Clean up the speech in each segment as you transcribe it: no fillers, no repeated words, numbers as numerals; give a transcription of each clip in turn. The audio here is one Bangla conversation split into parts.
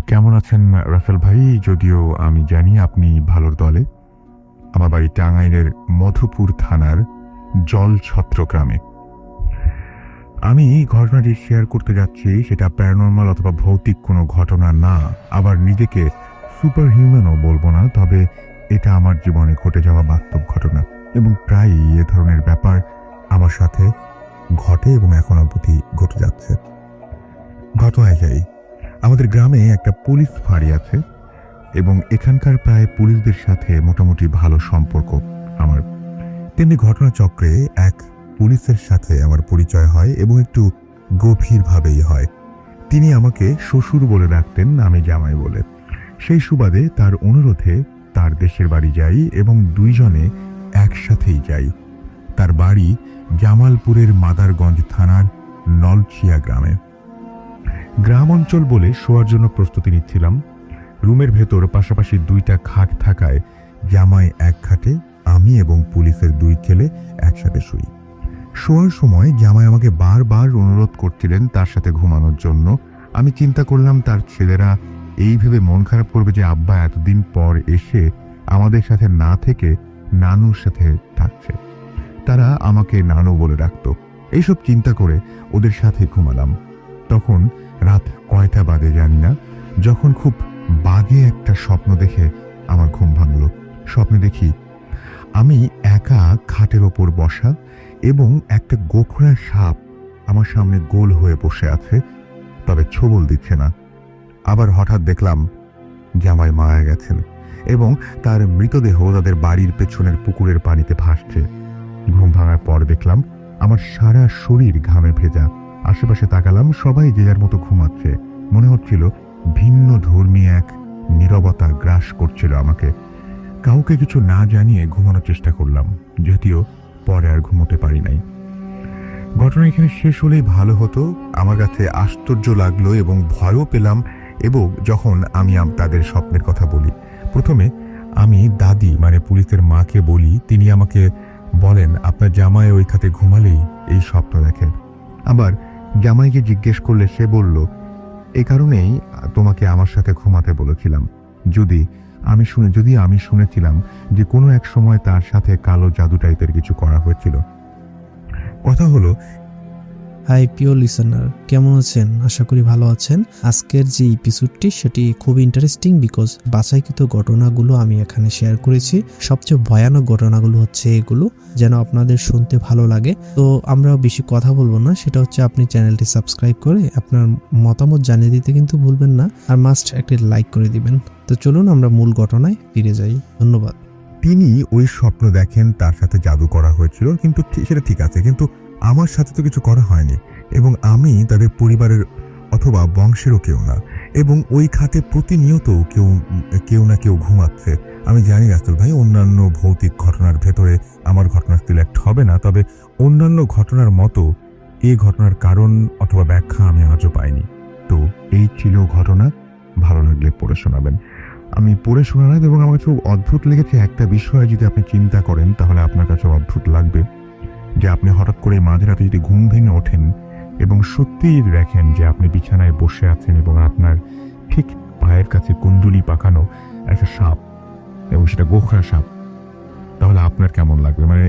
কেমন আছেন রাসেল ভাই? যদিও আমি জানি আপনি ভালোর দলে। আমার বাড়ি টাঙ্গাইলের মধুপুর থানার জলছত্র গ্রামে। আমি ঘটনাটি শেয়ার করতে যাচ্ছি, সেটা প্যারানর্মাল অথবা ভৌতিক কোনো ঘটনা না, আবার নিজেকে সুপার হিউম্যানও বলবো না, তবে এটা আমার জীবনে ঘটে যাওয়া বাস্তব ঘটনা এবং প্রায়ই এ ধরনের ব্যাপার আমার সাথে ঘটে এবং এখন অবধি ঘটে যাচ্ছে। ঘটনায় যাই। আমাদের গ্রামে একটা পুলিশ ফাঁড়ি আছে এবং এখানকার প্রায় পুলিশদের সাথে মোটামুটি ভালো সম্পর্ক আমার। তেমনি ঘটনাচক্রে এক পুলিশের সাথে আমার পরিচয় হয় এবং একটু গভীরভাবেই হয়। তিনি আমাকে শ্বশুর বলে ডাকতেন, আমি জামাই বলে। সেই সুবাদে তার অনুরোধে তার দেশের বাড়ি যাই এবং দুইজনে একসাথেই যাই। তার বাড়ি জামালপুরের মাদারগঞ্জ থানার নলছিয়া গ্রামে। গ্রাম অঞ্চল বলে শোয়ার জন্য প্রস্তুতি নিচ্ছিলাম। রুমের ভেতর পাশাপাশি দুইটা খাট থাকায় জামাই এক খাটে, আমি এবং পুলিশের দুই ছেলে একসাথে শুই। শোয়ার সময় জামাই আমাকে বারবার অনুরোধ করছিলেন তার সাথে ঘুমানোর জন্য। আমি চিন্তা করলাম তার ছেলেরা এই ভেবে মন খারাপ করবে যে আব্বা এতদিন পর এসে আমাদের সাথে না থেকে নানুর সাথে থাকছে। তারা আমাকে নানু বলে ডাকতো। এইসব চিন্তা করে ওদের সাথে ঘুমালাম। তখন রাত কয়টা বাজে জানি না, যখন খুব বাজে একটা স্বপ্ন দেখে আমার ঘুম ভাঙল। স্বপ্নে দেখি আমি একা খাটের ওপর বসা এবং একটা গোখরা সাপ আমার সামনে গোল হয়ে বসে আছে, তবে ছোবল দিচ্ছে না। আবার হঠাৎ দেখলাম জামাই মারা গেছেন এবং তার মৃতদেহ তাদের বাড়ির পেছনের পুকুরের পানিতে ভাসছে। ঘুম ভাঙার পর দেখলাম আমার সারা শরীর ঘামে ভেজা। আশেপাশে তাকালাম, সবাই যে যার মতো ঘুমাচ্ছে। মনে হচ্ছিল ভিন্ন ধর্মী এক নীরবতা গ্রাস করছিল আমাকে। কাউকে কিছু না জানিয়ে ঘুমানোর চেষ্টা করলাম, যদিও পরে আর ঘুমোতে পারি নাই। ঘটনা এখানে শেষ হলেই ভালো হতো। আমার কাছে আশ্চর্য লাগলো এবং ভয়ও পেলাম এবং যখন আমি তাদের স্বপ্নের কথা বলি। প্রথমে আমি দাদি মানে পুলিশের মাকে বলি, তিনি আমাকে বলেন আপনার জামাই ওই খাতে ঘুমালেই এই স্বপ্ন দেখেন। আবার জামাইকে জিজ্ঞেস করলে সে বলল এ কারণেই তোমাকে আমার সাথে ঘুমাতে বলেছিলাম। যদি আমি শুনেছিলাম যে কোনো এক সময় তার সাথে কালো জাদু টাইপের কিছু করা হয়েছিল। কথা হলো, হাই প্রিয় লিসেনার, কেমন আছেন? আশা করি ভালো আছেন। আজকের যে এপিসোডটি সেটি খুব ইন্টারেস্টিং, বিকজ বাছাইকৃত ঘটনাগুলো আমি এখানে শেয়ার করেছি। সবচেয়ে ভয়ানক ঘটনাগুলো হচ্ছে এগুলো, যেন আপনাদের শুনতে ভালো লাগে। তো আমরা বেশি কথা বলবো না, সেটা হচ্ছে আপনি চ্যানেলটি সাবস্ক্রাইব করে আপনার মতামত জানিয়ে দিতে কিন্তু ভুলবেন না, আর মাস্ট একটি লাইক করে দিবেন। তো চলুন আমরা মূল ঘটনায় ফিরে যাই। ধন্যবাদ। তিনি ওই স্বপ্ন দেখেন তার সাথে জাদু করা হয়েছিল, কিন্তু সেটা ঠিক আছে, কিন্তু আমার সাথে তো কিছু করা হয়নি এবং আমি তাদের পরিবারের অথবা বংশেরও কেউ না, এবং ওই খাতে প্রতিনিয়ত কেউ না কেউ ঘুমাচ্ছে। আমি জানি রাসেল ভাই, অন্যান্য ভৌতিক ঘটনার ভেতরে আমার ঘটনা সিলেক্ট হবে না, তবে অন্যান্য ঘটনার মতো এই ঘটনার কারণ অথবা ব্যাখ্যা আমি আজও পাইনি। তো এই ছিল ঘটনা। ভালো লাগলে পড়ে শোনাবেন। আমি পড়ে শোনালাম এবং আমার খুব অদ্ভুত লেগেছে একটা বিষয়। যদি আপনি চিন্তা করেন তাহলে আপনার কাছে অদ্ভুত লাগবে যে আপনি হঠাৎ করে মাঝরাতে যদি ঘুম ভেঙে ওঠেন এবং সত্যিই দেখেন যে আপনি বিছানায় বসে আছেন এবং আপনার ঠিক পায়ের কাছে কুণ্ডুলি পাকানো একটা সাপ, এবং সেটা গোখরা সাপ, তাহলে আপনার কেমন লাগবে? মানে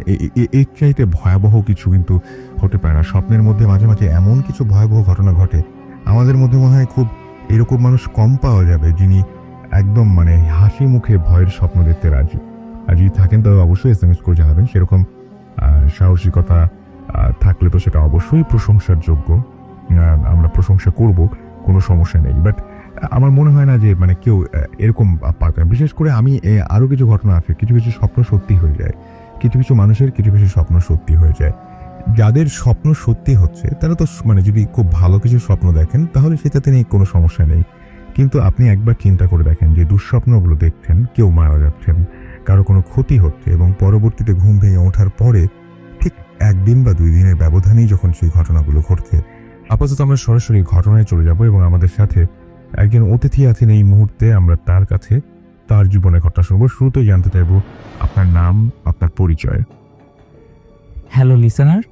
এর চাইতে ভয়াবহ কিছু কিন্তু হতে পারে না। স্বপ্নের মধ্যে মাঝে মাঝে এমন কিছু ভয়াবহ ঘটনা ঘটে, আমাদের মধ্যে মনে হয় খুব এরকম মানুষ কম পাওয়া যাবে যিনি একদম মানে হাসি মুখে ভয়ের স্বপ্ন দেখতে রাজি। আর যদি থাকেন তবে অবশ্যই SMS করে জানাবেন। সেরকম সাহসিকতা থাকলে তো সেটা অবশ্যই প্রশংসার যোগ্য, আমরা প্রশংসা করব, কোনো সমস্যা নেই। বাট আমার মনে হয় না যে মানে কেউ এরকম পারতেন। বিশেষ করে আমি আরও কিছু ঘটনা আছে, কিছু কিছু স্বপ্ন সত্যি হয়ে যায়, কিছু কিছু মানুষের কিছু কিছু স্বপ্ন সত্যি হয়ে যায়। যাদের স্বপ্ন সত্যি হচ্ছে তারা তো মানে যদি খুব ভালো কিছু স্বপ্ন দেখেন তাহলে সেটাতে নিয়ে কোনো সমস্যা নেই। কিন্তু আপনি একবার চিন্তা করে দেখেন যে দুঃস্বপ্নগুলো দেখছেন, কেউ মারা যাচ্ছেন, কারো কোনো ক্ষতি হচ্ছে, এবং পরবর্তীতে ঘুম ভেঙে ওঠার পরে ঠিক একদিন বা 2 দিনের ব্যবধানেই যখন সেই ঘটনাগুলো ঘটছে। আপাতত আমরা সরাসরি ঘটনায় চলে যাব এবং আমাদের সাথে একজন অতিথি আছেন এই মুহূর্তে। আমরা তার কাছে তার জীবনের ঘটনা শুনবো। শুরুতেই জানতে চাইবো আপনার নাম, আপনার পরিচয়। হ্যালো লিসেনার,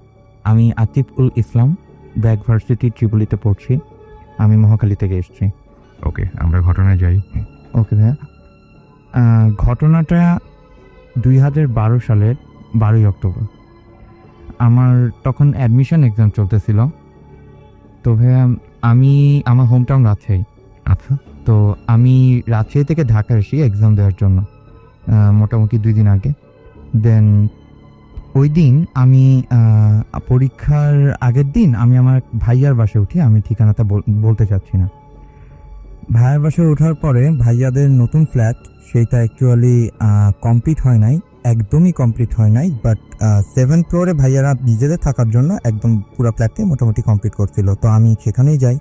আমি আতিফুল ইসলাম, ব্র্যাক ভার্সিটি ট্রিপলিতে পড়ছি। আমি মহাখালী থেকে এসেছি। ওকে, আমরা ঘটনায় যাই। ওকে ভাইয়া। ঘটনাটা 2012 সালের 12ই অক্টোবর। আমার তখন অ্যাডমিশন এক্সাম চলতেছিল। তো ভাইয়া আমার হোম টাউন রাজশাহী। আচ্ছা। তো আমি রাজশাহী থেকে ঢাকা আসি এক্সাম দেওয়ার জন্য মোটামুটি 2 দিন আগে। দেন ওই দিন আমি পরীক্ষার আগের দিন আমি আমার ভাইয়ার বাসায় উঠি। আমি ঠিকানাটা বলতে চাচ্ছি না। ভাইয়ার বাসায় ওঠার পরে ভাইয়াদের নতুন ফ্ল্যাট সেইটা অ্যাকচুয়ালি কমপ্লিট হয় নাই, একদমই কমপ্লিট হয় নাই। বাট 7th ফ্লোরে ভাইয়ারা নিজেদের থাকার জন্য একদম পুরো ফ্ল্যাটটি মোটামুটি কমপ্লিট করছিল। তো আমি সেখানেই যাই।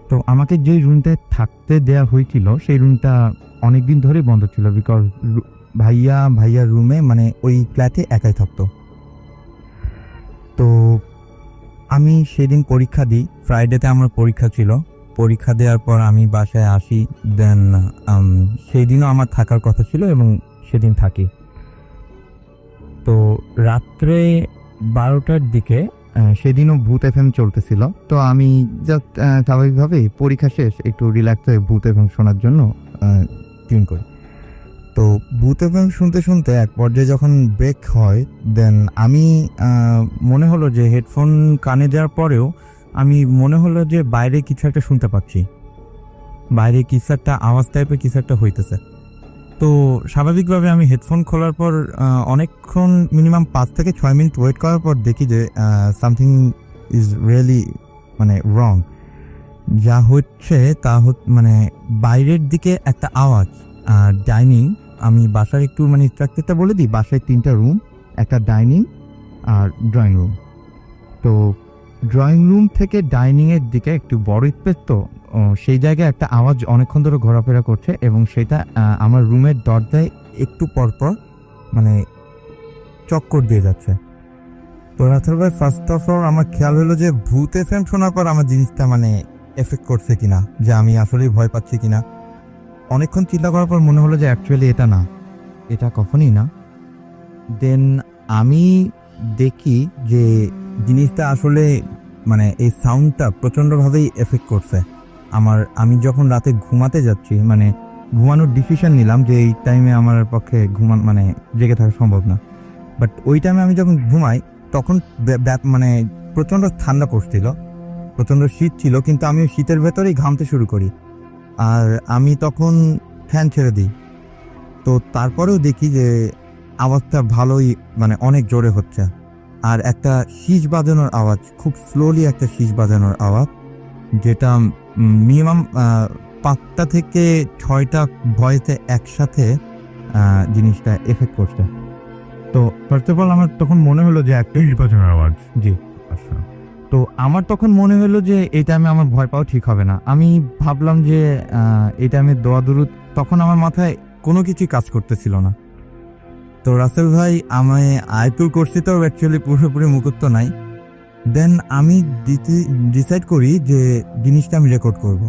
তো আমাকে যেই রুমটা থাকতে দেয়া হয়েছিল সেই রুমটা অনেক দিন ধরেই বন্ধ ছিল, বিকজ ভাইয়ার রুমে মানে ওই ফ্ল্যাটে একাই থাকতো। তো আমি সেদিন পরীক্ষা দিই, ফ্রাইডেতে আমার পরীক্ষা ছিল। পরীক্ষা দেওয়ার পর আমি বাসায় আসি। দেন সেই দিনও আমার থাকার কথা ছিল এবং সেদিন থাকি। তো রাত্রে 12টার দিকে সেদিনও ভূত এফএম চলতেছিল। তো আমি জাস্ট স্বাভাবিকভাবেই পরীক্ষা শেষ একটু রিল্যাক্স হয়ে ভূত এফএম শোনার জন্য টিউন করি। তো ভূত এফএম শুনতে শুনতে এক পর্যায়ে যখন ব্রেক হয়, দেন আমি মনে হলো যে হেডফোন কানে দেওয়ার পরেও আমি মনে হলো যে বাইরে কিছু একটা শুনতে পাচ্ছি, বাইরে কিছু একটা আওয়াজ টাইপের কিছু একটা হইতেছে। তো স্বাভাবিকভাবে আমি হেডফোন খোলার পর অনেকক্ষণ মিনিমাম 5 থেকে 6 মিনিট ওয়েট করার পর দেখি যে সামথিং ইজ রিয়েলি মানে রং। যা হচ্ছে তা মানে বাইরের দিকে একটা আওয়াজ। আর ডাইনিং, আমি বাসার একটু মানে স্ট্রাকচারটা বলে দিই, বাসায় 3টা রুম, একটা ডাইনিং আর ড্রয়িং রুম। তো ড্রয়িং রুম থেকে ডাইনিংয়ের দিকে একটু বড় স্পেস, তো সেই জায়গায় একটা আওয়াজ অনেকক্ষণ ধরে ঘোরাফেরা করছে এবং সেটা আমার রুমের দরজায় একটু পরপর মানে চক্কর দিয়ে যাচ্ছে। তো রাতের বেলায় ফার্স্ট অফ অল আমার খেয়াল হলো যে ভূত এফএম শোনার পর আমার জিনিসটা মানে এফেক্ট করছে কিনা, যে আমি আসলেই ভয় পাচ্ছি কিনা। অনেকক্ষণ চিন্তা করার পর মনে হলো যে অ্যাকচুয়ালি এটা না, এটা কখনই না। দেন আমি দেখি যে জিনিসটা আসলে মানে এই সাউন্ডটা প্রচণ্ডভাবেই এফেক্ট করছে আমার। আমি যখন রাতে ঘুমাতে যাচ্ছি, মানে ঘুমানোর ডিসিশন নিলাম যে এই টাইমে আমার পক্ষে মানে জেগে থাকা সম্ভব না। বাট ওই টাইমে আমি যখন ঘুমাই তখন মানে প্রচণ্ড ঠান্ডা পড়ছিল, প্রচণ্ড শীত ছিল, কিন্তু আমি ওই শীতের ভেতরেই ঘামতে শুরু করি। আর আমি তখন ফ্যান ছেড়ে দিই। তো তারপরেও দেখি যে আওয়াজটা ভালোই মানে অনেক জোরে হচ্ছে। আর একটা শীষ বাজানোর আওয়াজ, খুব স্লোলি একটা শীষ বাজানোর আওয়াজ, যেটা মিনিমাম 5টা থেকে 6টা ভয়েসে একসাথে জিনিসটা এফেক্ট করছে। তো ফার্স্ট অফ অল আমার তখন মনে হলো যে একটা নির্বাচনের আওয়াজ। জি। আচ্ছা। তো আমার তখন মনে হলো যে এই টাইমে আমার ভয় পাওয়া ঠিক হবে না। আমি ভাবলাম যে এই টাইমে দোয়া দুরুদ, তখন আমার মাথায় কোনো কিছুই কাজ করতেছিল না। তো রাসেল ভাই আমায় আইপিএল করছি, তো অ্যাকচুয়ালি পুরোপুরি মুকুত্ব নাই। দেন আমি ডিসাইড করি যে জিনিসটা আমি রেকর্ড করব।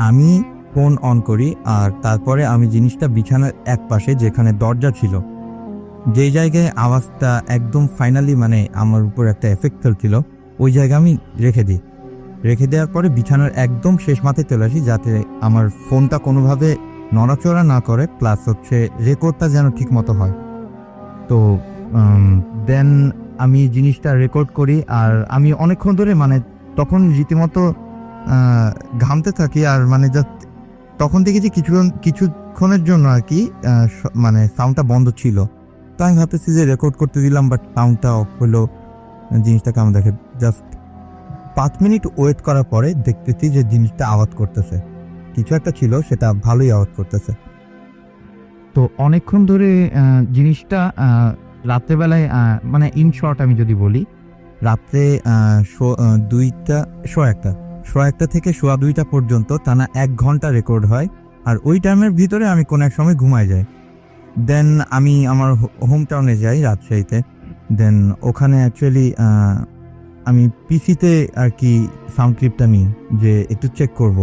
আমি ফোন অন করি আর তারপরে আমি জিনিসটা বিছানার এক পাশে, যেখানে দরজা ছিল, যেই জায়গায় আওয়াজটা একদম ফাইনালি মানে আমার উপর একটা এফেক্ট ফেলছিল, ওই জায়গায় আমি রেখে দিই। রেখে দেওয়ার পরে বিছানার একদম শেষ মাথায় চলে আসি, যাতে আমার ফোনটা কোনোভাবে নড়াচড়া না করে, প্লাস হচ্ছে রেকর্ডটা যেন ঠিক মতো হয়। তো দেন আমি জিনিসটা রেকর্ড করি। আর আমি অনেকক্ষণ ধরে মানে তখন রীতিমতো ঘামতে থাকি। আর মানে তখন দেখেছি কিছুক্ষণের জন্য আর কি মানে সাউন্ডটা বন্ধ ছিল। তো আমি ভাবতেছি যে রেকর্ড করতে দিলাম, বাট সাউন্ডটা অফ হলো। জিনিসটা কেমন দেখে, জাস্ট 5 মিনিট ওয়েট করার পরে দেখতেছি যে জিনিসটা আওয়াজ করতেছে, কিছু একটা ছিল, সেটা ভালোই আওয়াজ করতেছে। তো অনেকক্ষণ ধরে জিনিসটা রাত্রেবেলায় মানে ইন শর্ট আমি যদি বলি, রাত্রে 1:30 থেকে 1:15 পর্যন্ত টানা 1 ঘন্টা রেকর্ড হয়। আর ওই টাইমের ভিতরে আমি কোনো এক সময় ঘুমায় যাই। দেন আমি আমার হোম টাউনে যাই রাজশাহীতে। দেন ওখানে অ্যাকচুয়ালি আমি পিসিতে আর কি সাউন্ড ক্লিপটা নিই, যে একটু চেক করব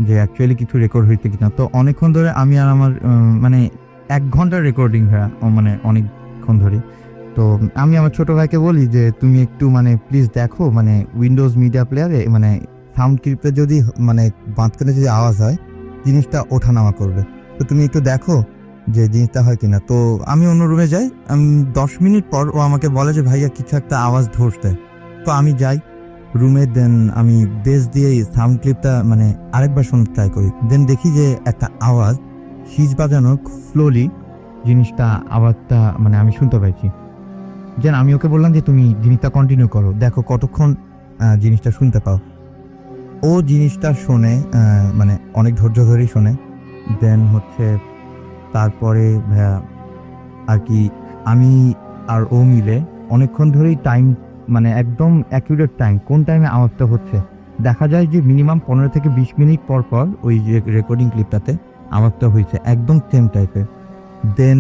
যে অ্যাকচুয়ালি কিছু রেকর্ড হইতে কিনা। তো অনেকক্ষণ ধরে আমি আর আমার মানে 1 ঘন্টার রেকর্ডিং হয়, মানে অনেকক্ষণ ধরে। তো আমি আমার ছোট ভাইকে বলি যে তুমি একটু মানে প্লিজ দেখো, মানে উইন্ডোজ মিডিয়া প্লেয়ারে মানে সাউন্ড ক্লিপে যদি মানে মাঝখানে যদি আওয়াজ হয় জিনিসটা ওঠানামা করবে। তো তুমি একটু দেখো যে জিনিসটা হয় কিনা। তো আমি অন্য রুমে যাই, 10 মিনিট পর ও আমাকে বলে যে ভাইয়া কিছু একটা আওয়াজ ধরতে। তো আমি যাই রুমে, দেন আমি বেস দিয়ে সাউন্ড ক্লিপটা মানে আরেকবার শুনতে ট্রাই করি। দেন দেখি যে একটা আওয়াজ সিজ বাজানো স্লোলি, জিনিসটা আওয়াজটা মানে আমি শুনতে পাইছি। দেন আমি ওকে বললাম যে তুমি জিনিসটা কন্টিনিউ করো, দেখো কতক্ষণ জিনিসটা শুনতে পাও। ও জিনিসটা শোনে, মানে অনেক ধৈর্য ধরেই শোনে। দেন হচ্ছে তারপরে আর কি আমি আর ও মিলে অনেকক্ষণ ধরেই টাইম মানে একদম অ্যাকিউরেট টাইম, কোন টাইমে আওয়াজটা হচ্ছে দেখা যায় যে মিনিমাম 15 থেকে 20 মিনিট পর পর ওই যে রেকর্ডিং ক্লিপটাতে আওয়াজটা হয়েছে একদম সেম টাইপের। দেন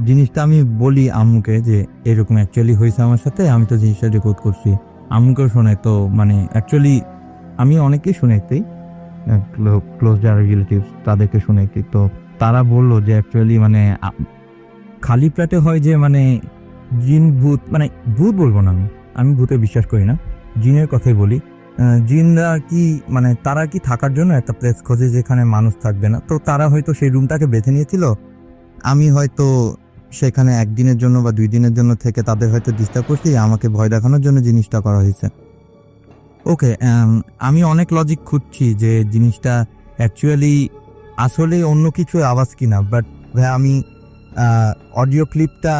জিনিসটা আমি বলি আম্মুকে যে এরকম অ্যাকচুয়ালি হয়েছে আমার সাথে, আমি তো জিনিসটা রেকর্ড করছি। আম্মুকেও শোনে। তো মানে অ্যাকচুয়ালি আমি অনেকেই শুনেছি, ক্লোজ যারা রিলেটিভস তাদেরকে শুনেছি। তো তারা বললো যে অ্যাকচুয়ালি মানে খালি প্লেটে হয় যে মানে জিন ভূত, মানে ভূত বলবো না, আমি ভূতে বিশ্বাস করি না, জিনের কথাই বলি। জিনরা কি মানে তারা কি থাকার জন্য একটা প্লেস খোঁজে যেখানে মানুষ থাকবে না। তো তারা হয়তো সেই রুমটাকে বেছে নিয়েছিল। আমি হয়তো সেখানে একদিনের জন্য বা 2 দিনের জন্য থেকে তাদের হয়তো ডিস্টার্ব করছি, আমাকে ভয় দেখানোর জন্য জিনিসটা করা হয়েছে। ওকে, আমি অনেক লজিক খুঁজছি যে জিনিসটা অ্যাকচুয়ালি আসলে অন্য কিছু আওয়াজ কিনা। বাট আমি অডিও ক্লিপটা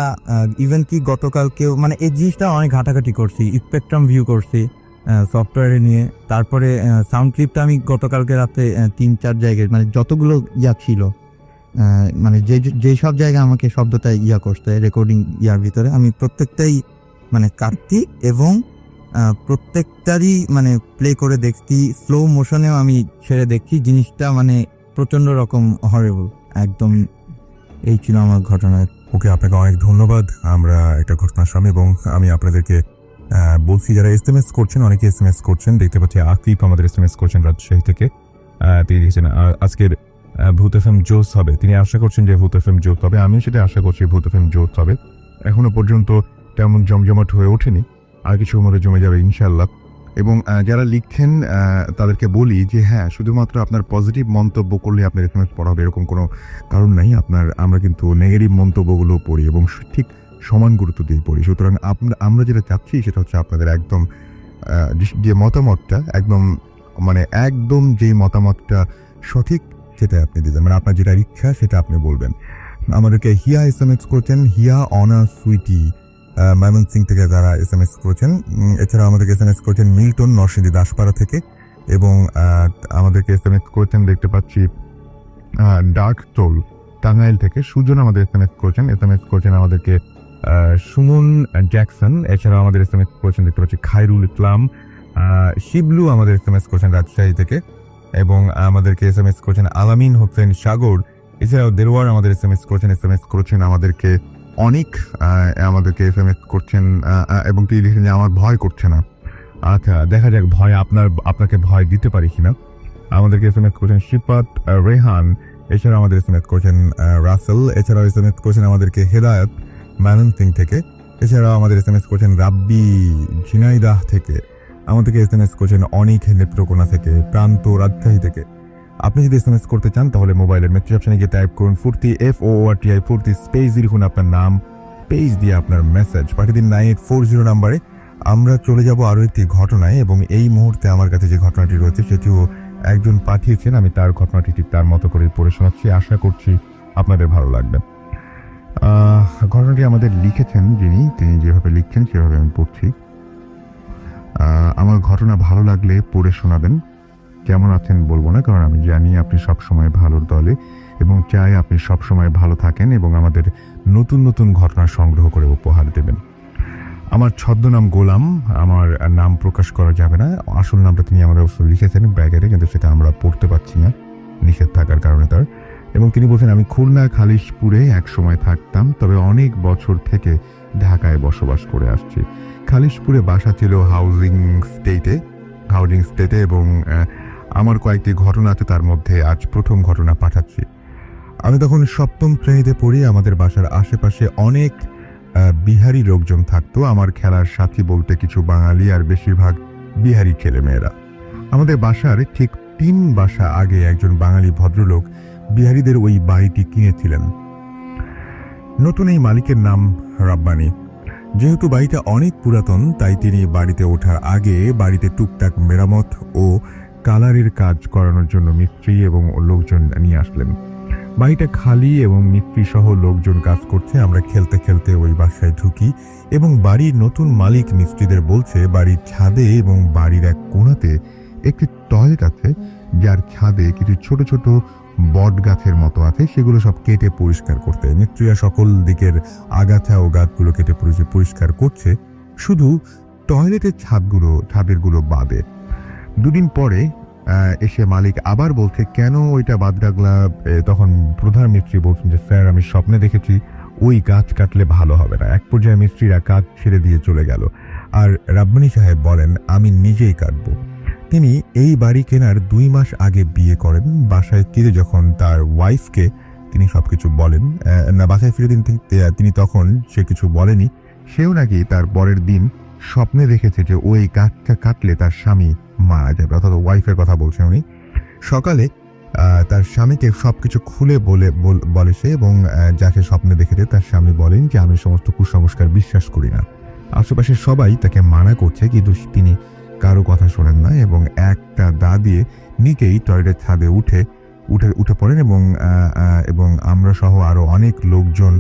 ইভেন কি গতকালকেও মানে এই জিনিসটা অনেক ঘাটাঘাটি করছি, স্পেকট্রাম ভিউ করছি সফটওয়্যারে নিয়ে। তারপরে সাউন্ড ক্লিপটা আমি গতকালকে রাতে 3-4 জায়গায় মানে যতগুলো ছিল মানে যে সব জায়গায় আমাকে শব্দটা করতে রেকর্ডিং ভিতরে আমি প্রত্যেকটাই মানে কাটতি এবং প্রত্যেকটারই মানে প্লে করে দেখছি, স্লো মোশনেও আমি ছেড়ে দেখছি। জিনিসটা মানে প্রচন্ড রকম হরেবল একদম। এই ছিল আমার ঘটনা। ওকে, আপনাকে অনেক ধন্যবাদ। আমরা একটা ঘটনার সামনে এবং আমি আপনাদেরকে বলছি যারা SMS করছেন, অনেকে SMS করছেন, দেখতে পাচ্ছি আকিব আমাদের SMS করছেন রাজশাহী থেকে। তিনি লিখেছেন আজকের ভূত FM জোস হবে, তিনি আশা করছেন যে ভূত FM জোস হবে। আমি সেটা আশা করছি ভূত FM জোস হবে। এখনো পর্যন্ত তেমন জমজমাট হয়ে ওঠেনি, আর কিছু মধ্যে জমে যাবে ইনশাল্লাহ। এবং যারা লিখছেন তাদেরকে বলি যে হ্যাঁ, শুধুমাত্র আপনার পজিটিভ মন্তব্য করলে আপনার SMS পড়া হবে এরকম কোনো কারণ নাই। আমরা কিন্তু নেগেটিভ মন্তব্যগুলো পড়ি এবং ঠিক সমান গুরুত্ব দিয়ে পড়ি। সুতরাং আমরা যেটা চাচ্ছি সেটা হচ্ছে আপনাদের একদম যে মতামতটা একদম মানে একদম যেই মতামতটা সঠিক সেটা আপনি দিবেন, মানে আপনার যেটা ইচ্ছা সেটা আপনি বলবেন। আমাদেরকে হিয়া SMS করছেন, হিয়া অনার সুইটি ময়মনসিং থেকে যারা SMS করেছেন। এছাড়া আমাদেরকে SMS করেছেন মিল্টন নরসিংদী দাসপাড়া থেকে, এবং আমাদেরকে SMS করেছেন দেখতে পাচ্ছি ডার্ক টোল টাঙ্গাইল থেকে। সুজন আমাদের SMS করেছেন আমাদেরকে সুমন জ্যাকসন। এছাড়া আমাদের SMS করেছেন দেখতে পাচ্ছি খায়রুল ইসলাম। শিবলু আমাদের SMS করেছেন রাজশাহী থেকে, এবং আমাদেরকে SMS করেছেন আলামিন হোসেন সাগর। এছাড়াও দেরওয়ার আমাদের SMS করেছেন আমাদেরকে অনেক আমাদেরকে SMS করছেন এবং তিনি লিখেছেন যে আমার ভয় করছে না। আচ্ছা, দেখা যাক ভয় আপনাকে ভয় দিতে পারি কিনা। আমাদেরকে SMS করেছেন শিপাত রেহান। এছাড়া আমাদের SMS করেছেন রাসেল। এছাড়াও SMS করেছেন আমাদেরকে হেদায়ত ময়মনসিং থেকে। এছাড়াও আমাদের SMS করেছেন রাব্বি ঝিনাইদাহ থেকে। আমাদেরকে SMS করেছেন অনেক নেত্রকোনা থেকে, প্রান্ত রাজশাহী থেকে। আপনি যদি SMS করতে চান তাহলে মোবাইলের মেসেজ অপশনে গিয়ে টাইপ করুন ফুর্তি FORTI ফুর্তি স্পেস লিখুন আপনার নাম, পেজ দিয়ে আপনার মেসেজ পাঠিয়ে দিন 9840 নাম্বারে। আমরা চলে যাব আরও একটি ঘটনায়, এবং এই মুহূর্তে আমার কাছে যে ঘটনাটি রয়েছে সেটিও একজন পাঠিয়েছেন। আমি তার ঘটনাটি ঠিক তার মতো করে পড়ে শোনাচ্ছি, আশা করছি আপনাদের ভালো লাগবে। ঘটনাটি আমাদের লিখেছেন তিনি যেভাবে লিখছেন সেভাবে আমি পড়ছি। আমার ঘটনা ভালো লাগলে পড়ে শোনাবেন। কেমন আছেন বলবো না, কারণ আমি জানি আপনি সবসময় ভালোর দলে এবং চাই আপনি সবসময় ভালো থাকেন এবং আমাদের নতুন নতুন ঘটনা সংগ্রহ করে উপহার দেবেন। আমার ছদ্মনাম গোলাম, আমার নাম প্রকাশ করা যাবে না। আসল নামটা তিনি আমাদের লিখেছেন ব্যাগেরে, কিন্তু সেটা আমরা পড়তে পারছি না নিষেধ থাকার কারণে তার। এবং তিনি বলছেন আমি খুলনা খালিশপুরে এক সময় থাকতাম, তবে অনেক বছর থেকে ঢাকায় বসবাস করে আসছি। খালিশপুরে বাসা ছিল হাউজিং স্টেটে এবং আমার কয়েকটি ঘটনা আছে, তার মধ্যে আজ প্রথম ঘটনা পাঠাচ্ছি। আমি তখন 7ম শ্রেণীতে পড়ি। আমাদের বাসার আশেপাশে অনেক বিহারি লোকজন থাকতো। আমার খেলার সাথী বলতে কিছু বাঙালি আর বেশিরভাগ বিহারি ছেলেমেয়েরা। আমাদের বাসার ঠিক 3 বাসা আগে একজন বাঙালি ভদ্রলোক বিহারীদের ওই বাড়িটি কিনেছিলেন। নতুন এই মালিকের নাম রাব্বানি। যেহেতু বাড়িটা অনেক পুরাতন, তাই তিনি বাড়িতে ওঠার আগে বাড়িতে টুকটাক মেরামত ও কালারের কাজ করানোর জন্য মিস্ত্রি এবং লোকজন নিয়ে আসলেন। বাড়িটা খালি এবং মিস্ত্রি সহ লোকজন কাজ করছে। আমরা খেলতে খেলতে ওই বাসায় ঢুকি এবং বাড়ির নতুন মালিক মিস্ত্রিদের বলছে বাড়ির ছাদে এবং বাড়ির এক কোণাতে একটি টয়লেট আছে, যার ছাদে কিছু ছোট ছোট বট গাছের মতো আছে, সেগুলো সব কেটে পরিষ্কার করতে। মিস্ত্রিরা সকল দিকের আগাছা ও গাছগুলো কেটে পরিষ্কার করছে, শুধু টয়লেটের ছাদেরগুলো বাদে। দুদিন পরে এসে মালিক আবার বলছে কেন ওইটা বাদ রাখলা। তখন প্রধান মিস্ত্রি বলছেন যে স্যার, আমি স্বপ্নে দেখেছি ওই গাছ কাটলে ভালো হবে না। এক পর্যায়ে মিস্ত্রিরা কাজ ছেড়ে দিয়ে চলে গেল, আর রাব্বানি সাহেব বলেন আমি নিজেই কাটবো। তিনি এই বাড়ি কেনার 2 মাস আগে বিয়ে করেন। বাসায় ফিরে যখন তার ওয়াইফকে তিনি সবকিছু বলেন, বাসায় ফিরে তিনি তখন সে কিছু বলেনি। সেও নাকি তার পরের দিন স্বপ্নে দেখেছে যে ওই গাছটা কাটলে তার স্বামী মারা যাবে, অর্থাৎ ওয়াইফের কথা বলছেন উনি। সকালে তার স্বামীকে সবকিছু খুলে বলে সে, এবং যাকে স্বপ্নে দেখেছে তার স্বামী বলেন যে আমি সমস্ত কুসংস্কার বিশ্বাস করি না। আশেপাশে সবাই তাকে মানা করছে, কিন্তু তিনি কারো কথা শোনেন না এবং একটা দা দিয়ে নিচেই টয়লেটের ছাদে উঠে পড়েন এবং আমরা সহ আরো অনেক লোকজন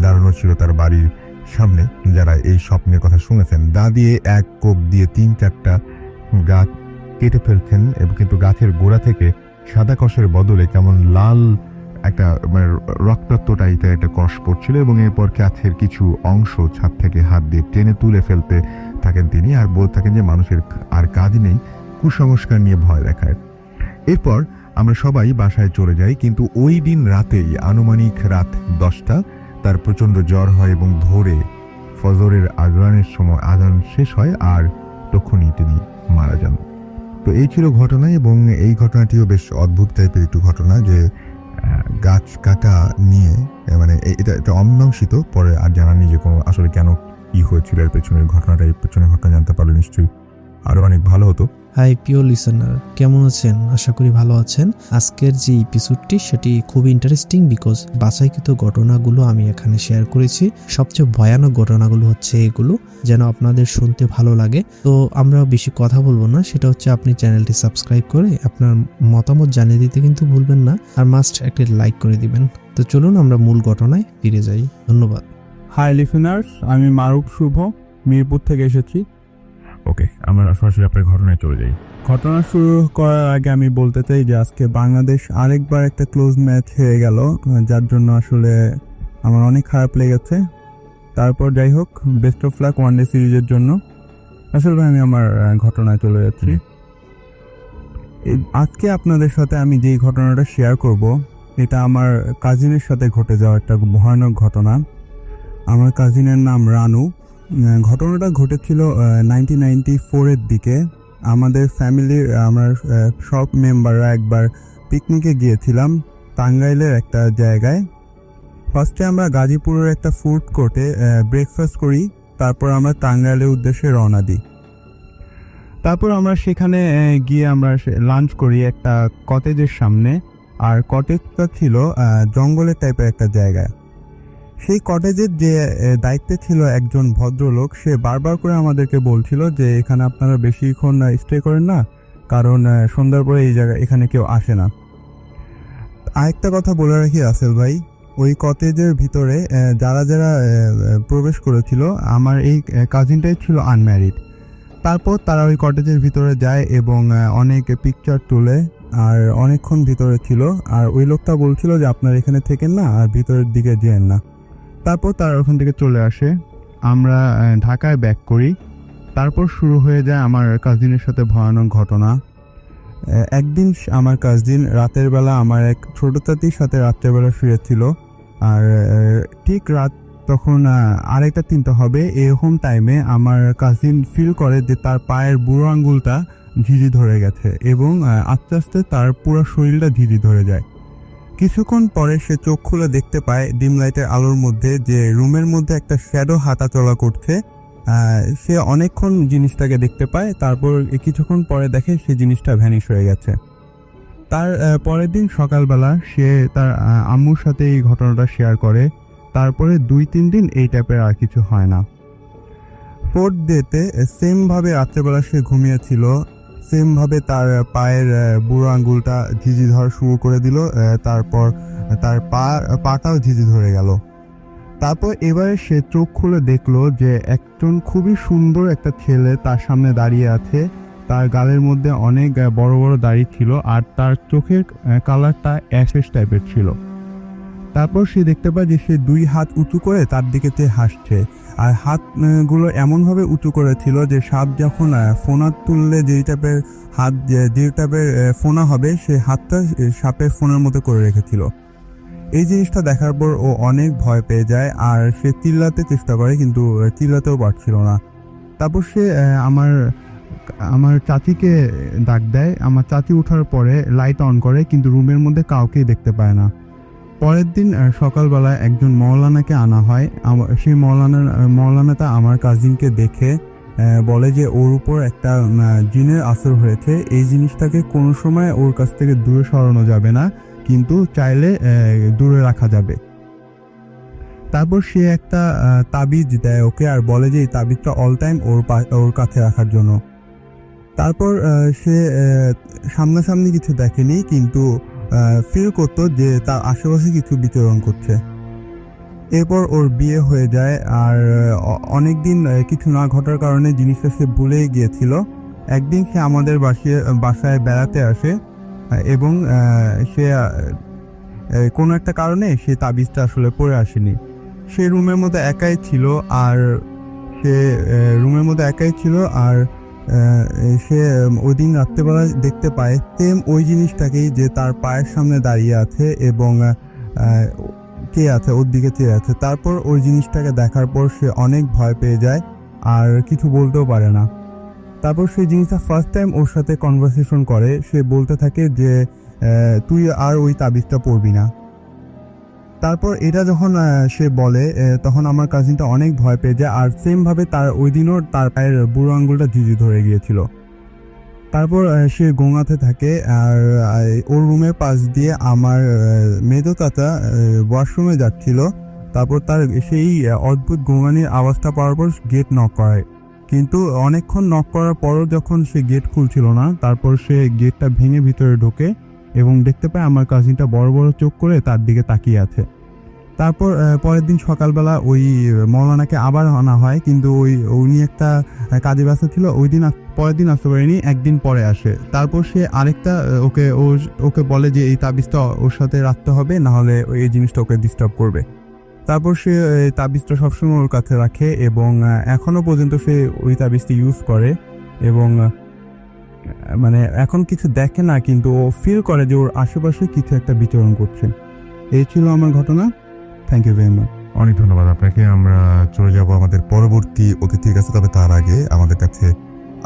দাঁড়ানো ছিল তার বাড়ির সামনে, যারা এই স্বপ্নের কথা শুনেছেন। দা দিয়ে এক কোপ দিয়ে 3-4টা গাছ কেটে ফেলছেন, এবং কিন্তু গাছের গোড়া থেকে সাদা কষের বদলে কেমন লাল একটা রক্তাক্ত টাইপের একটা কষ পড়ছিল, এবং এরপর গাছের কিছু অংশ ছাদ থেকে হাত দিয়ে টেনে তুলে ফেলতে থাকেন তিনি, আর বলতে থাকেন যে মানুষের আর কাজ নেই, কুসংস্কার নিয়ে ভয় দেখায়। এরপর আমরা সবাই বাসায় চলে যাই, কিন্তু ওই দিন রাতেই আনুমানিক রাত 10টা তার প্রচন্ড জ্বর হয় এবং ধরে ফজরের আজানের সময় আজান শেষ হয়, আর তখনই তিনি মারা যান। তো এই ছিল ঘটনা, এবং এই ঘটনাটিও বেশ অদ্ভুত টাইপের একটু ঘটনা, যে গাছ কাটা নিয়ে মানে এটা অমীমাংসিত। পরে আর জানানি যে কোনো আসলে কেন কি হয়েছিল এর পেছনের ঘটনা জানতে পারলে নিশ্চয়ই আরো অনেক ভালো হতো। হাই প্রিয় লিসেনার, কেমন আছেন? আশা করি ভালো আছেন। আজকের যে এপিসোডটি সেটি খুব ইন্টারেস্টিং, বিকজ বাছাইকৃত ঘটনাগুলো আমি এখানে শেয়ার করেছি। সবচেয়ে ভয়ানক ঘটনাগুলো হচ্ছে এগুলো, যেন আপনাদের শুনতে ভালো লাগে। তো আমরা বেশি কথা বলবো না, সেটা হচ্ছে আপনি চ্যানেলটি সাবস্ক্রাইব করে আপনার মতামত জানিয়ে দিতে কিন্তু ভুলবেন না, আর মাস্ট একটি লাইক করে দিবেন। তো চলুন আমরা মূল ঘটনায় ফিরে যাই। ধন্যবাদ। হাই লিসেনার্স, আমি মারুফ শুভ, মিরপুর থেকে এসেছি। ওকে, আমরা সরাসরি আপনার ঘটনায় চলে যাই। ঘটনা শুরু করার আগে আমি বলতে চাই যে আজকে বাংলাদেশ আরেকবার একটা ক্লোজ ম্যাচ হেরে গেল, যার জন্য আসলে আমার অনেক খারাপ লেগেছে। তারপর যাই হোক, বেস্ট অফ লাক ওয়ানডে সিরিজের জন্য। আসলে আমি আমার ঘটনায় চলে যাচ্ছি। আজকে আপনাদের সাথে আমি যেই ঘটনাটা শেয়ার করব, এটা আমার কাজিনের সাথে ঘটে যাওয়া একটা ভয়ানক ঘটনা। আমার কাজিনের নাম রানু। ঘটনাটা ঘটেছিল 1994-এর দিকে। আমাদের ফ্যামিলির আমরা সব মেম্বাররা একবার পিকনিকে গিয়েছিলাম টাঙ্গাইলের একটা জায়গায়। ফার্স্টে আমরা গাজীপুরের একটা ফুড কোর্টে ব্রেকফাস্ট করি, তারপর আমরা টাঙ্গাইলের উদ্দেশ্যে রওনা দিই। তারপর আমরা সেখানে গিয়ে আমরা লাঞ্চ করি একটা কটেজের সামনে, আর কটেজটা ছিল জঙ্গলের টাইপের একটা জায়গায়। সেই কটেজের যে দায়িত্বে ছিল একজন ভদ্রলোক, সে বারবার করে আমাদেরকে বলছিল যে এখানে আপনারা বেশিক্ষণ স্টে করেন না, কারণ সন্ধ্যার পরে এখানে কেউ আসে না। আরেকটা কথা বলে রাখি রাসেল ভাই, ওই কটেজের ভিতরে যারা প্রবেশ করেছিল, আমার এই কাজিনটাই ছিল আনম্যারিড। তারপর তারা ওই কটেজের ভিতরে যায় এবং অনেক পিকচার তোলে, আর অনেকক্ষণ ভিতরে ছিল। আর ওই লোকটা বলছিল যে আপনারা এখানে থেকেন না, আর ভিতরের দিকে যেন না। তারপর তারা ওখান থেকে চলে আসে, আমরা ঢাকায় ব্যাক করি। তারপর শুরু হয়ে যায় আমার কাজিনের সাথে ভয়ানক ঘটনা। একদিন আমার কাজিন রাতের বেলা আমার এক ছোট চাচির সাথে রাত্রেবেলা শুয়েছিল, আর ঠিক রাত তখন 2:30 হবে, এরকম টাইমে আমার কাজিন ফিল করে যে তার পায়ের বুড়ো আঙ্গুলটা ঝিঝি ধরে গেছে, এবং আস্তে আস্তে তার পুরো শরীরটা ঝিঝি ধরে যায়। কিছুক্ষণ পরে সে চোখ খুলে দেখতে পায় ডিম লাইটের আলোর মধ্যে যে রুমের মধ্যে একটা শ্যাডো হাঁটাচলা করছে, সে অনেকক্ষণ জিনিসটাকে দেখতে পায়, তারপর কিছুক্ষণ পরে দেখে সে জিনিসটা ভ্যানিশ হয়ে গেছে। তার পরের দিন সকালবেলা সে তার আম্মুর সাথে এই ঘটনাটা শেয়ার করে। তারপরে 2-3 দিন এই টাইপের আর কিছু হয় না। 4th ডেতে সেমভাবে রাত্রেবেলা সে ঘুমিয়েছিল, সেমভাবে তার পায়ের বুড়ো আঙ্গুলটা ঝিঝি ধরা শুরু করে দিল, তারপর তার পাটাও ঝিঝি ধরে গেল। তারপর এবারে সে চোখ খুলে দেখলো যে একজন খুবই সুন্দর একটা ছেলে তার সামনে দাঁড়িয়ে আছে। তার গালের মধ্যে অনেক বড় বড় দাড়ি ছিল আর তার চোখের কালারটা অ্যাশেস টাইপের ছিল। তারপর সে দেখতে পায় যে সে 2 হাত উঁচু করে তার দিকে চেয়ে হাসছে, আর হাতগুলো এমনভাবে উঁচু করেছিল যে সাপ যখন ফোনা তুললে যেই টাইপের হাত যে টাইপের ফোনা হবে সেই হাতটা সাপের ফোনার মতো করে রেখেছিল। এই জিনিসটা দেখার পর ও অনেক ভয় পেয়ে যায় আর সে চিল্লাতে চেষ্টা করে, কিন্তু চিল্লাতেও পারছিল না। তারপর সে আমার চাচিকে ডাক দেয়। আমার চাচি ওঠার পরে লাইট অন করে, কিন্তু রুমের মধ্যে কাউকেই দেখতে পায় না। পরের দিন সকালবেলায় একজন মৌলানাকে আনা হয়। সেই মৌলানাটা আমার কাজিনকে দেখে বলে যে ওর উপর একটা জিনের আসর হয়েছে, এই জিনিসটাকে কোনো সময় ওর কাছ থেকে দূরে সরানো যাবে না, কিন্তু চাইলে দূরে রাখা যাবে। তারপর সে একটা তাবিজ দেয় ওকে আর বলে যে এই তাবিজটা অল টাইম ওর কাছে রাখার জন্য। তারপর সে সামনাসামনি কিছু দেখেনি, কিন্তু ফিল করতো যে তার আশেপাশে কিছু বিচরণ করছে। এরপর ওর বিয়ে হয়ে যায় আর অনেক দিন কিছু না ঘটার কারণে জিনিসটা সে ভুলেই গিয়েছিল। একদিন সে আমাদের বাসায় বেড়াতে আসে এবং সে কোনো একটা কারণে সে তাবিজটা আসলে পরে আসেনি। সে রুমের মধ্যে একাই ছিল আর সে ওই দিন রাত্রেবেলা দেখতে পায় সেম ওই জিনিসটাকেই, যে তার পায়ের সামনে দাঁড়িয়ে আছে এবং চেয়ে আছে, ওর দিকে চেয়ে আছে। তারপর ওই জিনিসটাকে দেখার পর সে অনেক ভয় পেয়ে যায় আর কিছু বলতেও পারে না। তারপর সেই জিনিসটা ফার্স্ট টাইম ওর সাথে কনভারসেশন করে। সে বলতে থাকে যে তুই আর ওই তাবিজটা পরবি না। তারপর এটা যখন সে বলে তখন আমার কাজিনটা অনেক ভয় পেয়ে যায় আর সেমভাবে তার ওই দিনও তার পায়ের বুড়ো আঙ্গুলটা ঝিঝি ধরে গিয়েছিল। তারপর সে গোঙাতে থাকে আর ওর রুমের পাশ দিয়ে আমার মেজো চাচা ওয়াশরুমে যাচ্ছিল। তারপর তার সেই অদ্ভুত গোঙানির আওয়াজটা পাওয়ার পর গেট নক করে, কিন্তু অনেকক্ষণ নক করার পরও যখন সে গেট খুলছিল না, তারপর সে গেটটা ভেঙে ভিতরে ঢোকে এবং দেখতে পায় আমার কাজিনটা বড় বড় চোখ করে তার দিকে তাকিয়ে আছে। তারপর পরের দিন সকালবেলা ওই মৌলানাকে আবার আনা হয়, কিন্তু উনি একটা কাজে ব্যস্ত ছিল, পরের দিন আসতে পারেনি, একদিন পরে আসে। তারপর সে আরেকটা ওকে বলে যে এই তাবিজটা ওর সাথে রাখতে হবে, না হলে এই জিনিসটা ওকে ডিস্টার্ব করবে। তারপর সে তাবিজটা সবসময় ওর কাছে রাখে এবং এখনো পর্যন্ত সে ওই তাবিজটি ইউজ করে এবং মানে এখন কিছু দেখে না, কিন্তু ও ফিল করে যে ওর আশেপাশে কিছু একটা বিচরণ করছে। এই ছিল আমার ঘটনা। Thank you very much. অনেক ধন্যবাদ আপনাকে। আমরা চলে যাব আমাদের পরবর্তী অতিথির কাছে, তবে তার আগে আমাদের কাছে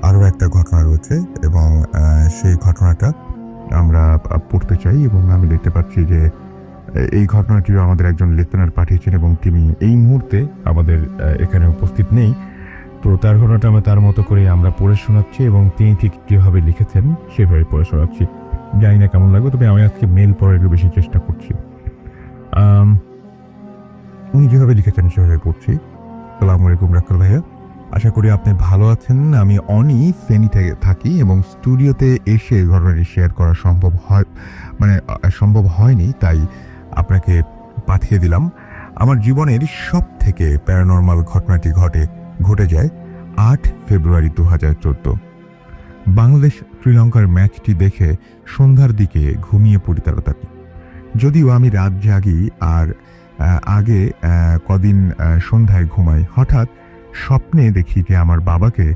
আরও একটা ঘটনা রয়েছে এবং সেই ঘটনাটা আমরা পড়তে চাই। এবং আমি দেখতে পাচ্ছি যে এই ঘটনাটিও আমাদের একজন লিসেনার পাঠিয়েছেন এবং তিনি এই মুহূর্তে আমাদের এখানে উপস্থিত নেই। তো তার ঘটনাটা আমরা তার মতো করে আমরা পড়ে শোনাচ্ছি এবং তিনি ঠিক যেভাবে লিখেছেন সেভাবে পড়ে শোনাচ্ছি। জানি না কেমন লাগবে, তবে আমি আজকে মেল পড়ার একটু বেশি চেষ্টা করছি। উনি যেভাবে লিখেছেন সেভাবে পড়ছি। আসসালামু আলাইকুম রাখাল ভাইয়া, আশা করি আপনি ভালো আছেন। আমি অনি ফেনীতে থাকি এবং স্টুডিওতে এসে ঘটনাটি শেয়ার করা সম্ভব হয়নি, তাই আপনাকে পাঠিয়ে দিলাম। আমার জীবনের সব থেকে প্যারানর্মাল ঘটনাটি ঘটে যায় 8 ফেব্রুয়ারি 2014। বাংলাদেশ শ্রীলঙ্কার ম্যাচটি দেখে সন্ধ্যার দিকে ঘুমিয়ে পড়ি তাড়াতাড়ি। যদিও আমি রাত জাগি আর আগে কদিন সন্ধ্যায় ঘুমাই। হঠাৎ স্বপ্নে দেখি যে আমার বাবাকে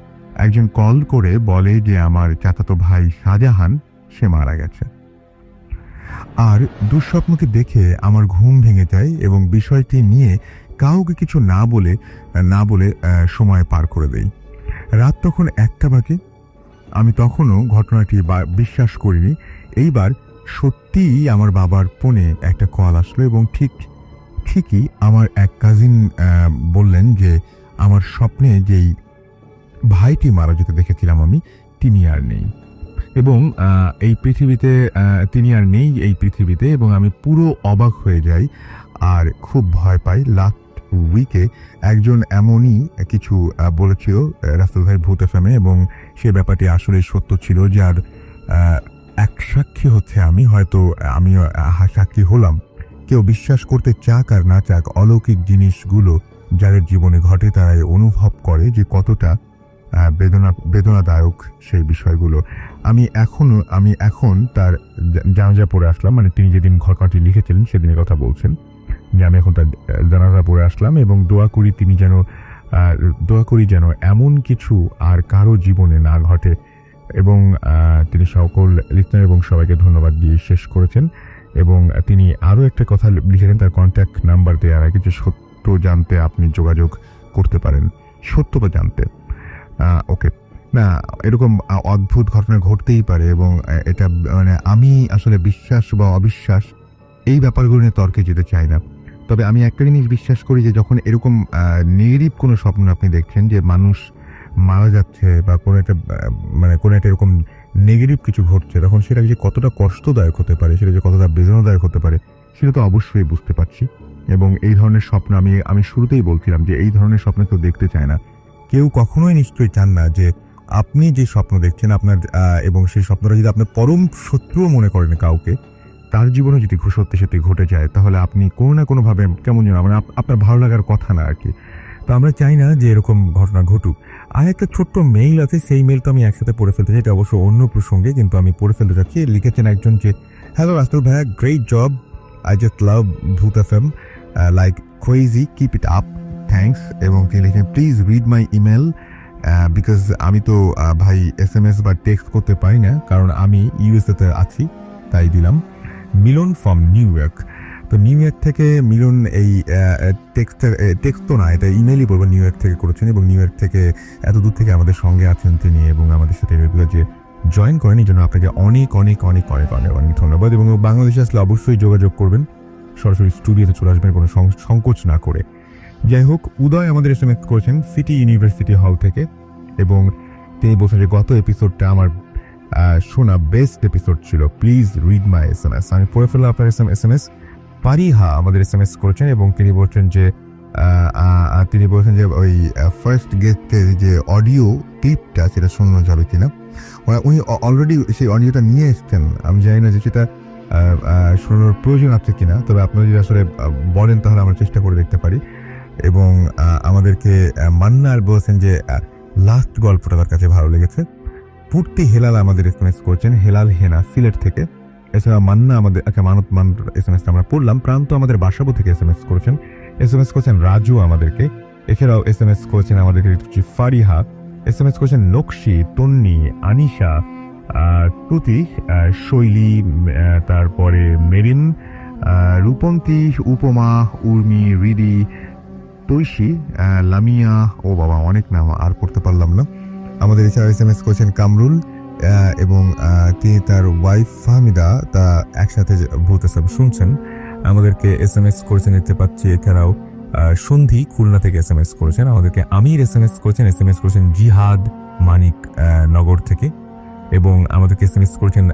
একজন কল করে বলে যে আমার চাচাতো ভাই শাহজাহান সে মারা গেছে। আর দুঃস্বপ্নকে দেখে আমার ঘুম ভেঙে যায় এবং বিষয়টি নিয়ে কাউকে কিছু না বলে সময় পার করে দেই। রাত তখন 1টা বাজে। আমি তখনও ঘটনাটি বিশ্বাস করিনি। এইবার সত্যিই আমার বাবার ফোনে একটা কল আসলো এবং ঠিকই আমার এক কাজিন বললেন যে আমার স্বপ্নে যেই ভাইটি মারা যেতে দেখেছিলাম আমি, তিনি আর নেই, এবং এই পৃথিবীতে তিনি আর নেই এই পৃথিবীতে, এবং আমি পুরো অবাক হয়ে যাই আর খুব ভয় পাই। লাস্ট উইকে একজন এমনই কিছু বলেছিল রাসেল ভাই ভূত এফএমে, এবং সে ব্যাপারটি আসলে সত্য ছিল, যার এক সাক্ষী হচ্ছে আমি, হয়তো আমিও সাক্ষী হলাম। কেউ বিশ্বাস করতে চাক আর না চাক, অলৌকিক জিনিসগুলো যাদের জীবনে ঘটে তারাই অনুভব করে যে কতটা বেদনাদায়ক সেই বিষয়গুলো। আমি এখন তার জানাজা পড়ে আসলাম, মানে তিনি যেদিন ঘটনাটি লিখেছিলেন সেদিনের কথা বলছেন, যে আমি এখন তার জানাজা পড়ে আসলাম, এবং দোয়া করি যেন এমন কিছু আর কারো জীবনে না ঘটে। এবং তিনি সকল লিসনার এবং সবাইকে ধন্যবাদ দিয়ে শেষ করেছেন। এবং তিনি আরও একটা কথা লিখেছেন, তার কন্ট্যাক্ট নাম্বার দেওয়ার আগে যে সত্য জানতে আপনি যোগাযোগ করতে পারেন, সত্যতা জানতে। ওকে, না এরকম অদ্ভুত ঘটনা ঘটতেই পারে, এবং এটা মানে আমি আসলে বিশ্বাস বা অবিশ্বাস এই ব্যাপারগুলো নিয়ে তর্কে যেতে চাই না। তবে আমি একটা জিনিস বিশ্বাস করি যে যখন এরকম নেগেটিভ কোনো স্বপ্ন আপনি দেখছেন যে মানুষ মারা যাচ্ছে বা কোনো একটা এরকম নেগেটিভ কিছু ঘটছে, তখন সেটা যে কতটা কষ্টদায়ক হতে পারে, সেটা যে কতটা বেদনাদায়ক হতে পারে, সেটা তো অবশ্যই বুঝতে পারছি। এবং এই ধরনের স্বপ্ন আমি শুরুতেই বলছিলাম যে এই ধরনের স্বপ্ন কেউ দেখতে চায় না। কেউ কখনোই নিশ্চয়ই চান না যে আপনি যে স্বপ্ন দেখছেন আপনার এবং সেই স্বপ্নটা যদি আপনার পরম শত্রুও মনে করেন কাউকে, তার জীবনে যদি সত্যি ঘটে যায়, তাহলে আপনি কোনো না কোনোভাবে কেমন যেন মানে আপনার ভালো লাগার কথা না আর কি। তো আমরা চাই না যে এরকম ঘটনা ঘটুক। আর একটা ছোট্ট মেইল আছে, সেই মেইলটা আমি একসাথে পড়ে ফেলতে চাই, এটা অবশ্য অন্য প্রসঙ্গে, কিন্তু আমি পড়ে ফেলতে চাচ্ছি। লিখেছেন একজন যে, হ্যালো রাসেল ভাইয়া, great job, I just love Bhoot FM like crazy, keep it up, thanks. এবং তিনি লিখেন, please read my email because আমি তো ভাই SMS বা টেক্সট করতে পারি না, কারণ আমি USA-তে আছি, তাই দিলাম। মিলন ফ্রম নিউ ইয়র্ক। তো নিউ ইয়র্ক থেকে মিলন এই টেক্সট তো না, এটা ইমেলই বলবো, নিউ ইয়র্ক থেকে করেছেন, এবং নিউ ইয়র্ক থেকে এত দূর থেকে আমাদের সঙ্গে আছেন তিনি, এবং আমাদের সাথে রেগুলার যে জয়েন করেন, এই জন্য আপনাকে অনেক অনেক অনেক অনেক অনেক অনেক ধন্যবাদ। এবং বাংলাদেশে আসলে অবশ্যই যোগাযোগ করবেন, সরাসরি স্টুডিওতে চলে আসবেন কোনো সংকোচ না করে। যাই হোক, উদয় আমাদের SMS করেছেন সিটি ইউনিভার্সিটি হল থেকে, এবং তিনি বলছেন যে গত এপিসোডটা আমার শোনা বেস্ট এপিসোড ছিল, প্লিজ রিড মাই SMS। আমি পড়ে ফেললাম আপনার SMS। পারিহা আমাদের SMS করেছেন, এবং তিনি বলছেন যে ওই ফার্স্ট গেস্টের যে অডিও ক্লিপটা সেটা শোনানো যাবে কিনা। উনি অলরেডি সেই অডিওটা নিয়ে এসছেন, আমি জানি না যে সেটা শোনানোর প্রয়োজন আছে কিনা, তবে আপনারা যদি আসলে বলেন তাহলে আমরা চেষ্টা করে দেখতে পারি। এবং আমাদেরকে মান্নার বলছেন যে লাস্ট গল্পটা তার কাছে ভালো লেগেছে। পূর্তি হেলাল আমাদের SMS করেছেন, হেলাল হেনা সিলেট থেকে। এছাড়া মান্না আমাদের মানত SMS-টা আমরা পড়লাম। প্রান্ত আমাদের বাসাবো থেকে SMS করেছেন রাজু আমাদেরকে। এছাড়াও SMS করেছেন আমাদেরকে ফারিহা, SMS করেছেন নকশি, তন্নি, আনিশা, তুতি, শৈলী, তারপরে মেরিন, রূপন্তী, উপমা, উর্মি, রিদি, তৈশী, লামিয়া, ও বাবা অনেক নাম আর পড়তে পারলাম না। আমাদের এছাড়া SMS করেছেন কামরুল, এবং তিনি তার ওয়াইফ ফাহমিদা, তা একসাথে ভূত এসব শুনছেন, আমাদেরকে SMS করেছেন দেখতে পাচ্ছি। এছাড়াও সন্ধি খুলনা থেকে SMS করেছেন আমাদেরকে। আমির SMS করেছেন জিহাদ মানিক নগর থেকে, এবং আমাদেরকে SMS করেছেন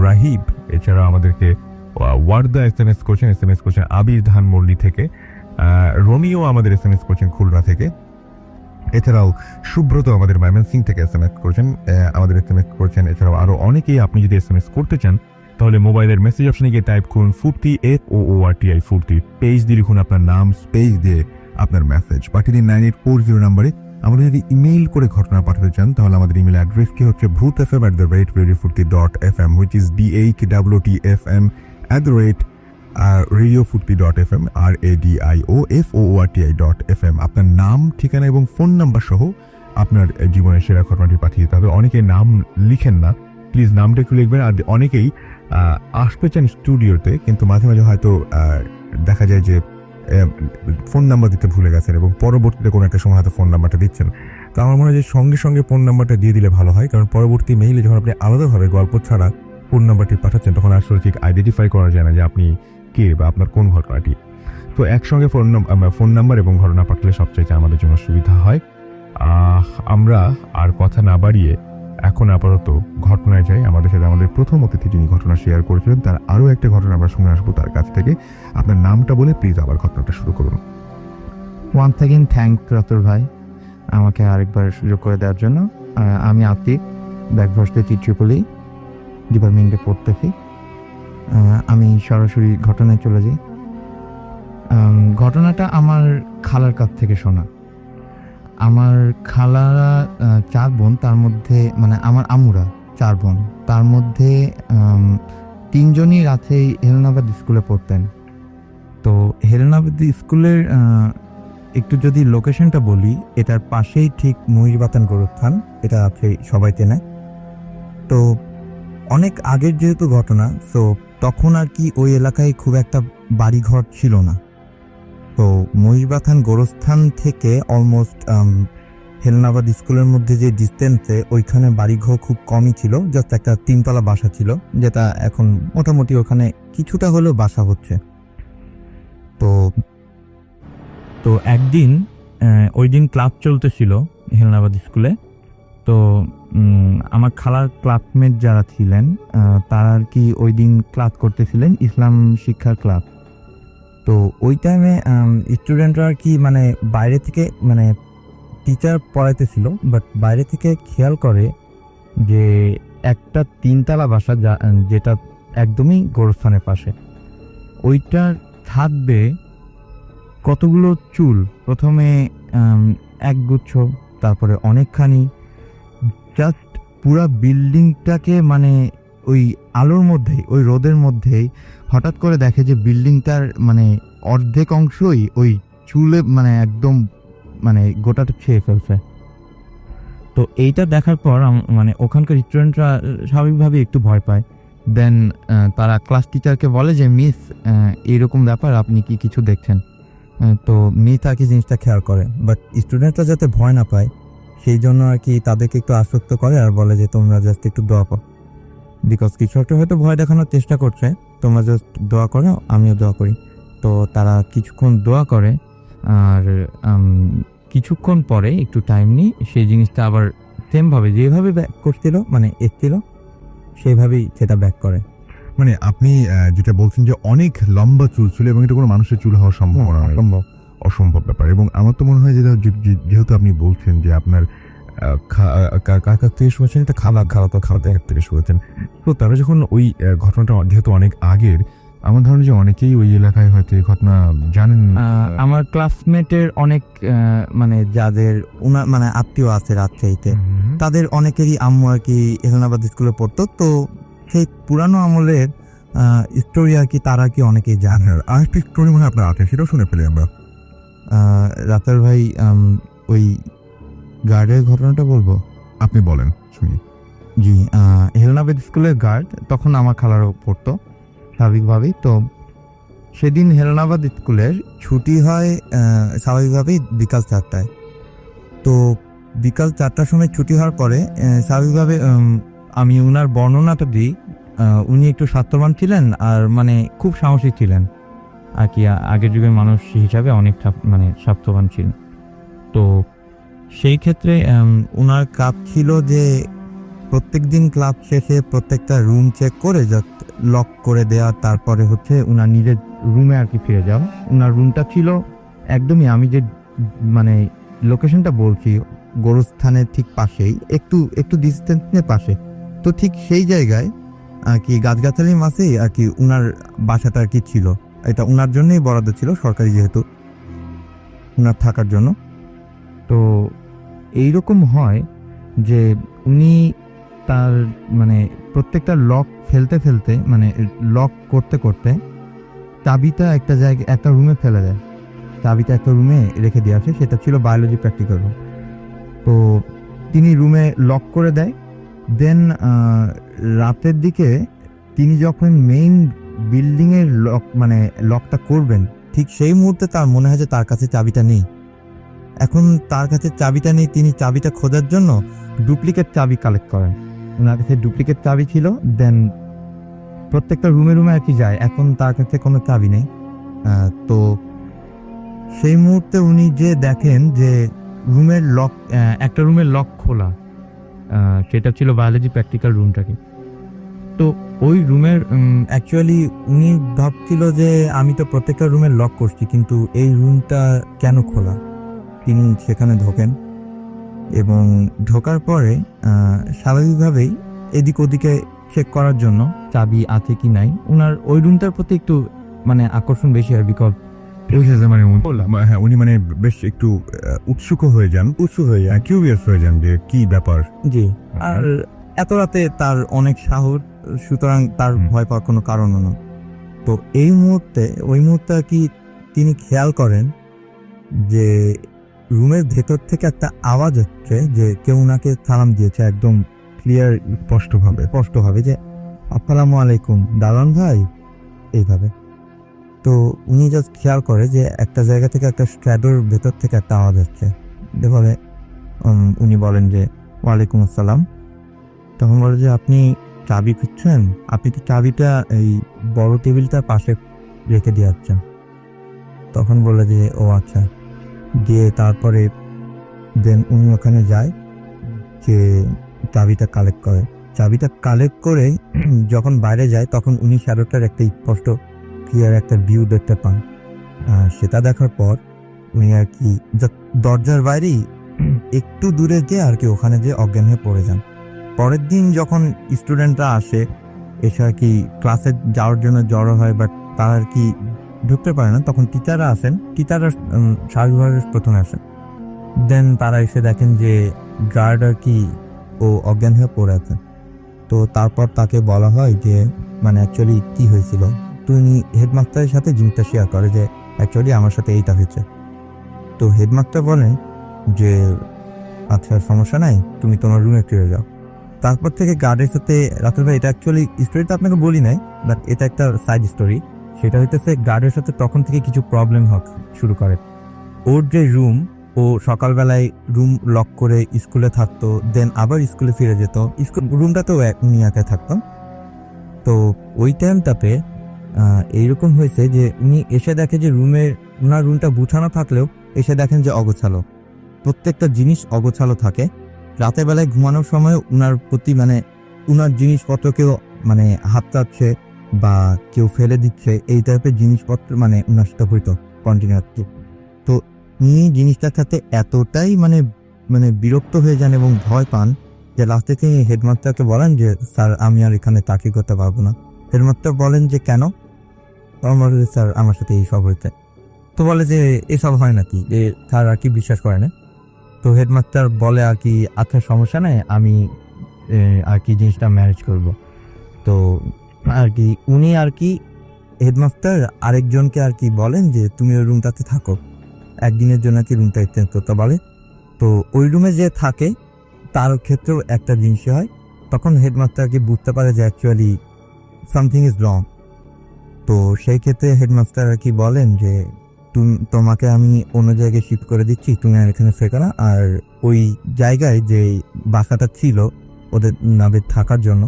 রাহিব। এছাড়াও আমাদেরকে ওয়ার্দা SMS করেছেন আবির ধানমল্লি থেকে। রোমিও আমাদের SMS করেছেন খুলনা থেকে। এছাড়াও সুব্রত আমাদের ময়মনসিংহ থেকে SMS করেছেন। এছাড়াও আরো অনেকেই। আপনি যদি SMS করতে চান তাহলে মোবাইলের মেসেজ অপশনে গিয়ে টাইপ করুন ফুর্তি, FOORTI ফুর্তি, পেজ দিয়ে লিখুন আপনার নাম, স্পেস দিয়ে আপনার মেসেজ পাঠিয়ে দিন 9840 নাম্বারে। আমাদের যদি ইমেইল করে ঘটনা পাঠাতে চান তাহলে আমাদের ইমেল অ্যাড্রেস কি হচ্ছে bhootfm@radiofurti.fm, which is BHWTFM @radiofurti.fm, RADIOFOORTI.fm। আপনার নাম, ঠিকানা এবং ফোন নাম্বার সহ আপনার জীবনের সেরা ঘটনাটি পাঠিয়ে দিতে হবে। অনেকে নাম লিখেন না, প্লিজ নামটা একটু লিখবেন। আর অনেকেই আসতে চান স্টুডিওতে, কিন্তু মাঝে মাঝে হয়তো দেখা যায় যে ফোন নাম্বার দিতে ভুলে গেছেন, এবং পরবর্তীতে কোনো একটা সময় হয়তো ফোন নাম্বারটা দিচ্ছেন। তো আমার মনে হয় যে সঙ্গে সঙ্গে ফোন নাম্বারটা দিয়ে দিলে ভালো হয়, কারণ পরবর্তী মেইলে যখন আপনি আলাদাভাবে গল্প ছাড়া ফোন নাম্বারটি পাঠাচ্ছেন তখন আসলে ঠিক আইডেন্টিফাই করা যায় না যে আপনি কে বা আপনার কোন ঘটনাটি। তো একসঙ্গে ফোন নাম্বার এবং ঘটনা পাঠালে সবচাইতে আমাদের জন্য সুবিধা হয়। আমরা আর কথা না বাড়িয়ে এখন আপাতত ঘটনায় যাই। আমাদের সাথে আমাদের প্রথম অতিথি যিনি ঘটনা শেয়ার করেছিলেন তার আরও একটা ঘটনা আমরা শুনে আসবো তার কাছ থেকে। আপনার নামটা বলে প্লিজ আবার ঘটনাটা শুরু করুন। ওয়ান্স অ্যাগেন থ্যাংক রাতুল ভাই আমাকে আরেকবার সুযোগ করে দেওয়ার জন্য। আমি আতিক, ব্যাকভার্সিটি ট্রিপলি ডিপার্টমেন্টে পড়তেছি। আমি সরাসরি ঘটনায় চলে যাই। ঘটনাটা আমার খালার কাছ থেকে শোনা। আমার খালারা 4 বোন, তার মধ্যে মানে আমার আমুরা 4 বোন, তার মধ্যে 3 জনই রাতেই হেলেনাবাদ স্কুলে পড়তেন। তো হেলেনাবাদ স্কুলের একটু যদি লোকেশনটা বলি, এটার পাশেই ঠিক মহিষবাতান গোরস্থান, এটা আছে সবাই চেনে। তো অনেক আগের যেহেতু ঘটনা, সো তখন আর কি ওই এলাকায় খুব একটা বাড়িঘর ছিল না। তো মহিষবাথান গোরস্থান থেকে অলমোস্ট হেলেনাবাদ স্কুলের মধ্যে যে ডিস্টেন্সে, ওইখানে বাড়িঘর খুব কমই ছিল, জাস্ট একটা 3তলা বাসা ছিল, যেটা এখন মোটামুটি ওখানে কিছুটা হলেও বাসা হচ্ছে। তো একদিন ওই দিন ক্লাস চলতেছিল হেলেনাবাদ স্কুলে। তো আমার খালার ক্লাসমেট যারা ছিলেন তারা আর কি ওই দিন ক্লাস করতেছিলেন, ইসলাম শিক্ষার ক্লাস। তো ওই টাইমে স্টুডেন্টরা আর কি মানে বাইরে থেকে, মানে টিচার পড়াইতেছিল, বাট বাইরে থেকে খেয়াল করে যে একটা 3তলা বাসা যেটা একদমই গোরস্থানের পাশে, ওইটার ছাদ বেয়ে কতগুলো চুল, প্রথমে একগুচ্ছ, তারপরে অনেকখানি, জাস্ট পুরা বিল্ডিংটাকে মানে ওই আলোর মধ্যেই, ওই রোদের মধ্যেই হঠাৎ করে দেখে যে বিল্ডিংটার মানে অর্ধেক অংশই ওই চুলে মানে একদম মানে গোটাটা ছেয়ে ফেলছে। তো এইটা দেখার পর মানে ওখানকার স্টুডেন্টরা স্বাভাবিকভাবে একটু ভয় পায়। দেন তারা ক্লাস টিচারকে বলে যে মিস, এইরকম ব্যাপার, আপনি কি কিছু দেখছেন? তো মিস আর কি জিনিসটা খেয়াল করে, বাট স্টুডেন্টরা যাতে ভয় না পায় সেই জন্য আর কি তাদেরকে একটু আশ্বস্ত করে আর বলে যে তোমরা জাস্ট একটু দোয়া করো, বিকজ কিছু একটা হয়তো ভয় দেখানোর চেষ্টা করছে, তোমরা জাস্ট দোয়া করো, আমিও দোয়া করি। তো তারা কিছুক্ষণ দোয়া করে, আর কিছুক্ষণ পরে একটু টাইম নিয়ে সেই জিনিসটা আবার সেমভাবে যেভাবে ব্যাক করছিল, মানে এসছিল সেইভাবেই সেটা ব্যাক করে। মানে আপনি যেটা বলছেন যে অনেক লম্বা চুল ছিল এবং এটা কোনো মানুষের চুল হওয়ার সম্ভাবনা নয়, অসম্ভব ব্যাপার। এবং আমার তো মনে হয় যেহেতু আপনি বলছেন যে আপনার কার কাছ থেকে শুনেছেন, এটা খালা থেকে শুনেছেন, তো তারা যখন ওই ঘটনাটা যেহেতু অনেক আগের, আমার ধারণা যে অনেকেই ওই এলাকায় হয়তো এই ঘটনা জানেন। আমার ক্লাসমেটের অনেক মানে যাদের মানে আত্মীয় আছে রাজশাহীতে, তাদের অনেকেরই আম্মু আর কি হেলেনাবাদ স্কুলে পড়তো। তো সেই পুরানো আমলের স্টোরি আর কি তারা কি অনেকেই জানে। আরেকটা স্টোরি মনে হয় আপনার আছে, সেটাও শুনে ফেলি আমরা। রাতের ভাই, ওই গার্ডের ঘটনাটা বলবো? আপনি বলেন, শুনি। জি, হেলেনাবাদ স্কুলের গার্ড তখন আমার খালারও পড়তো স্বাভাবিকভাবেই। তো সেদিন হেলেনাবাদ স্কুলের ছুটি হয় স্বাভাবিকভাবেই বিকাল 4টায়। তো বিকাল 4টার সময় ছুটি হওয়ার পরে স্বাভাবিকভাবে আমি উনার বর্ণনাটা দিই, উনি একটু স্বাস্থ্যবান ছিলেন আর মানে খুব সাহসী ছিলেন আর কি, আগের যুগের মানুষ হিসাবে অনেক মানে স্বাস্থ্যবান ছিলেন। তো সেই ক্ষেত্রে উনার কাজ ছিল যে প্রত্যেক দিন ক্লাস শেষে প্রত্যেকটা রুম চেক করে জাস্ট লক করে দেওয়া, তারপরে হচ্ছে উনার নিজের রুমে আর কি ফিরে যাওয়া। উনার রুমটা ছিল একদমই আমি যে মানে লোকেশনটা বলছি, গোরস্থানের ঠিক পাশেই, একটু ডিস্টেন্সের পাশে। তো ঠিক সেই জায়গায় আর কি গাছগাছালির মাঝেই আর কি উনার বাসাটা আর কি ছিল। এটা উনার জন্যই বরাদ্দ ছিল, সরকারি যেহেতু, উনার থাকার জন্য। তো এইরকম হয় যে উনি তার মানে প্রত্যেকটা লক ফেলতে মানে লক করতে চাবিটা একটা জায়গায় একটা রুমে ফেলে দেয়। চাবিটা একটা রুমে রেখে দিয়ে আসে, সেটা ছিল বায়োলজি প্র্যাকটিক্যাল রুম। তো তিনি রুমে লক করে দেয়। দেন রাতের দিকে তিনি যখন মেইন বিল্ডিংয়ের মানে লকটা করবেন, ঠিক সেই মুহূর্তে তার মনে হয় যে তার কাছে চাবিটা নেই। এখন তার কাছে চাবিটা নেই, তিনি চাবিটা খোঁজার জন্য ডুপ্লিকেট চাবি কালেক্ট করেন। ওনার কাছে ডুপ্লিকেট চাবি ছিল। দেন প্রত্যেকটা রুমে আর কি যায়, এখন তার কাছে কোনো চাবি নেই। তো সেই মুহূর্তে উনি যে দেখেন যে রুমের লক, একটা রুমের লক খোলা, সেটা ছিল বায়োলজি প্র্যাকটিক্যাল রুমটাকে। তো ওই রুমের অ্যাকচুয়ালি উনি ভাবছিল যে আমি তো প্রত্যেকটা রুমের লক করছি, কিন্তু এই রুমটা কেন খোলা। তিনি সেখানে ঢোকেন এবং ঢোকার পরে স্বাভাবিকভাবেই এদিক ওদিকে চেক করার জন্য চাবি আছে কি নাই, ওনার ওই রুমটার প্রতি একটু মানে আকর্ষণ বেশি হয়। বিকজ মানে হ্যাঁ, উনি মানে বেশ একটু উৎসুক হয়ে যান, কিউরিয়াস হয়ে যান যে কি ব্যাপার। জি, আর এত রাতে তার অনেক সাহস, সুতরাং তার ভয় পাওয়ার কোনো কারণও না। তো ওই মুহূর্তে আর কি তিনি খেয়াল করেন যে রুমের ভেতর থেকে একটা আওয়াজ হচ্ছে, যে কেউ ওনাকে সালাম দিয়েছে একদম ক্লিয়ার স্পষ্টভাবে যে আসসালামু আলাইকুম দারোয়ান ভাই, এইভাবে। তো উনি জাস্ট খেয়াল করে যে একটা জায়গা থেকে একটা স্ট্র্যাডোর ভেতর থেকে একটা আওয়াজ হচ্ছে। এভাবে উনি বলেন যে ওয়ালাইকুম আসসালাম। তখন বলে যে আপনি চাবি খুঁজছেন, আপনি কি চাবিটা এই বড় টেবিলটার পাশে রেখে দিয়ে যাচ্ছেন। তখন বলে যে ও আচ্ছা, দিয়ে তারপরে দেন উনি ওখানে যায়, যে চাবিটা কালেক্ট করে যখন বাইরে যায় তখন উনি শ্যাডোটার একটা স্পষ্ট ক্লিয়ার একটা ভিউ দেখতে পান। সেটা দেখার পর উনি আর কি দরজার বাইরেই একটু দূরে গিয়ে আর কি ওখানে যে অজ্ঞান হয়ে পড়ে যান। পরের দিন যখন স্টুডেন্টরা এসে আর কি ক্লাসে যাওয়ার জন্য জড়ো হয়, বাট তারা আর কি ঢুকতে পারে না, তখন টিচাররা স্বাভাবিকভাবে প্রথমে আসেন। দেন তারা এসে দেখেন যে গার্ড আর কি ও অজ্ঞান হয়ে পড়ে আছে। তো তারপর তাকে বলা হয় যে মানে অ্যাকচুয়ালি কি হয়েছিল। তুমি হেডমাস্টারের সাথে জিনিসটা শেয়ার করে যে অ্যাকচুয়ালি আমার সাথে এইটা হয়েছে। তো হেডমাস্টার বলেন যে আচ্ছা সমস্যা নাই, তুমি তোমার রুমে ফিরে যাও। তারপর থেকে গার্ডের সাথে রাতুল ভাই, এটা অ্যাকচুয়ালি স্টোরিটা আপনাকে বলি নাই, বাট এটা একটা সাইড স্টোরি। সেটা হইতেছে গার্ডের সাথে তখন থেকে কিছু প্রবলেম শুরু করে। ওর যে রুম, ও সকালবেলায় রুম লক করে স্কুলে থাকতো, দেন আবার স্কুলে ফিরে যেত। রুমটাতেও উনি একা থাকতো। তো ওই টাইমটাতে এইরকম হয়েছে যে উনি এসে দেখে যে ওনার রুমটা গুছানো থাকলেও এসে দেখেন যে অগোছালো, প্রত্যেকটা জিনিস অগোছালো থাকে। রাতের বেলায় ঘুমানোর সময় উনার প্রতি মানে উনার জিনিসপত্র কেউ মানে হাত চাচ্ছে বা কেউ ফেলে দিচ্ছে, এই টাইপের জিনিসপত্র মানে উনার সাথে হইতো কন্টিনিউয়াসলি। তো উনি জিনিসটার সাথে এতটাই মানে বিরক্ত হয়ে যান এবং ভয় পান যে লাস্টে তিনি হেডমাস্টারকে বলেন যে স্যার আমি আর এখানে চাকরি করতে পারবো না। হেডমাস্টার বলেন যে কেন? স্যার আমার সাথে এইসব হয়েছে। তো বলে যে এসব হয় নাকি, স্যার আর কি বিশ্বাস করে না। তো হেডমাস্টার বলে আর কি আচ্ছা সমস্যা নেই, আমি আর কি জিনিসটা ম্যানেজ করব। তো আর কি উনি আর কি হেডমাস্টার আরেকজনকে আর কি বলেন যে তুমি ওই রুমটাতে থাকো, একদিনের জন্য কি রুমটা এক্সচেঞ্জ করতে বলে। তো ওই রুমে যে থাকে তার ক্ষেত্রেও একটা জিনিস হয়। তখন হেডমাস্টার কি বুঝতে পারে যে অ্যাকচুয়ালি সামথিং ইজ রং। তো সেই ক্ষেত্রে হেডমাস্টার আর কি বলেন যে তোমাকে আমি অন্য জায়গায় শিফট করে দিচ্ছি, তুমি আর এখানে থেকো না। আর ওই জায়গায় যে বাসাটা ছিল ওদের নামে থাকার জন্য,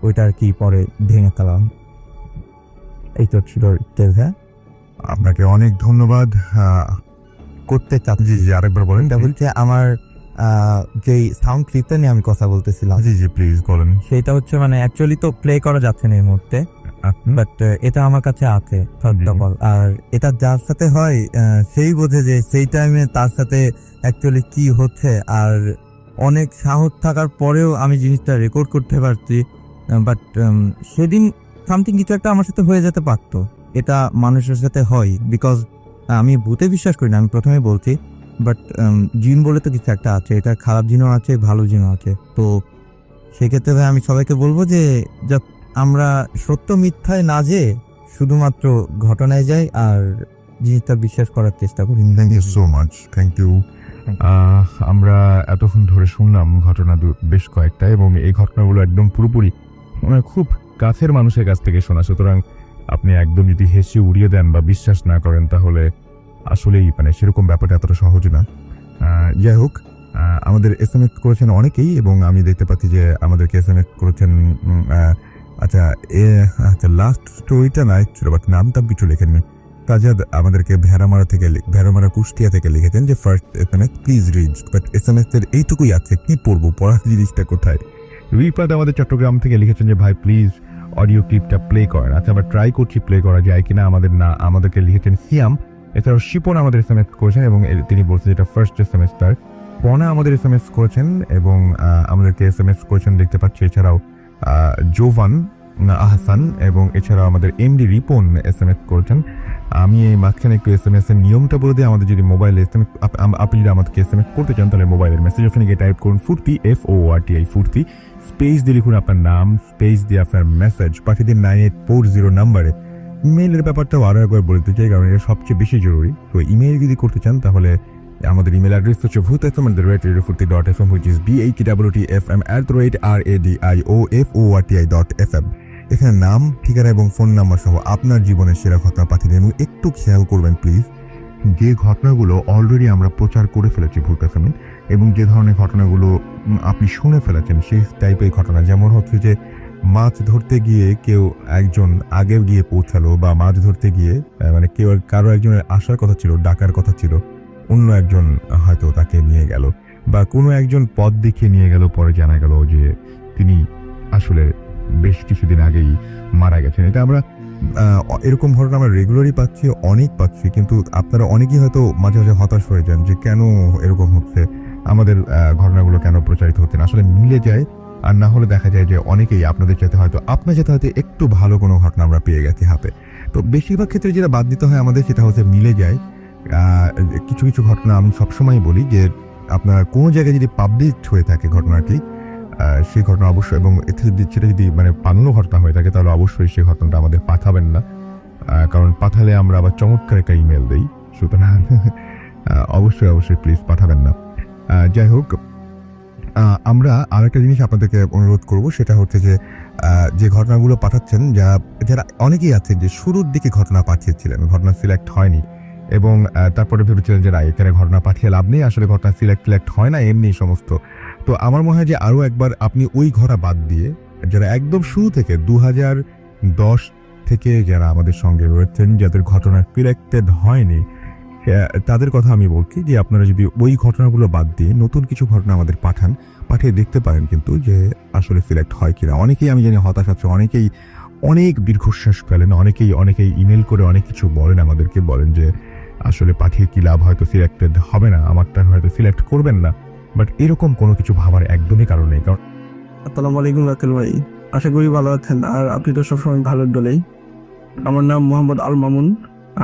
ওইটা আর কি পরে ভেঙে ফেলাম। এই তো ছিল হ্যাঁ। আপনাকে অনেক ধন্যবাদ। করতে চাচ্ছি জি আরেকবার বলেন। এটা বলছে আমার যে সাউন্ড ক্লিপটা নিয়ে আমি কথা বলতেছিলাম। জি প্লিজ বলেন। সেটা হচ্ছে মানে অ্যাকচুয়ালি তো প্লে করা যাচ্ছে না এই মুহূর্তে, বাট এটা আমার কাছে আছে ফার্স্ট অফ অল। আর এটা যার সাথে হয় সেই বোঝে যে সেই টাইমে তার সাথে অ্যাকচুয়ালি কি হচ্ছে। আর অনেক সাহস থাকার পরেও আমি জিনিসটা রেকর্ড করতে পারছি, বাট সেদিন সামথিং কিছু একটা আমার সাথে হয়ে যেতে পারতো। এটা মানুষের সাথে হয়, বিকজ আমি ভূতে বিশ্বাস করি না, আমি প্রথমে বলছি, বাট জিন বলে তো কিছু একটা আছে, এটা খারাপ জিনও আছে ভালো জিনও আছে। তো সেক্ষেত্রে ভাই আমি সবাইকে বলবো যে আমরা সত্য মিথ্যায় না যেয়ে শুধুমাত্র ঘটনায় যাই আর জিনিসটা বিশ্বাস করার চেষ্টা করি। Thank you so much, thank you. আমরা এতক্ষণ ধরে শুনলাম ঘটনা বেশ কয়েকটা, এবং এই ঘটনাগুলো একদম পুরোপুরি মানে খুব কাছের মানুষের কাছ থেকে শোনা। সুতরাং আপনি একদম যদি হেসে উড়িয়ে দেন বা বিশ্বাস না করেন তাহলে আসলেই মানে সেরকম ব্যাপারটা এতটা সহজ না। যাই হোক, আমাদের এসএমএস করেছেন অনেকেই, এবং আমি দেখতে পাচ্ছি যে আমাদেরকে এসএমএস করেছেন। আচ্ছা লাস্ট স্টোরিটা না ছিল, বাট নামটা কিছু লেখেননি। সাজাদ আমাদেরকে ভেড়ামারা কুষ্টিয়া থেকে লিখেছেন যে first SMS please read, but SMS এর এইটুকুই আছে, কি পড়বো, পড়ার জিনিসটা কোথায়। রিপাদ আমাদের চট্টগ্রাম থেকে লিখেছেন যে ভাই প্লিজ অডিও ক্লিপটা প্লে করেন। আচ্ছা, আমরা ট্রাই করছি প্লে করা যায় কিনা। আমাদেরকে লিখেছেন সিয়াম, এছাড়াও শিপন আমাদের SMS করেছেন এবং তিনি বলছেন যেটা ফার্স্ট SMS তার। পনা আমাদের SMS করেছেন এবং আমাদেরকে SMS করেছেন দেখতে পাচ্ছি। এছাড়াও জোভান আহসান এবং এছাড়াও আমাদের MD রিপন SMS করেছেন। আমি এই মাঝখানে একটু SMS এর নিয়মটা বলে দিই। আমাদের যদি মোবাইলে SMS আপনি যদি আমাদেরকে SMS করতে চান তাহলে মোবাইলের মেসেজ অপশনে গিয়ে টাইপ করুন ফুর্তি, FORTI ফুর্তি, স্পেস দিয়ে লিখুন আপনার নাম, স্পেস দিয়ে আপনার মেসেজ পাঠিয়ে দিন 9840 নাম্বারে। ইমেইলের ব্যাপারটাও আরও একবার বলতে চাই, কারণ এটা সবচেয়ে বেশি জরুরি। তো ইমেইল যদি করতে চান তাহলে আমাদের ইমেল অ্যাড্রেস হচ্ছে bhutfm@radiofurti.fm, which is BATWTFM@radioFORTI.fm। এখানে নাম, ঠিকানা এবং ফোন নাম্বার সহ আপনার জীবনের সেরা ঘটনা পাঠিয়ে দিন। একটু খেয়াল করবেন প্লিজ, যে ঘটনাগুলো অলরেডি আমরা প্রচার করে ফেলেছি ভূত এফএমে এবং যে ধরনের ঘটনাগুলো আপনি শুনে ফেলেছেন সেই টাইপের ঘটনা, যেমন হচ্ছে যে মাছ ধরতে গিয়ে কেউ একজন আগে গিয়ে পৌঁছালো, বা মাছ ধরতে গিয়ে মানে কারো একজনের আসার কথা ছিল, ডাকার কথা ছিল, অন্য একজন হয়তো তাকে নিয়ে গেল, বা কোনো একজন পথ দেখিয়ে নিয়ে গেল, পরে জানা গেল যে তিনি আসলে বেশ কিছুদিন আগেই মারা গেছেন। এটা আমরা এরকম ঘটনা আমরা রেগুলারই অনেক পাচ্ছি, কিন্তু আপনারা অনেকেই হয়তো মাঝে মাঝে হতাশ হয়ে যান যে কেন এরকম হচ্ছে, আমাদের ঘটনাগুলো কেন প্রচারিত হচ্ছে না। আসলে মিলে যায়, আর না হলে দেখা যায় যে অনেকেই আপনার সাথে হয়তো একটু ভালো কোনো ঘটনা আমরা পেয়ে গেছি হাতে। তো বেশিরভাগ ক্ষেত্রে যেটা বাদ দিতে হয় আমাদের, সেটা হচ্ছে মিলে যায়। কিছু কিছু ঘটনা আমি সবসময় বলি যে আপনার কোনো জায়গায় যদি পাবলিশ হয়ে থাকে ঘটনাটি, সেই ঘটনা অবশ্যই, এবং সেটা যদি মানে বানানো ঘটনা হয়ে থাকে তাহলে অবশ্যই সেই ঘটনাটা আমাদের পাঠাবেন না, কারণ পাঠালে আমরা আবার চমৎকার একটা ইমেল দিই। সুতরাং অবশ্যই প্লিজ পাঠাবেন না। যাই হোক, আমরা আরেকটা জিনিস আপনাদেরকে অনুরোধ করব, সেটা হচ্ছে যে ঘটনাগুলো পাঠাচ্ছেন, যারা অনেকেই আছে যে শুরুর দিকে ঘটনা পাঠিয়েছিলেন, ঘটনা সিলেক্ট হয়নি এবং তারপরে ভেবেছিলেন যে না, এখানে ঘটনা পাঠিয়ে লাভ নেই, আসলে ঘটনা সিলেক্ট হয় না এমনি সমস্ত। তো আমার মনে হয় যে আরও একবার আপনি ওই ঘটনা বাদ দিয়ে, যারা একদম শুরু থেকে 2010 থেকে যারা আমাদের সঙ্গে রয়েছেন, যাদের ঘটনা সিলেক্টেড হয়নি, তাদের কথা আমি বলছি যে আপনারা যদি ওই ঘটনাগুলো বাদ দিয়ে নতুন কিছু ঘটনা আমাদের পাঠিয়ে দেখতে পারেন, কিন্তু যে আসলে সিলেক্ট হয় কিনা। অনেকেই আমি জানি হতাশ আছে, অনেকেই অনেক দীর্ঘশ্বাস ফেলেন, অনেকেই ইমেল করে অনেক কিছু বলেন, আমাদেরকে বলেন যে আসলে পাঠিয়ে কি লাভ, হয়তো সিলেক্টেড হবে না, আমারটা হয়তো সিলেক্ট করবেন না। বাট এরকম কোনো কিছু ভাবার একদমই কারণ নেই। কারণ আসসালামু আলাইকুম রাকেল ভাই, আশা করি ভালো আছেন, আর আপনি তো সবসময় ভালোর দলেই। আমার নাম মোহাম্মদ আল মামুন,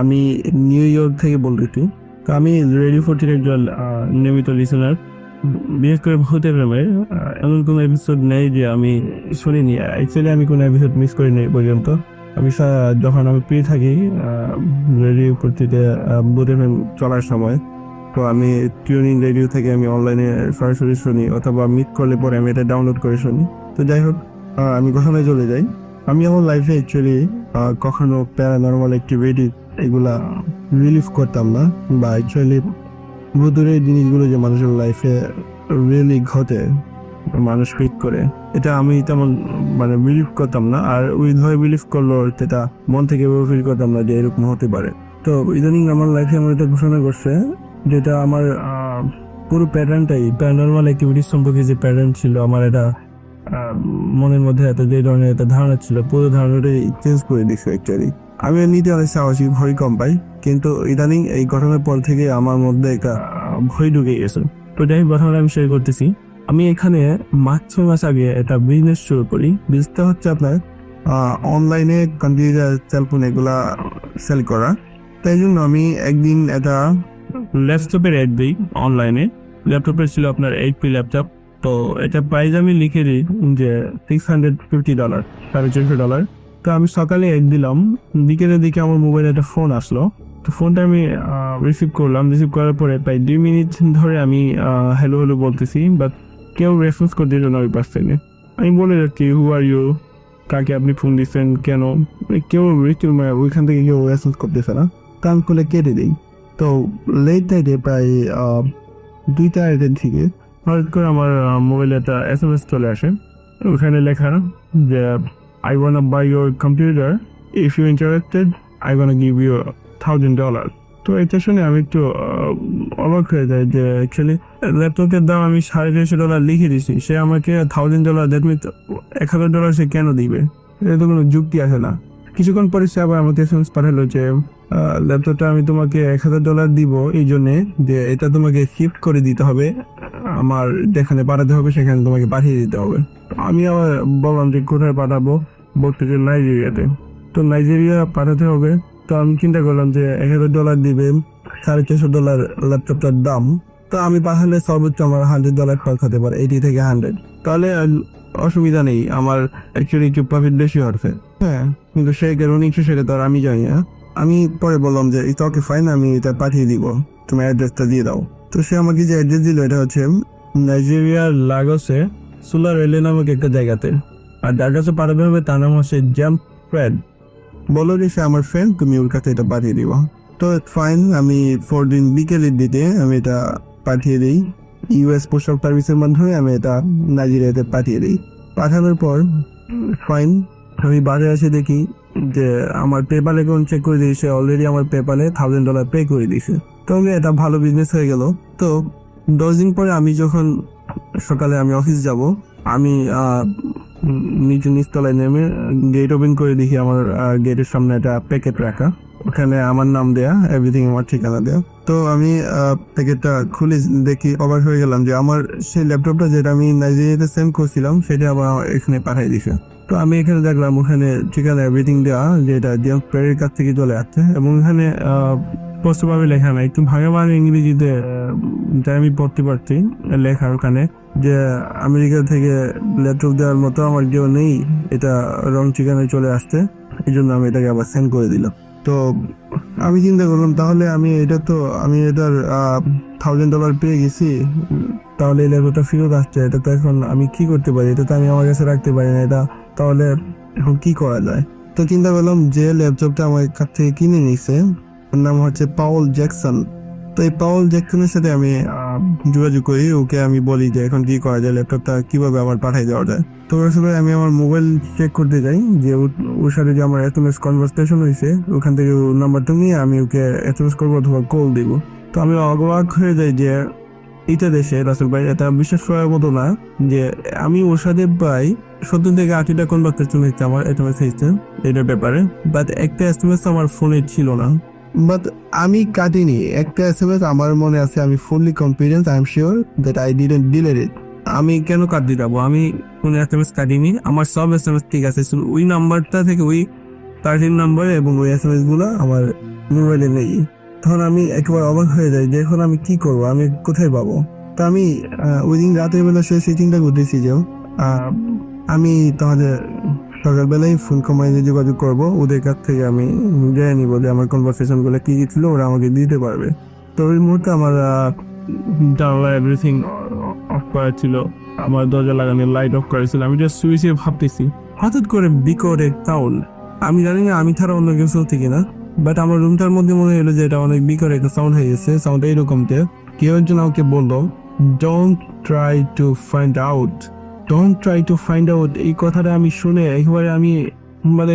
আমি নিউ ইয়র্ক থেকে বলতেছি। তো আমি রেডিও ফোর্টির একজন নিয়মিত লিসেনার। বিশেষ করে ভূতের ব্যাপারে এমন কোনো এপিসোড নেই যে আমি শুনিনি। অ্যাকচুয়ালি আমি কোনো এপিসোড মিস করিনি পর্যন্ত। আমি যখন আমি ফ্রি থাকি রেডিও ফোর্টিতে ভূতের চলার সময়, তো আমি টিউনিং রেডিও থেকে আমি অনলাইনে সরাসরি শুনি, অথবা মিট করলে পরে আমি এটা ডাউনলোড করে শুনি। তো যাই হোক, আমি ঘটনায় চলে যাই। আমি আমার লাইফে অ্যাকচুয়ালি কখনো প্যারানর্মাল অ্যাক্টিভিটি এগুলা রিলিভ করতাম না, বা অ্যাকচুয়ালি ভূতের জিনিসগুলো যে মানুষের লাইফে রিয়েলি ঘটে, মানুষ ফিট করে, এটা আমি তেমন মানে বিলিভ করতাম না। আর ওইভাবে বিলিভ করলো সেটা মন থেকে ফিল করতাম না যে এরকম হতে পারে। তো ইদানিং আমার লাইফে আমার এটা ঘোষণা করছে, যেটা আমার পুরো প্যাটার্নটাই প্যারানর্মাল অ্যাক্টিভিটিস সম্পর্কে যে প্যাটার্ন ছিল আমার, এটা মনের মধ্যে যে ধরনের একটা ধারণা ছিল, পুরো ধারণাটাই চেঞ্জ করে দিচ্ছে। অ্যাকচুয়ালি আমি এমনিতে অনেক সাহসী, ভয় কম পাই, কিন্তু ইদানিং এই ঘটনার পর থেকে আমার মধ্যে একটা ভয় ঢুকে গেছে। তো যাই ঘটনাটা আমি শেয়ার করতেছি। আমি এখানে 6 মাস আগে একটা বিজনেস শুরু করি। বিজনেসটা হচ্ছে আপনার অনলাইনে কম্পিউটার, সেলফোন এগুলা সেল করা। তাই জন্য আমি একদিন একটা ল্যাপটপের অ্যাড দিই অনলাইনে। ল্যাপটপের ছিল আপনার HP ল্যাপটপ। তো এটা প্রাইস আমি লিখে দিই যে $650, $450। তো আমি সকালে অ্যাড দিলাম, বিকেলের দিকে আমার মোবাইলে একটা ফোন আসলো। তো ফোনটা আমি রিসিভ করলাম। রিসিভ করার পরে প্রায় 2 মিনিট ধরে আমি হ্যালো বলতেছি, বাট কেউ রেসপন্স করতে না ওই পার্সনে। আমি বলে যাচ্ছি হু আর ইউ, কাকে আপনি ফোন দিচ্ছেন, কেন, কেউ ওইখান থেকে কেউ রেসপন্স করতেছে না। কান খুলে কেটে দিই। তো লেট নাইটে প্রায় 2টা থেকে হঠাৎ করে আমার মোবাইলে একটা SMS চলে আসে। ওখানে লেখা যে I wanna buy your computer, if you're interested I wanna give you $1,000। তো এটা শুনে আমি একটু অবাক হয়ে যাই যে অ্যাকচুয়ালি ল্যাপটপের দাম আমি $350 লিখে দিছি, সে আমাকে $1,000, দ্যাট মিনস $1,000 সে কেন দিবে? এটা তো কোনো যুক্তি আসে না। কিছুক্ষণ পরে সে আবার আমাকে এসএমএস পাঠালো যে ল্যাপটপটা আমি তোমাকে $1,000 দিব এই জন্যে যে এটা তোমাকে শিফট করে দিতে হবে, আমার যেখানে পাঠাতে হবে সেখানে তোমাকে পাঠিয়ে দিতে হবে। আমি আবার বললাম যে কোথায় পাঠাবো, বলতেছে নাইজেরিয়াতে। তো নাইজেরিয়া পাঠাতে হবে। তো আমি চিন্তা করলাম যে $1,000 দিবে, $450 ল্যাপটপটার দাম। তো আমি পাঠালে সর্বোচ্চ আমার $100 খরচ হতে পারে, 80 থেকে 100। তাহলে অসুবিধা নেই, আমার অ্যাকচুয়ালি একটু প্রফিট বেশি হচ্ছে। হ্যাঁ, কিন্তু সেই কারণে সেটা তো আর আমি জানি না। আমি পরে বললাম যে এটা ওকে ফাইন, আমি এটা পাঠিয়ে দিব, তুমি অ্যাড্রেসটা দিয়ে দাও। তো সে আমাকে যে অ্যাড্রেস দিল এটা হচ্ছে নাইজেরিয়ার লাগোসে সুলারেলে নামক একটা জায়গাতে। আর যার কাছে পাঠাতে হবে তার নাম হচ্ছে জাম্প ফ্রেড। বলো যে সে আমার ফ্রেন্ড, তুমি ওর কাছে এটা পাঠিয়ে দিব। তো ফাইন, আমি 4 দিন বিকেলের দিতে আমি এটা পাঠিয়ে দিই। ইউএস পোস্টাল সার্ভিসের মাধ্যমে আমি এটা নাইজেরিয়াতে পাঠিয়ে দিই। পাঠানোর পর ফাইন, আমি বাজারে এসে দেখি যে আমার পেপাল অ্যাকাউন্ট চেক করে দিয়েছে, অলরেডি আমার পেপালে $1,000 পে করে দিয়েছে। তো এটা ভালো বিজনেস হয়ে গেল। তো 10 দিন পরে আমি যখন সকালে আমি অফিস যাব, আমি নিচে নিচতলায় নেমে গেট ওপেন করে দেখি আমার গেটের সামনে একটা প্যাকেট রাখা, ওখানে আমার নাম দেয়া, এভরিথিং আমার ঠিকানা দেয়া। তো আমি প্যাকেটটা খুলে দেখি, অবাক হয়ে গেলাম যে আমার সেই ল্যাপটপটা যেটা আমি নাইজেরিয়াতে সেন্ড করছিলাম সেটা আবার এখানে পাঠিয়ে দিছে। তো আমি এখানে দেখলাম ওখানে ঠিকানা এভরিথিং দেওয়া, যেটা জেমস ফ্রেডের কাছ থেকে চলে আসছে, এবং এখানে স্পষ্টভাবে লেখা নাই, একটু ভাগে ভাগে ইংরেজিতে যা আমি পড়তে পারছি লেখা ওখানে যে আমেরিকা থেকে ল্যাপটপ দেওয়ার মতো আমার কেউ নেই, এটা রং ঠিকানায় চলে আসছে, এই জন্য আমি এটাকে আবার সেন্ড করে দিলাম। তো আমি চিন্তা করলাম তাহলে আমি এটার $1,000 পেয়ে গেছি, তাহলে এই ল্যাপটপটা ফেরত আসছে, এটা তো এখন আমি কি করতে পারি? এটা তো আমি আমার কাছে রাখতে পারি না, এটা তাহলে এখন কি করা যায়? তো চিন্তা করলাম যে ল্যাপটপটা আমার কাছ থেকে কিনে নিছে ওর নাম হচ্ছে পাউল জ্যাকসন। তো এই পাউল জ্যাকসনের সাথে আমি যোগাযোগ করি, ওকে আমি বলি যে এখন কি করা যায়, ল্যাপটপটা কিভাবে আমার পাঠিয়ে দেওয়া যায়। তো আসলে আমি আমার মোবাইল চেক করতে যাই যে ওর সাথে যে আমার SMS কনভারসেশন হয়েছে, ওখান থেকে ওর নাম্বারটা নিয়ে আমি ওকে SMS করবো অথবা কল দিব। তো আমি অবাক হয়ে যাই যে এইটা দেশে রাসেল ভাই, এটা বিশ্বাস করার মতো না যে আমি ওর সাথে প্রায় 70 থেকে 80টা কনভারসেশন হয়েছে আমার SMS হয়েছে এটার ব্যাপারে, বাট একটা SMS আমার ফোনে ছিল না। বাট আমি কাটিনি একটা SMS, আমার মনে আছে, আমি fully confidence, I am sure that I didn't delete it. আমি কেন কাটতে যাবো? আমি কোনো SMS কাটিনি, আমার সব SMS ঠিক আছে, ওই নাম্বারটা থেকে ওই 13 নাম্বার এবং ওই SMS গুলো আমার মোবাইলে নেই। তখন আমি একেবারে অবাক হয়ে যাই যে এখন আমি কি করবো, আমি কোথায় পাবো? তো আমি ওই দিন রাতের বেলা সেই চিন্তা করতেছি যে আমি তাহলে সকালবেলায় ফোন কোম্পানিতে যোগাযোগ করবো, ওদের কাছ থেকে আমি জেনে নিবো যে আমার কনভারসেশন গুলো কি ছিল, ওরা আমাকে দিতে পারবে। তো ওই মুহূর্তে আমার জানলা এভরিথিং অফ করা ছিল, আমার দরজা লাগানো লাইট অফ করা ছিল। আমি জাস্ট শুয়েছি ভাবতেছি, হঠাৎ করে বিকট এক সাউন্ড, আমি জানি না আমি ছাড়া অন্য কেউ চলছে কিনা, বাট আমার রুমটার মধ্যে মনে হলো যে এটা অনেক বিকট একটা সাউন্ড হয়ে গেছে। সাউন্ডটা এরকম যে কেউ একজন আমাকে বললো don't try to find out. এই কথাটা আমি শুনে একেবারে আমি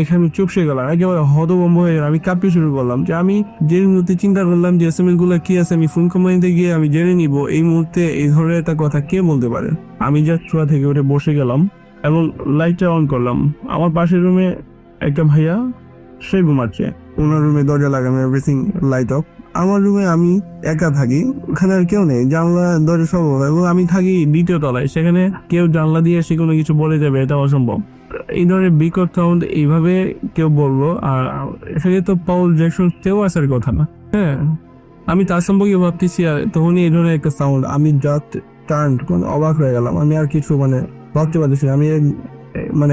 এখানে চুপসে গেলাম, একেবারে হতভম্ব হয়ে গেলাম। আমি কাঁপতে শুরু করলাম যে আমি যে মুহূর্তে চিন্তা করলাম যে SMS গুলো কি আছে, আমি ফোন কোম্পানিতে গিয়ে আমি জেনে নিব, এই মুহূর্তে এই ধরনের একটা কথা কে বলতে পারে? আমি জাস্ট শোয়া থেকে উঠে বসে গেলাম এবং লাইটটা অন করলাম। আমার পাশের রুমে একটা ভাইয়া, সে ঘুমাচ্ছে, ওনার রুমে দরজা লাগানো, এভরিথিং লাইট অফ। আমার রুমে আমি একা থাকি, ওখানে আর কেউ নেই, জানলা দরজা সব, এবং আমি থাকি 2য় তলায়, সেখানে কেউ জানলা দিয়ে এসে কোনো কিছু বলে যাবে এটা অসম্ভব। এই ধরনের বিকট সাউন্ড এইভাবে কেউ বললো, আর সেটা তো পাউল জ্যাকসন কেউ আসার কথা না। হ্যাঁ, আমি তার সম্পর্কে ভাবতেছি, আর তখনই এই ধরনের একটা সাউন্ড, আমি জাস্ট অবাক হয়ে গেলাম। আমি আর কিছু ভাবতে পারতেছি, আমি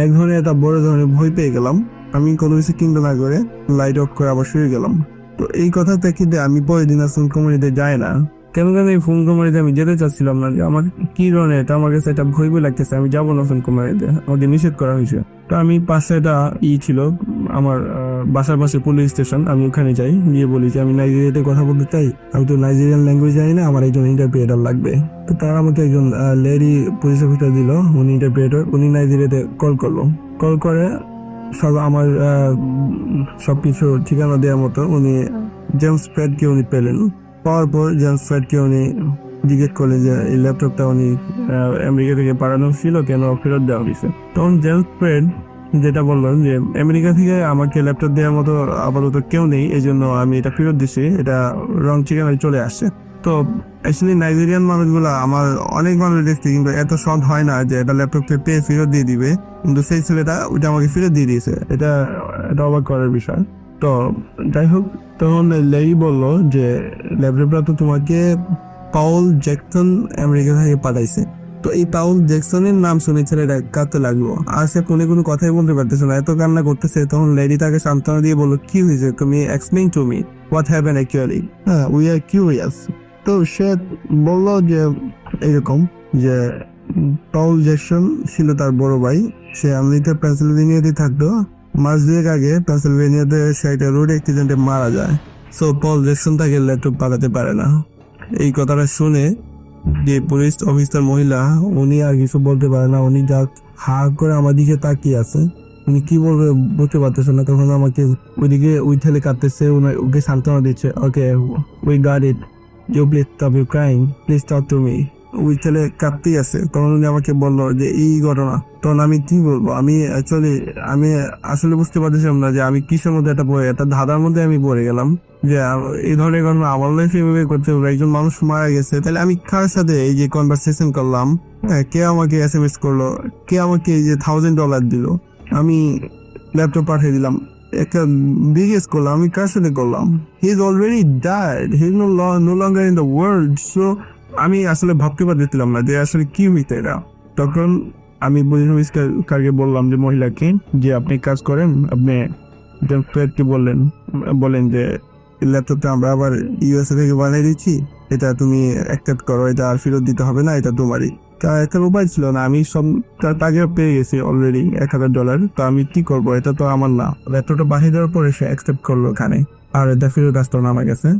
এক ধরনের একটা বড় ধরনের ভয় পেয়ে গেলাম। আমি কোনো কিছু চিন্তা না করে লাইট অফ করে আবার শুয়ে গেলাম। তো এই কথা প্রেক্ষিতে আমি পরের দিন আর ফোন কোম্পানিতে যাই না। কেন এই ফোন কোম্পানিতে আমি যেতে চাচ্ছিলাম না, যে আমার কি ধরনের এটা আমার কাছে একটা ভয় লাগতেছে, আমি যাবো না ফোন কোম্পানিতে, আমাকে নিষেধ করা হয়েছে। তো আমি পাশে একটা ছিল আমার বাসার পাশে পুলিশ স্টেশন, আমি ওখানে যাই, গিয়ে বলি যে আমি নাইজেরিয়াতে কথা বলতে চাই, আমি তো নাইজেরিয়ান ল্যাঙ্গুয়েজ জানি না, আমার একজন ইন্টারপ্রিয়েটার লাগবে। তো তারা আমাকে একজন লেডি পুলিশ অফিসার দিল, উনি ইন্টারপ্রিয়েটার, উনি নাইজেরিয়াতে কল করে সব আমার সবকিছু ঠিকানা দেওয়ার মতো উনি জেমস ফ্রেডকে উনি পেলেন। পাওয়ার পর জেমস ফ্রেডকে উনি জিজ্ঞেস করলেন যে এই ল্যাপটপটা উনি আমেরিকা থেকে পাঠানো ছিল, কেন ফেরত দেওয়া হয়েছে। তখন জেমস ফ্রেড যেটা বললেন যে আমেরিকা থেকে আমাকে ল্যাপটপ দেওয়ার মতো আপাতত কেউ নেই, এই জন্য আমি এটা ফেরত দিছি, এটা রং ঠিকানায় চলে আসছে। তো অ্যাকচুয়ালি নাইজেরিয়ান মানুষগুলো আমার অনেক মানুষ দেখছি, কিন্তু এত সৎ হয় না যে এটা ল্যাপটপকে পেয়ে ফেরত দিয়ে দিবে, কিন্তু সেই ছেলেটা ওইটা আমাকে ফেরত দিয়ে দিয়েছে। এটা অবাক করার বিষয়। তো যাই হোক, তখন লেই বললো যে ল্যাপটপটা তো তোমাকে পাউল জ্যাকসন আমেরিকা থেকে পাঠাইছে। তো এই পাউল জ্যাকসনের নাম শুনে ছেলেটা কাঁদতে লাগলো, আর সে কোনো কথাই বলতে পারতেছে না, এত কান্না করতেছে। তখন লেডি তাকে সান্ত্বনা দিয়ে বললো, কি হয়েছে, তুমি explain to me what happen actually, we are curious. তো সে বললো যে এরকম যে পাউল জ্যাকসন ছিল তার বড় ভাই, সে আমেরিকা পেনসিলভেনিয়াতে থাকতো। মাস দুয়েক আগে পেনসিলভেনিয়াতে সে একটা রোড অ্যাক্সিডেন্টে মারা যায়। সো পাউল জ্যাকসন তাকে ল্যাপটপ পাঠাতে পারে না। এই কথাটা শুনে যে পুলিশ অফিসার মহিলা, উনি আর কিছু বলতে পারে না, উনি যা হা করে আমার দিকে তাকিয়ে আছে, উনি কি বলবে বুঝতে পারতেছে না। তখন আমাকে ওইদিকে ওই ছেলে কাঁদতেছে, ওকে সান্ত্বনা দিচ্ছে, okay we got it, you please stop you crying, please talk to me. ওই ছেলে কাঁদতেই আছে। তখন উনি আমাকে বললো যে এই ঘটনা। তখন আমি কি বলবো, আমি আসলে বুঝতে পারতেছিলাম না যে আমি কিসের মধ্যে একটা ধাঁধার মধ্যে আমি পড়ে গেলাম, যে এই ধরনের ঘটনা আমার লাইফে এভাবে করতে হবে। একজন মানুষ মারা গেছে, তাহলে আমি কার সাথে এই যে কনভারসেশন করলাম, কে আমাকে SMS করলো, কে আমাকে এই যে $1000 দিল, আমি ল্যাপটপ পাঠিয়ে দিলাম, একটা বিজনেস করলাম, আমি কার সাথে করলাম? He is already died, he is no longer in the world. So আমি আসলে ভাবতে পারতেছিলাম না যে আসলে কি হইতে এটা। তখন আমি পুলিশ কারকে বললাম, যে মহিলাকে, যে আপনি কাজ করেন, আপনি ফ্রেডকে বলেন যে ল্যাপটপটা আমরা আবার USA থেকে বানিয়ে দিচ্ছি, এটা তুমি অ্যাকসেপ্ট করো, এটা আর ফেরত দিতে হবে না, এটা তোমারই। তার একটা উপায় ছিল না, আমি সব তাকে পেয়ে গেছি অলরেডি $1000। তো আমি কি করবো, এটা তো আমার না। ল্যাপটপটা বানিয়ে দেওয়ার পরে সে অ্যাকসেপ্ট করলো ওখানে, আর এটা ফেরত আসতো না আমার কাছে।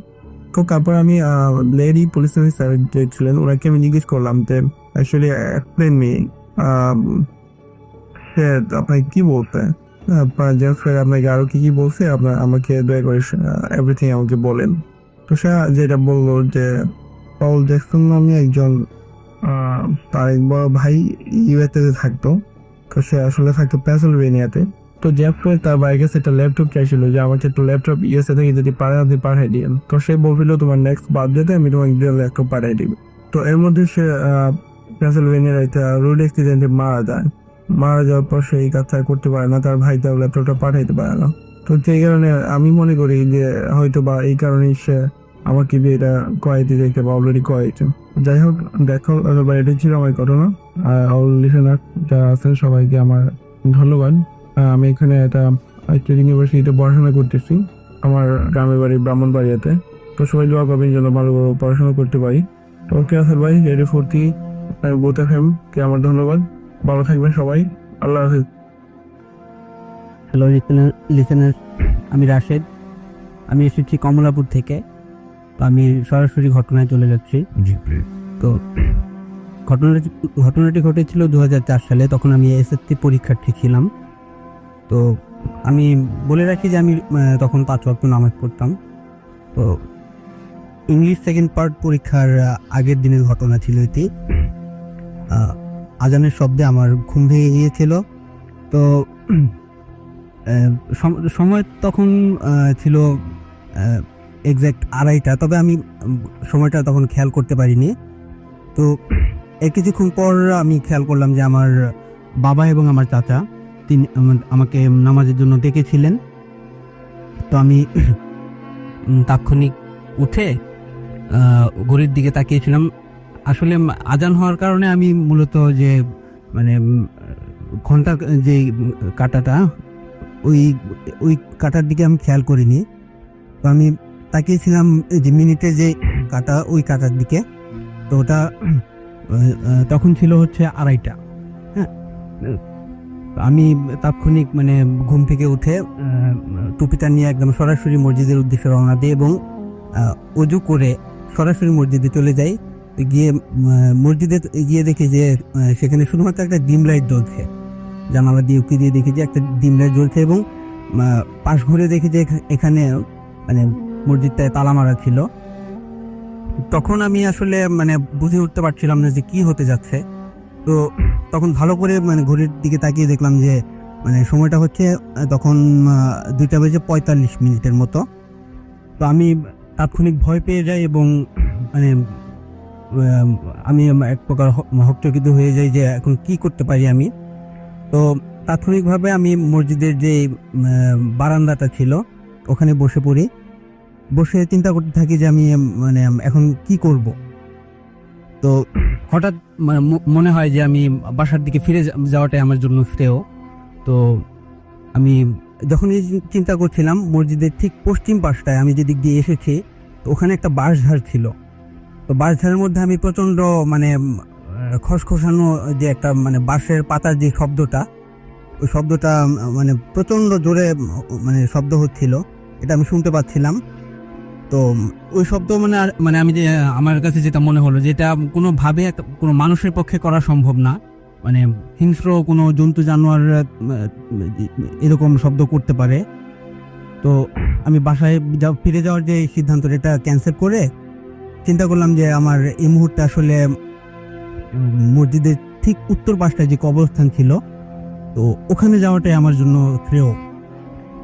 তো তারপর আমি লেডি পুলিশ অফিসার যে ছিলেন, ওনাকে আমি জিজ্ঞেস করলাম যে অ্যাকচুয়ালি এক্সপ্লেন মি, আপনাকে কি বলতে, আপনাকে আরো কি বলছে, আমাকে দয়া করে এভরিথিং আমাকে বলেন। তো সে যেটা বললো যে পাউল জ্যাকসন নামে একজন তার এক বড় ভাই USA থাকতো। তো সে আসলে থাকতো পেনসিলভেনিয়াতে। তো জ্যাকসন তার বাইরের কাছে একটা ল্যাপটপ চাইছিল, যে আমাকে একটা ল্যাপটপ USA থেকে যদি পাঠিয়ে দিন। তো সে বলছিল তোমার নেক্সট বার্থডেতে আমি তোমাকে ল্যাপটপ পাঠিয়ে দিব। তো এর মধ্যে সে পেনসিলভেনিয়ার একটা রোড অ্যাক্সিডেন্টে মারা যাওয়ার পর সে এই কাজটা করতে পারে না, তার ভাই তার ল্যাপটপটা পাঠাইতে পারে না। তো সেই কারণে আমি মনে করি যে হয়তো বা এই কারণেই সে আমাকে বিয়েটা করাইতে দেখতে বা অলরেডি করাইছে। যাই হোক, দেখো এটাই ছিল আমার ঘটনা। অল লিসেনার যারা আছেন সবাইকে আমার ধন্যবাদ। আমি এখানে একটা ইউনিভার্সিটিতে পড়াশোনা করতেছি, আমার গ্রামের বাড়ি ব্রাহ্মণবাড়িয়াতে। তো সবাই দোয়া করবেন যেন ভালো পড়াশোনা করতে পারি। তো ওকে আসল ভাই, রেডিও 40 বোথ FM কে আমার ধন্যবাদ। ভালো থাকবেন সবাই, আল্লাহ হাফিজ। হ্যালো লিসেনার, আমি রাশেদ, আমি এসেছি কমলাপুর থেকে। তো আমি সরাসরি ঘটনায় চলে যাচ্ছি। তো ঘটনাটি ঘটেছিল 2004 সালে। তখন আমি SSC পরীক্ষার্থী ছিলাম। তো আমি বলে রাখি যে আমি তখন 5 ওয়াক্ত নামাজ পড়তাম। তো ইংলিশ সেকেন্ড পার্ট পরীক্ষার আগের দিনের ঘটনা ছিল এটি। আজানের শব্দে আমার ঘুম ভেঙে গিয়েছিল। তো সময় তখন ছিল এক্স্যাক্ট 2:30, তবে আমি সময়টা তখন খেয়াল করতে পারিনি। তো এর কিছুক্ষণ পর আমি খেয়াল করলাম যে আমার বাবা এবং আমার চাচা তিনি আমাকে নামাজের জন্য ডেকেছিলেন। তো আমি তাৎক্ষণিক উঠে ঘড়ির দিকে তাকিয়েছিলাম। আসলে আজান হওয়ার কারণে আমি মূলত যে মানে ঘন্টা যে কাঁটাটা ওই কাঁটার দিকে আমি খেয়াল করিনি। তো আমি তাকিয়েছিলাম যে মিনিটে যে কাঁটা, ওই কাঁটার দিকে। তো ওটা তখন ছিল হচ্ছে 2:30। হ্যাঁ, আমি তাৎক্ষণিক মানে ঘুম থেকে উঠে টুপিটা নিয়ে একদম সরাসরি মসজিদের উদ্দেশ্যে রওনা দিই এবং ওযু করে সরাসরি মসজিদে চলে যাই। গিয়ে মসজিদে গিয়ে দেখি যে সেখানে শুধুমাত্র একটা ডিম লাইট জ্বলছে। জানালা দিয়ে উঁকি দিয়ে দেখি যে একটা ডিম লাইট জ্বলছে এবং পাশ ঘুরে দেখি যে এখানে মানে মসজিদটায় তালা মারা ছিল। তখন আমি আসলে মানে বুঝে উঠতে পারছিলাম না যে কি হতে যাচ্ছে। তো তখন ভালো করে মানে ঘড়ির দিকে তাকিয়ে দেখলাম যে মানে সময়টা হচ্ছে তখন 2:45 মতো। তো আমি তাৎক্ষণিক ভয় পেয়ে যাই এবং মানে আমি এক প্রকার হকচকিত হয়ে যাই যে এখন কি করতে পারি আমি। তো তাৎক্ষণিকভাবে আমি মসজিদের যে বারান্দাটা ছিল ওখানে বসে পড়ি, বসে চিন্তা করতে থাকি যে আমি মানে এখন কি করব। তো হঠাৎ মনে হয় যে আমি বাসার দিকে ফিরে যাওয়াটাই আমার জন্য শ্রেয়। তো আমি যখন এই চিন্তা করছিলাম, মসজিদের ঠিক পশ্চিম পাশটায় আমি যে দিক দিয়ে এসেছি তো ওখানে একটা বাঁশঝাড় ছিল। তো বাঁশঝাড়ের মধ্যে আমি প্রচণ্ড মানে খসখসানো যে একটা মানে বাঁশের পাতার যে শব্দটা, ওই শব্দটা মানে প্রচণ্ড জোরে মানে শব্দ হচ্ছিল, এটা আমি শুনতে পাচ্ছিলাম। তো ওই শব্দ মানে আমি যে আমার কাছে যেটা মনে হলো যে এটা কোনোভাবে কোনো মানুষের পক্ষে করা সম্ভব না, মানে হিংস্র কোনো জন্তু জানোয়ার এরকম শব্দ করতে পারে। তো আমি বাসায় ফিরে যাওয়ার যে সিদ্ধান্তটা এটা ক্যান্সেল করে চিন্তা করলাম যে আমার এই মুহূর্তে আসলে মসজিদের ঠিক উত্তর পাশটায় যে কবরস্থান ছিল তো ওখানে যাওয়াটাই আমার জন্য শ্রেয়।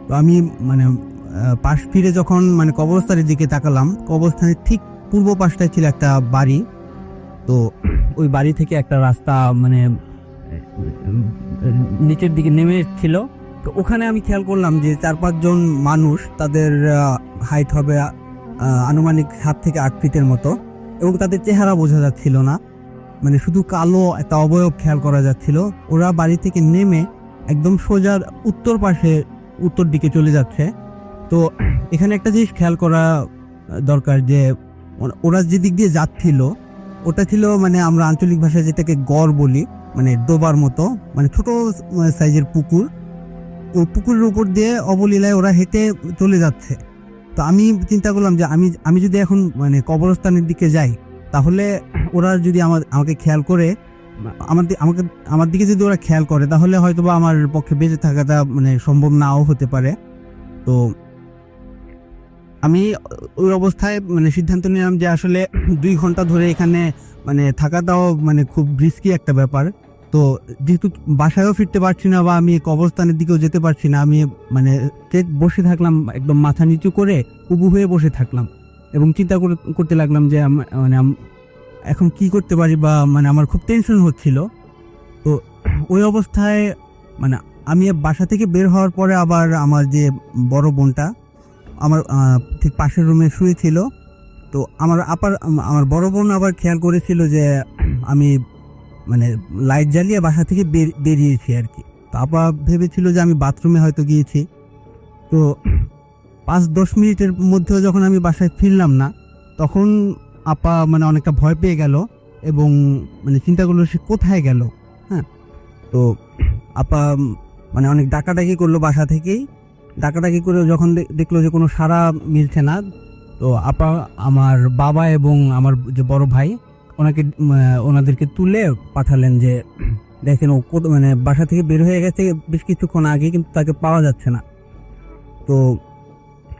তো আমি মানে পাশ ফিরে যখন মানে কবরস্থানের দিকে তাকালাম, কবরস্থানের ঠিক পূর্ব পাশটায় ছিল একটা বাড়ি। তো ওই বাড়ি থেকে একটা রাস্তা মানে নিচের দিকে নেমে ছিল। তো ওখানে আমি খেয়াল করলাম যে 4-5 জন মানুষ, তাদের হাইট হবে আনুমানিক 7 থেকে 8 ফিটের মতো, এবং তাদের চেহারা বোঝা যাচ্ছিল না, মানে শুধু কালো একটা অবয়ব খেয়াল করা যাচ্ছিল। ওরা বাড়ি থেকে নেমে একদম সোজা উত্তর পাশে উত্তর দিকে চলে যাচ্ছে। তো এখানে একটা জিনিস খেয়াল করা দরকার যে ওরা যে দিক দিয়ে যাচ্ছিল ওটা ছিল মানে আমরা আঞ্চলিক ভাষায় যেটাকে গড় বলি, মানে ডোবার মতো, মানে ছোট সাইজের পুকুর। ওই পুকুরের উপর দিয়ে অবলীলায় ওরা হেঁটে চলে যাচ্ছে। তো আমি চিন্তা করলাম যে আমি যদি এখন মানে কবরস্থানের দিকে যাই তাহলে ওরা যদি আমাকে খেয়াল করে, আমার দিকে যদি ওরা খেয়াল করে তাহলে হয়তো বা আমার পক্ষে বেঁচে থাকাটা মানে সম্ভব নাও হতে পারে। তো আমি ওই অবস্থায় মানে সিদ্ধান্ত নিলাম যে আসলে 2 ঘন্টা ধরে এখানে মানে থাকাটাও মানে খুব রিস্কি একটা ব্যাপার। তো যেহেতু বাসায়ও ফিরতে পারছি না বা আমি কবরস্থানের দিকেও যেতে পারছি না, আমি মানে বসে থাকলাম একদম মাথা নিচু করে, উবু হয়ে বসে থাকলাম এবং চিন্তা করতে লাগলাম যে মানে এখন কি করতে পারি, বা মানে আমার খুব টেনশন হচ্ছিল। তো ওই অবস্থায় মানে আমি বাসা থেকে বের হওয়ার পরে আবার আমার যে বড় বোনটা আমার ঠিক পাশের রুমে শুয়েছিল। তো আমার বড় বোন আবার খেয়াল করেছিল যে আমি মানে লাইট জ্বালিয়ে বাসা থেকে বেরিয়েছি আর কি। তো আপা ভেবেছিল যে আমি বাথরুমে হয়তো গিয়েছি। তো 5-10 মিনিটের মধ্যেও যখন আমি বাসায় ফিরলাম না, তখন আপা মানে অনেকটা ভয় পেয়ে গেল এবং মানে চিন্তা করলো সে কোথায় গেল। হ্যাঁ, তো আপা মানে অনেক ডাকাডাকি করলো বাসা থেকেই। ডাকাডাকি করে যখন দেখলো যে কোনো সাড়া মিলছে না, তো আপা আমার বাবা এবং আমার যে বড় ভাই ওনাদেরকে তুলে পাঠালেন যে দেখেন ও মানে বাসা থেকে বের হয়ে গেছে বেশ কিছুক্ষণ আগে, কিন্তু তাকে পাওয়া যাচ্ছে না। তো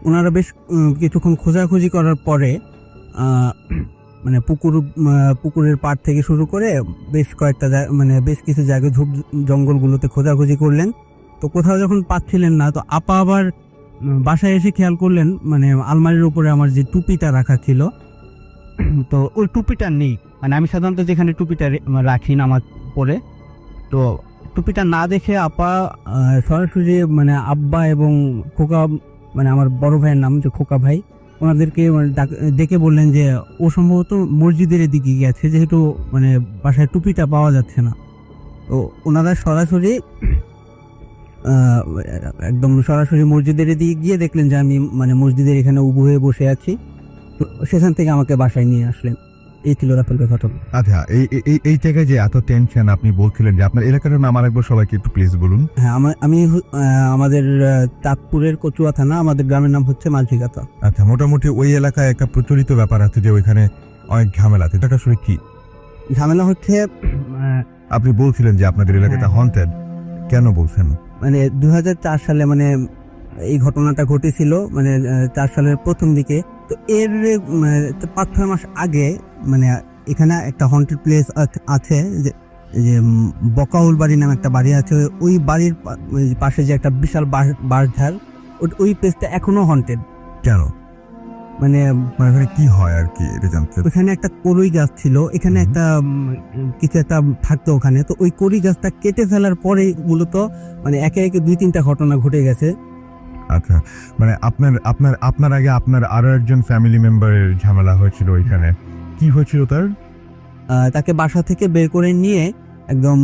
ওনারা বেশ কিছুক্ষণ খোঁজাখুঁজি করার পরে মানে পুকুরের পাড় থেকে শুরু করে বেশ কয়েকটা মানে বেশ কিছু জায়গায় ঝোপ জঙ্গলগুলোতে খোঁজাখুঁজি করলেন। তো কোথাও যখন পাচ্ছিলেন না, তো আপা আবার বাসায় এসে খেয়াল করলেন মানে আলমারির উপরে আমার যে টুপিটা রাখা ছিল, তো ওই টুপিটা নেই। মানে আমি সাধারণত যেখানে টুপিটা রাখি নামাজ পড়ে, তো টুপিটা না দেখে আপা সরাসরি মানে আব্বা এবং খোকা, মানে আমার বড় ভাইয়ের নাম যে খোকা ভাই, ওনাদেরকে ডেকে বললেন যে ও সম্ভবত মসজিদের দিকে গেছে, যেহেতু মানে বাসায় টুপিটা পাওয়া যাচ্ছে না। তো ওনারা সরাসরি একদম সরাসরি মসজিদের দিকে গিয়ে দেখলেন যে আমি মানে মসজিদের এখানে উবু হয়ে বসে আছি। তো সেখান থেকে আমাকে বাসায় নিয়ে আসলেন। এই ছিল রাফেলকে ঘটনা। আচ্ছা, এই জায়গায় যে এত টেনশন, আপনি বলছিলেন যে আপনার এলাকার নাম আরেকবার সবাইকে একটু প্লিজ বলুন। হ্যাঁ, আমি আমাদের চাঁদপুরের কচুয়া থানা, আমাদের গ্রামের নাম হচ্ছে মাঝিগাতা। আচ্ছা, মোটামুটি ওই এলাকায় একটা প্রচলিত ব্যাপার আছে যে ওইখানে অনেক ঝামেলা আছে, এটা আসলে কি ঝামেলা হচ্ছে? আপনি বলছিলেন যে আপনাদের এলাকাটা হন্টেড, কেন বলছেন? মানে 2004 সালে মানে এই ঘটনাটা ঘটেছিল মানে 4 সালের প্রথম দিকে। তো এর 5-6 মাস আগে মানে এখানে একটা হন্টেড প্লেস আছে যে যে বকাউল বাড়ি নামে একটা বাড়ি আছে, ওই বাড়ির পাশে যে একটা বিশাল বাঁশঝাড়, ওই প্লেসটা এখনো হন্টেড। কেন? মানে মানে ওখানে কি হয় আর কি এটা জানতে। ওখানে একটা কড়ই গাছ ছিল, এখানে একটা কিছু একটা থাকতো ওখানে। তো ওই কড়ই গাছটা কেটে ফেলার পরে মূলত মানে একে একে 2-3টা ঘটনা ঘটে গেছে। আচ্ছা, মানে আপনার আগে আপনার আরো একজন ফ্যামিলি মেম্বারের ঝামেলা হয়েছিল ওইখানে, কি হয়েছিল তার? তাকে বাসা থেকে বের করে নিয়ে একদম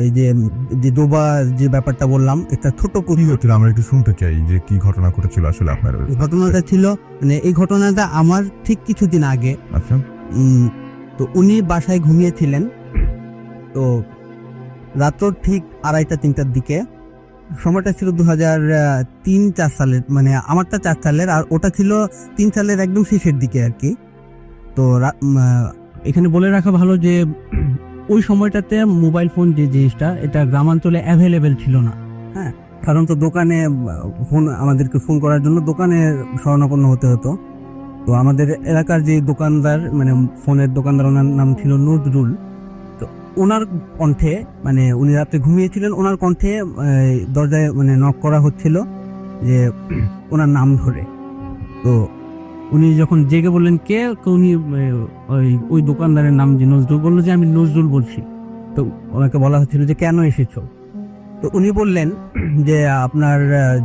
এই যে যে ডোবা যে ব্যাপারটা বললাম, একটা ছোট কি পুকুর। হয়েছিল আমরা একটু শুনতে চাই যে কি ঘটনা ঘটেছিল আসলে আপনার। এই ঘটনাটা ছিল মানে এই ঘটনাটা আমার ঠিক কিছুদিন আগে। আচ্ছা, তো উনি বাসায় ঘুমিয়েছিলেন। তো রাত ঠিক 2:30-3টার দিকে, সময়টা ছিল 2003-4 সালের, মানে আমারটা 4 সালের আর ওটা ছিল 3 সালের একদম শেষের দিকে আর কি। তো এখানে বলে রাখা ভালো যে ওই সময়টাতে মোবাইল ফোন যে জিনিসটা, এটা গ্রামাঞ্চলে অ্যাভেলেবেল ছিল না। হ্যাঁ, কারণ তো দোকানে ফোন, আমাদেরকে ফোন করার জন্য দোকানে শরণাপন্ন হতে হতো। তো আমাদের এলাকার যে দোকানদার, মানে ফোনের দোকানদার, ওনার নাম ছিল নজরুল। তো ওনার কণ্ঠে, মানে উনি রাত্রে ঘুমিয়েছিলেন, ওনার কণ্ঠে দরজায় মানে নক করা হচ্ছিল যে ওনার নাম ধরে। তো উনি যখন জেগে বললেন কে, তো উনি ওই দোকানদারের নাম যে নজরুল, বললো যে আমি নজরুল বলছি। তো ওনাকে বলা হচ্ছিল যে কেন এসেছো। তো উনি বললেন যে আপনার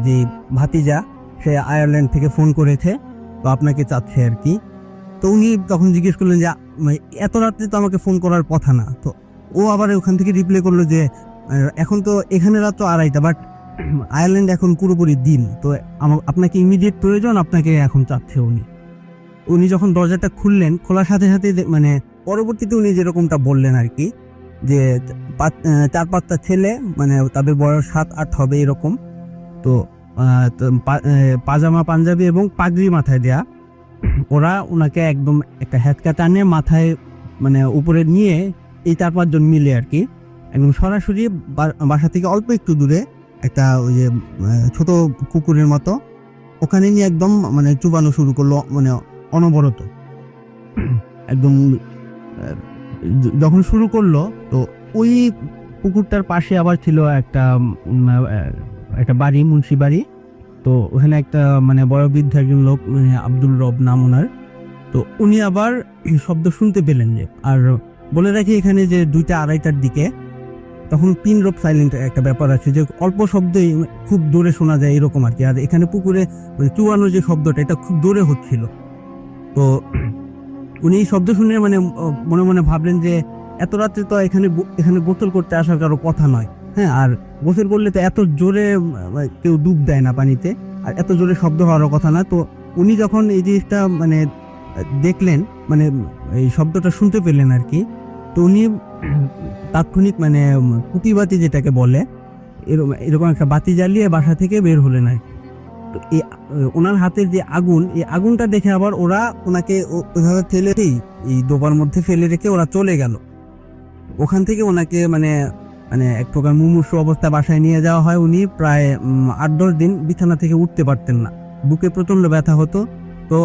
যে ভাতিজা, সে আয়ারল্যান্ড থেকে ফোন করেছে, তো আপনাকে চাচ্ছে আর কি। তো উনি তখন জিজ্ঞেস করলেন যে এত রাত্রে তো আমাকে ফোন করার কথা না। তো ও আবার ওখান থেকে রিপ্লাই করলো যে এখন তো এখানে রাত তো 2:30, বাট আয়ারল্যান্ড এখন পুরোপুরি দিন, তো আপনাকে ইমিডিয়েট প্রয়োজন, আপনাকে এখন চাচ্ছে উনি যখন দরজাটা খুললেন, খোলার সাথে সাথে মানে পরবর্তীতে উনি যেরকমটা বললেন আর কি, যে 4-5টা ছেলে, মানে তাদের বয়স 7-8 হবে এরকম। তো পাজামা পাঞ্জাবি এবং পাগড়ি মাথায় দেয়া, ওরা ওনাকে একদম একটা হ্যাচকা টানে মাথায় মানে উপরে নিয়ে, এই 4-5 জন মিলে আর কি একদম সরাসরি বাসা থেকে অল্প একটু দূরে একটা ওই যে ছোট পুকুরের মতো, ওখানে নিয়ে একদম মানে চুবানো শুরু করলো, মানে অনবরত একদম। যখন শুরু করলো, তো ওই পুকুরটার পাশে আবার ছিল একটা বাড়ি, মুন্সি বাড়ি। তো ওখানে একটা মানে বয়োবৃদ্ধ একজন লোক, মানে আব্দুল রব নাম ওনার। তো উনি আবার শব্দ শুনতে পেলেন যে, আর বলে রাখি এখানে যে 2টা-2:30টার দিকে তখন পিন ড্রপ সাইলেন্ট একটা ব্যাপার আছে, যে অল্প শব্দই খুব দূরে শোনা যায় এরকম আর কি। আর এখানে পুকুরে চুয়ানো যে শব্দটা, এটা খুব দূরে হচ্ছিল। তো উনি এই শব্দ শুনে মানে মনে মনে ভাবলেন যে এত রাত্রে তো এখানে গোসল করতে আসার কারো কথা নয়। হ্যাঁ, আর গোসল করলে তো এত জোরে কেউ ডুব দেয় না পানিতে, আর এত জোরে শব্দ হওয়ার কথা না। তো উনি যখন এই জিনিসটা মানে দেখলেন, মানে এই শব্দটা শুনতে পেলেন আর কি, তো উনি তাৎক্ষণিক মানে প্রতিবাতি যেটাকে বলে, এরকম একটা বাতি জ্বালিয়ে বাসা থেকে বের হলেন আর কি। তো এই ওনার হাতের যে আগুন, এই আগুনটা দেখে আবার ওরা ওনাকে ওইভাবে ফেলেই এই ডোবার মধ্যে ফেলে রেখে ওরা চলে গেল। ওখান থেকে ওনাকে মানে এক প্রকার মুমূর্ষু অবস্থা বাসায় নিয়ে যাওয়া হয়। উনি প্রায় 8-10 দিন বিছানা থেকে উঠতে পারতেন না, বুকে প্রচন্ড ব্যথা হতো। তো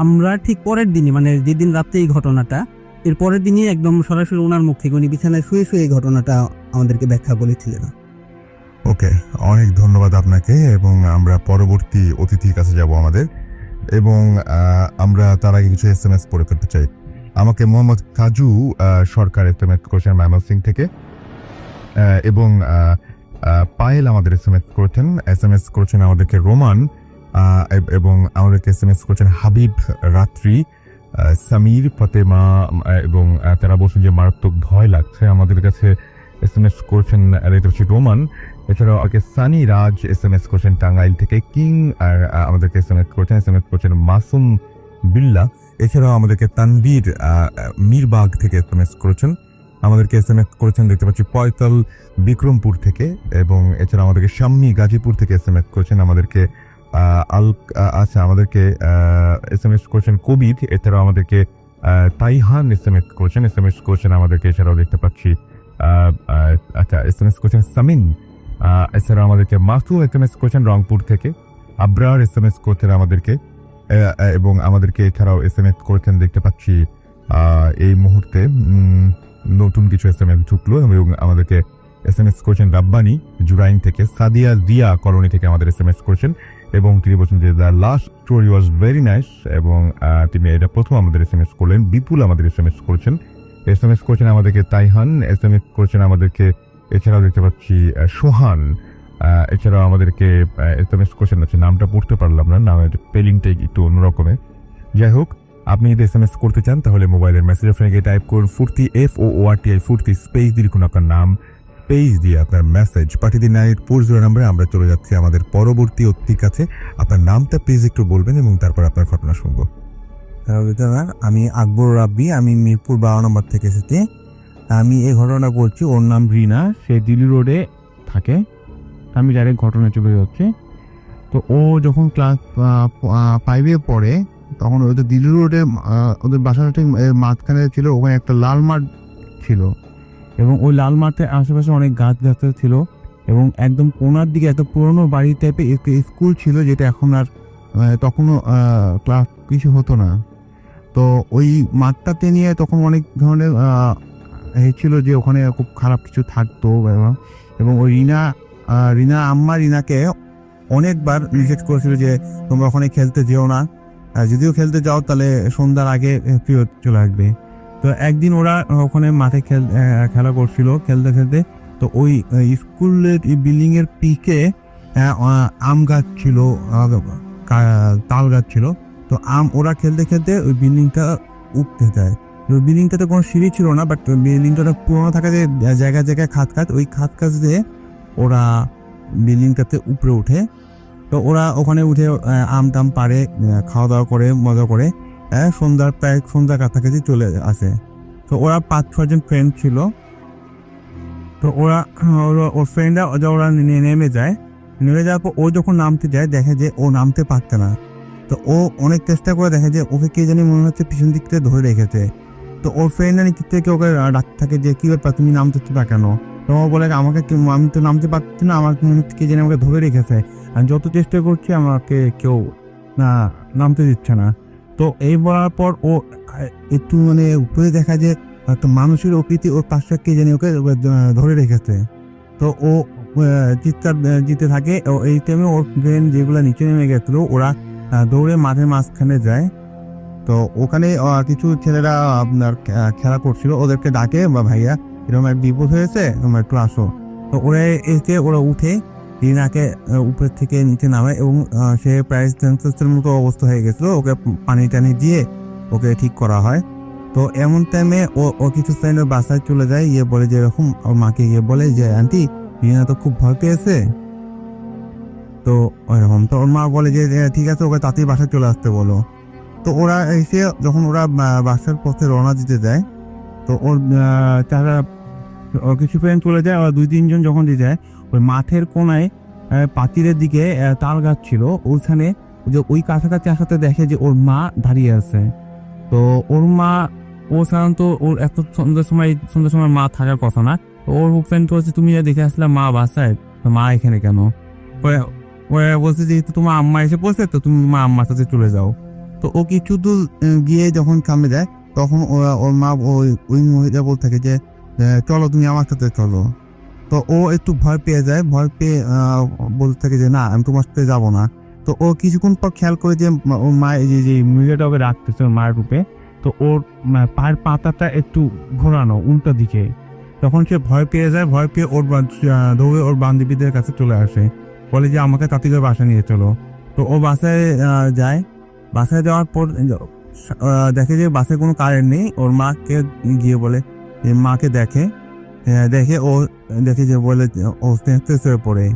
আমরা ঠিক পরের দিনই, মানে যেদিন রাত্রে এই ঘটনাটা, এর পরের দিনই একদম সরাসরি ওনার মুখ থেকে, উনি বিছানায় শুয়ে শুয়ে এই ঘটনাটা আমাদেরকে ব্যাখ্যা বলেছিলেন। ওকে, অনেক ধন্যবাদ আপনাকে। এবং আমরা পরবর্তী অতিথির কাছে যাব আমাদের, এবং আমরা তার আগে কিছু SMS পড়ে করতে চাই। আমাকে মোহাম্মদ কাজু সরকার SMS করেছেন ময়মনসিংহ থেকে, এবং পায়েল আমাদের SMS করেছেন আমাদেরকে রোমান, এবং আমাদেরকে SMS করেছেন হাবিব রাত্রি, সামির, ফতেমা, এবং তারা বলছেন যে মারাত্মক ভয় লাগছে। আমাদের কাছে SMS করেছেন রোমান। এছাড়াও আগে সানি রাজ SMS করেছেন টাঙ্গাইল থেকে, কিং আর আমাদেরকে SMS করেছেন মাসুম বিল্লা। এছাড়াও আমাদেরকে তানবীর মিরবাগ থেকে SMS করেছেন, আমাদেরকে SMS করেছেন দেখতে পাচ্ছি পয়তল বিক্রমপুর থেকে, এবং এছাড়া আমাদেরকে শাম্মী গাজীপুর থেকে SMS করেছেন, আমাদেরকে আমাদেরকে SMS করেছেন কবির। এছাড়াও আমাদেরকে তাইহান SMS করেছেন আমাদেরকে। এছাড়াও দেখতে পাচ্ছি SMS করেছেন সামিন। এছাড়াও আমাদেরকে মাসু SMS করেছেন রংপুর থেকে। আবরার SMS করছেন আমাদেরকে এবং আমাদেরকে এছাড়াও SMS করেছেন দেখতে পাচ্ছি এই মুহূর্তে নতুন কিছু SMS ঢুকলো এবং আমাদেরকে SMS করেছেন রাব্বানি জুরাইন থেকে, সাদিয়া দিয়া কলোনি থেকে আমাদের SMS করেছেন এবং তিনি বলছেন যে the last story was very nice এবং তিনি এটা প্রথম আমাদের SMS করলেন। বিপুল আমাদের SMS করেছেন, SMS করেছেন আমাদেরকে তাইহান, SMS করেছেন আমাদেরকে এছাড়াও দেখতে পাচ্ছি সোহান, এছাড়াও আমাদেরকে SMS করেছেন, আছে নামটা পড়তে পারলাম না, নামের স্পেলিংটাই একটু অন্যরকমের। যাই হোক, আপনি যদি SMS করতে চান তাহলে মোবাইলের মেসেজ অপশনে গিয়ে টাইপ করুন ফুর্তি FOORTI ফুর্তি স্পেস দিয়ে লিখুন আপনার নাম, স্পেস দিয়ে আপনার মেসেজ পাঠিয়ে দিন 9840 নম্বরে। আমরা চলে যাচ্ছি আমাদের পরবর্তী অতিথির কাছে। আপনার নামটা প্লিজ একটু বলবেন এবং তারপর আপনার ঘটনা শুনবো। আমি আকবর রাব্বি, আমি মিরপুর 12 নম্বর থেকে এসেছি। আমি এই ঘটনা বলছি। ওর নাম রিনা, সে দিল্লি রোডে থাকে। আমি ডাইরেক্ট ঘটনা চলে যাচ্ছি। তো ও যখন ক্লাস 5-এ পড়ে তখন ওদের দিল্লি রোডে ওদের বাসাটা ঠিক মাঝখানে ছিল, ওখানে একটা লাল মাঠ ছিল এবং ওই লাল মাঠের আশেপাশে অনেক গাছ ছিল এবং একদম কোনার দিকে একটা পুরনো বাড়ি টাইপের স্কুল ছিল, যেটা এখন আর তখনও ক্লাস কিছু হতো না। তো ওই মাঠটাতে নিয়ে তখন অনেক ধরনের ছিল যে ওখানে খুব খারাপ কিছু থাকতো এবং ওই রিনা আম্মা রিনাকে অনেকবার রিজেক্ট করেছিল যে তোমরা ওখানে খেলতে যেও না, যদিও খেলতে যাও তাহলে সন্ধ্যার আগে ফেরত চলে আসবে। তো একদিন ওরা ওখানে মাঠে খেলা করছিল, খেলতে তো ওই স্কুলের বিল্ডিং এর পিকে আম গাছ ছিল, তাল গাছ ছিল। তো ওরা খেলতে ওই বিল্ডিংটা উঠতে যায়। ওই বিল্ডিংটাতে কোনো সিঁড়ি ছিল না, বাট বিল্ডিংটা পুরোনো থাকা যে জায়গায় খাত ওই খাত দিয়ে ওরা বিল্ডিংটাতে উপরে উঠে। তো ওরা ওখানে উঠে আম টাম পাড়ে, খাওয়া দাওয়া করে, মজা করে সন্ধ্যার কাছাকাছি চলে আসে। তো ওরা 5-6 জন ফ্রেন্ড ছিল। তো ওর ফ্রেন্ডরা ওরা নেমে যাওয়ার পর ও যখন নামতে যায় দেখে যে ও নামতে পারছে না। তো ও অনেক চেষ্টা করে দেখে যে ওকে কে জানি মনে হচ্ছে পিছন দিক থেকে ধরে রেখেছে। তো ওর ফ্রেন্ডরা নিচে থেকে ওকে ডাকতে থাকে যে কি ব্যাপার, তুমি নামতে পারছো কেন? তো ও বলে আমি তো নামতে পারছি না, আমার মনে হচ্ছে কে জানি আমাকে ধরে রেখেছে, আমি যত চেষ্টা করছি আমাকে কেউ নামতে দিচ্ছে না। তো এই বলার পর ও একটু উপরে দেখা যে একটা মানুষের প্রকৃতি ওর পাশে কে জানি ওকে ধরে রেখেছে। তো ও চিৎকার দিতে থাকে। এই টাইমে ওর ফ্রেন্ড যেগুলো নিচে নেমে গেছিল ওরা দৌড়ে মাঠের মাঝখানে যায়। তো ওখানে কিছু ছেলেরা আপনার খেলা করছিল, ওদেরকে ডাকে বা ভাইয়া এরকম এক বিপদ হয়েছে, তোমরা একটু আসো। তো ওরা উঠে রিনাকে উপর থেকে নিচে নামায় এবং সে প্রায় সেন্সাসের মতো অবস্থা হয়ে গেছিল। ওকে পানি টানি দিয়ে ওকে ঠিক করা হয়। তো এমন টাইমে ও কিছু ফ্রেন্ডের বাসায় চলে যায়, বলে যে এরকম ওর মাকে বলে যে আন্টি রিনা তো খুব ভয় পেয়েছে। তো ওইরকম তো ওর মা বলে যে ঠিক আছে, ওকে তাড়াতাড়ি বাসায় চলে আসতে বলো। তো ওরা এসে যখন ওরা বাসার পথে রওনা দিতে যায়, তো ওর কিছু ফ্রেন্ড চলে যায়, ওরা 2-3 জন যখন দিয়ে যায় ওই মাঠের কোনায় পাতিরের দিকে তাল গাছ ছিল, ওইখানে যে ওই কাছাকাছি আসাতে দেখে যে ওর মা দাঁড়িয়ে আছে। তো ওর মা সাধারণত ওর এত সন্ধ্যার সময় মা থাকার কথা না। তো ওর ফ্রেন্ড বলছে তুমি দেখে আসলে মা বাসায়, মা এখানে কেন? ওরা বলছে যেহেতু তোমার আম্মা এসে পড়ছে তো তুমি মা আম্মার সাথে চলে যাও। তো ও কিছু দূর গিয়ে যখন সামনে যায় তখন ওর মা ওই মহিলা বলতে থাকে যে চলো তুমি আমার সাথে চলো। তো ও একটু ভয় পেয়ে যায়, ভয় পেয়ে বলতে থাকে যে না আমি তোমার সাথে যাবো না। তো ও কিছুক্ষণ পর খেয়াল করে যে ওর মা যে মহিলাটা ওকে রাখতেছে ওর মায়ের রূপে, তো ওর পায়ের পাতাটা একটু ঘোরানো উল্টো দিকে। তখন সে ভয় পেয়ে যায়, ভয় পেয়ে দৌড়ে ওর বান্ধবীদের কাছে চলে আসে, বলে যে আমাকে তাঁতিদের বাসা নিয়ে চলো। তো ও বাসায় যায়। বাসায় যাওয়ার পর দেখে যে বাসে কোনো কারেন্ট নেই। ওর মাকে গিয়ে বলে যে মাকে দেখে ও দেখে যে বলে ও সেন্সেসে পড়ে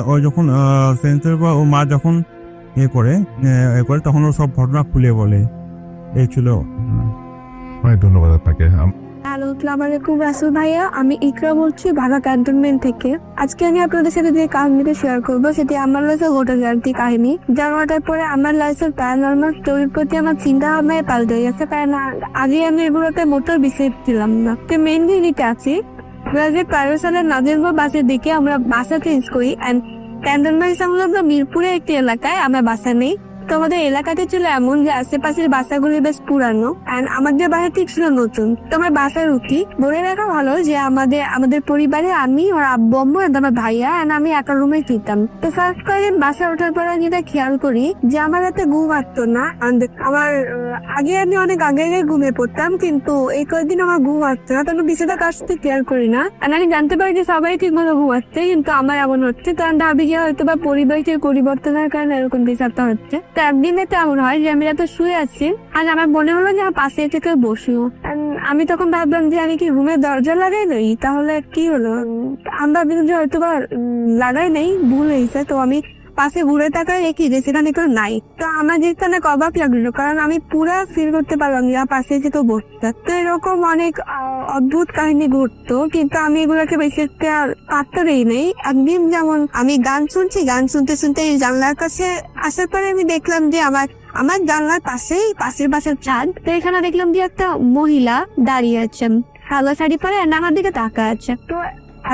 ও যখন সেন্সের পর ও মা যখন করে তখন ও সব ঘটনা খুলে বলে। এই ছিল। ধন্যবাদ আপনাকে। হ্যালো, আসসালামু আলাইকুম রাসেল ভাইয়া, আমি ইকরা বলছি ঢাকা ক্যান্টনমেন্ট থেকে। আজকে আমি আপনাদের সাথে যে কাহিনীটা শেয়ার করবো সেটি আমার লাইফে ঘটে যাওয়ার একটি কাহিনী, যার ঘটার পরে আমার লাইফের প্যারানর্মাল স্টোরির প্রতি আমার চিন্তা ভাবনায় পাল্টে গেছে, কারণ আগে আমি এগুলোতে মোটেও বিশ্বাস ছিলাম না। তো মেইনলি দিকে আছি 2013 সালের নভেম্বর মাসের দিকে আমরা বাসা চেঞ্জ করি। অ্যান্ড ক্যান্টনমেন্ট সংলগ্ন মিরপুরের একটি এলাকায় আমার বাসা নেই। তো আমাদের এলাকাতে ছিল এমন যে আশেপাশের বাসাগুলি বেশ পুরানো, এন্ড আমাদের বাসাটি ছিল নতুন। তো আমার বাসার উঠি বলে রাখা ভালো যে আমাদের পরিবারে আমি, আমার আব্বু আম্মু আর আমার ভাইয়া এন্ড আমি একা রুমে ফিরতাম। তো ফার্স্ট কয়েকদিন বাসা ওঠার পর আমি যেটা খেয়াল করি যে আমার এত ঘুম আসতো না। আমার আগে আমি অনেক আগে ঘুমিয়ে পড়তাম, কিন্তু এই কয়েকদিন আমার ঘুম আসতো না। তখন বিষয়টা কার সাথে খেয়াল করি না, আর আমি জানতে পারি যে সবাই ঠিক মতো ঘুম আসছে, কিন্তু আমার এমন হচ্ছে। তো আমি ভাবি যে হয়তো বা পরিবেশের পরিবর্তনের কারণে এরকম বিষয়টা হচ্ছে। তো একদিন এটা এমন হয় যে আমি রাতে শুয়ে আছি, আর আমার মনে হলো যে আমার পাশে থেকে বসিও। আমি তখন ভাবলাম যে আমি কি রুমের দরজা লাগাই নাই, তাহলে কি হলো, আমরা হয়তো বা লাগাই নেই, ভুল হয়েছে। তো আমি পাশে ঘুরে তাকাই দেখি যে সেখানে কেউ নাই। তো আমার যেখানে অবাক লাগলো, কারণ আমি পুরা ফিল করতে পারলাম যে পাশে যে কেউ বসতে। তো এরকম অনেক অদ্ভুত কাহিনী ঘটতো, কিন্তু আমি এগুলোকে বেশি একটা পাত্তা দেই নেই। একদিন যেমন আমি গান শুনছি, গান শুনতে শুনতে এই জানলার কাছে আসার পরে আমি দেখলাম যে আমার জানলার পাশের বাসার ছাদ। তো এখানে দেখলাম যে একটা মহিলা দাঁড়িয়ে আছে, সাদা শাড়ি পরে আমার দিকে তাকা আছে। তো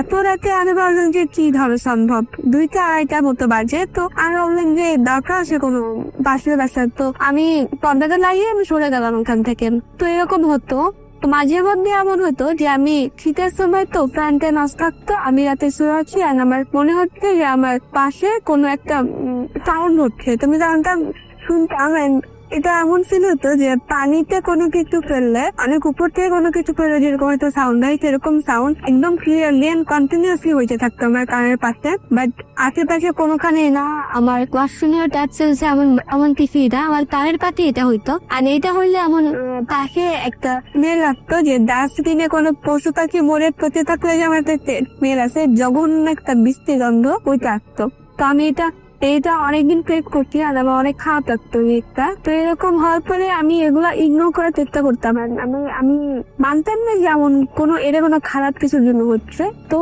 এত রাতে আমি ভাবলাম যে কি ধরো সম্ভব, 2টা-2:30 মতো বাজে। তো আমি ভাবলাম যে দরকার আছে কোনো পাশের বাসার। তো আমি পর্দাটা লাগিয়ে আমি সরে গেলাম ওখান থেকে। তো এরকম হতো। তো মাঝে মধ্যে এমন হতো যে আমি শীতের সময় তো ফ্যানটা নষ্ট থাকতো, আমি রাতে শুয়ে আছি আর আমার মনে হচ্ছে যে আমার পাশে কোনো একটা সাউন্ড হচ্ছে। তুমি জানতাম শুনতাম, এটা এমন ফিল হতো যে পানিতে কোনো কিছু ফেললে, অনেক উপর থেকে কোনো কিছু ফেললে যেরকম একটা সাউন্ড হয়, সেরকম সাউন্ড একদম ক্লিয়ারলি এন্ড কন্টিনিউসলি হইতে থাকতো আমার কানের পাশে। বাট আশেপাশে কোনোখানে না, আমার ওয়াশরুমের টাচ চলছে এমন কিছুই না, আমার কানের পাশে এটা হইতো। আর এটা হইলে এমন পাশে একটা স্মেল লাগতো যে ডাস্টবিনে কোনো পশু পাখি মরে পচে থাকলে যে আমার একটা স্মেল আছে, জঘন্য একটা বৃষ্টি গন্ধ ওইটা আসতো। তো আমি এটা অনেকদিন প্রেক করছি আর আমার অনেক খারাপ লাগতো একটা। তো এরকম হওয়ার পরে আমি এগুলা ইগনোর করার চেষ্টা করতাম। আমি মানতাম না যে এটা কোনো খারাপ কিছুর জন্য হচ্ছে। তো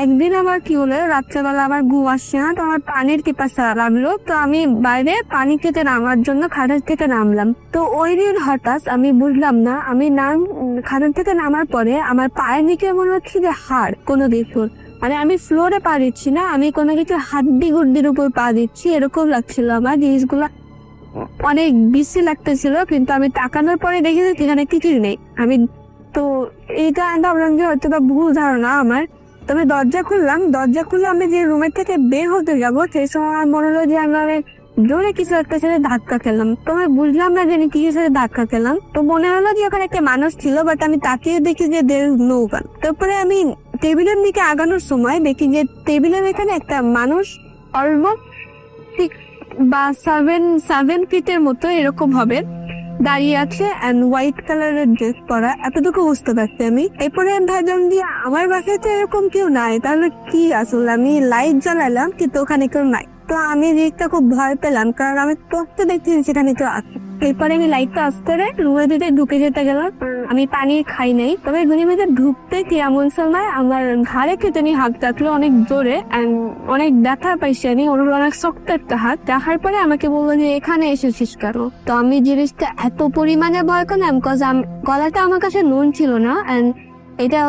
একদিন আমার কি হলো, রাত্রেবেলা আমার ঘুম আসছে না, তো আমার পানির পিপাসা লাগলো। তো আমি বাইরে পানি খেতে নামার জন্য খাটের থেকে নামলাম। তো ওই দিন হঠাৎ আমি বুঝলাম না, আমি খাটের থেকে নামার পরে আমার পায়ের নিচে মনে হচ্ছে যে হাড় কোনো কিছুর, মানে আমি ফ্লোরে পা দিচ্ছি না, আমি কোনো কিছু হাড্ডি গুড্ডির উপর পা দিচ্ছি, এরকম লাগছিল আমার। জিনিসগুলো অনেক বিশ্রী লাগতেছিল, কিন্তু আমি তাকানোর পরে দেখেছি সেখানে কিছুই নেই। তো এইটা ভাবলাম যে হয়তো বা ভুল ধারণা আমার। তবে দরজা খুললে আমি যে রুমের থেকে বের হতে যাবো, সেই সময় আমার মনে হলো যে আমি অনেক জোরে কিছু একটা সাথে ধাক্কা খেলাম। তো আমি বুঝলাম না যে আমি কিছু সাথে ধাক্কা খেলাম। তো মনে হলো যে ওখানে একটা মানুষ ছিল, বাট আমি তাকিয়ে দেখি যে নৌকা। তারপরে আমি টেবিলের দিকে আগানোর সময় দেখি যে টেবিলের এখানে একটা মানুষ অলমোস্ট 6 বা 7 ফিটের মতো এরকম হবে দাঁড়িয়ে আছে, এন্ড হোয়াইট কালারের ড্রেস পরা, এতটুকু বুঝতে পারছি আমি। এরপরে আমি ভাবলাম যে আমার বাসায় তো এরকম কেউ নাই, তাহলে কি আসলে, আমি লাইট জ্বালালাম কিন্তু ওখানে কেউ নাই। তো আমি দিকটা খুব ভয় পেলাম, কারণ আমি স্পষ্ট দেখছি সেখানে কেউ আছে। এরপরে আমি লাইটটা অফ করে রুমের ভিতরে ঢুকে যেতে গেলাম। আমি পানি খাই নাই, তবে রুমের ভিতরে ঢুকতে কি এমন সময় আমার ঘাড়ে কেটে নিয়ে হাত রাখলো অনেক জোরে, অনেক ব্যথা পাইছি আমি, অনেক শক্ত একটা হাত। দেখার পরে আমাকে বললো যে এখানে এসেছিস কেন। তো আমি জিনিসটা এত পরিমাণে ভয় করলাম, বিকজ গলাটা আমার কাছে নুন ছিল না, এন্ড এটা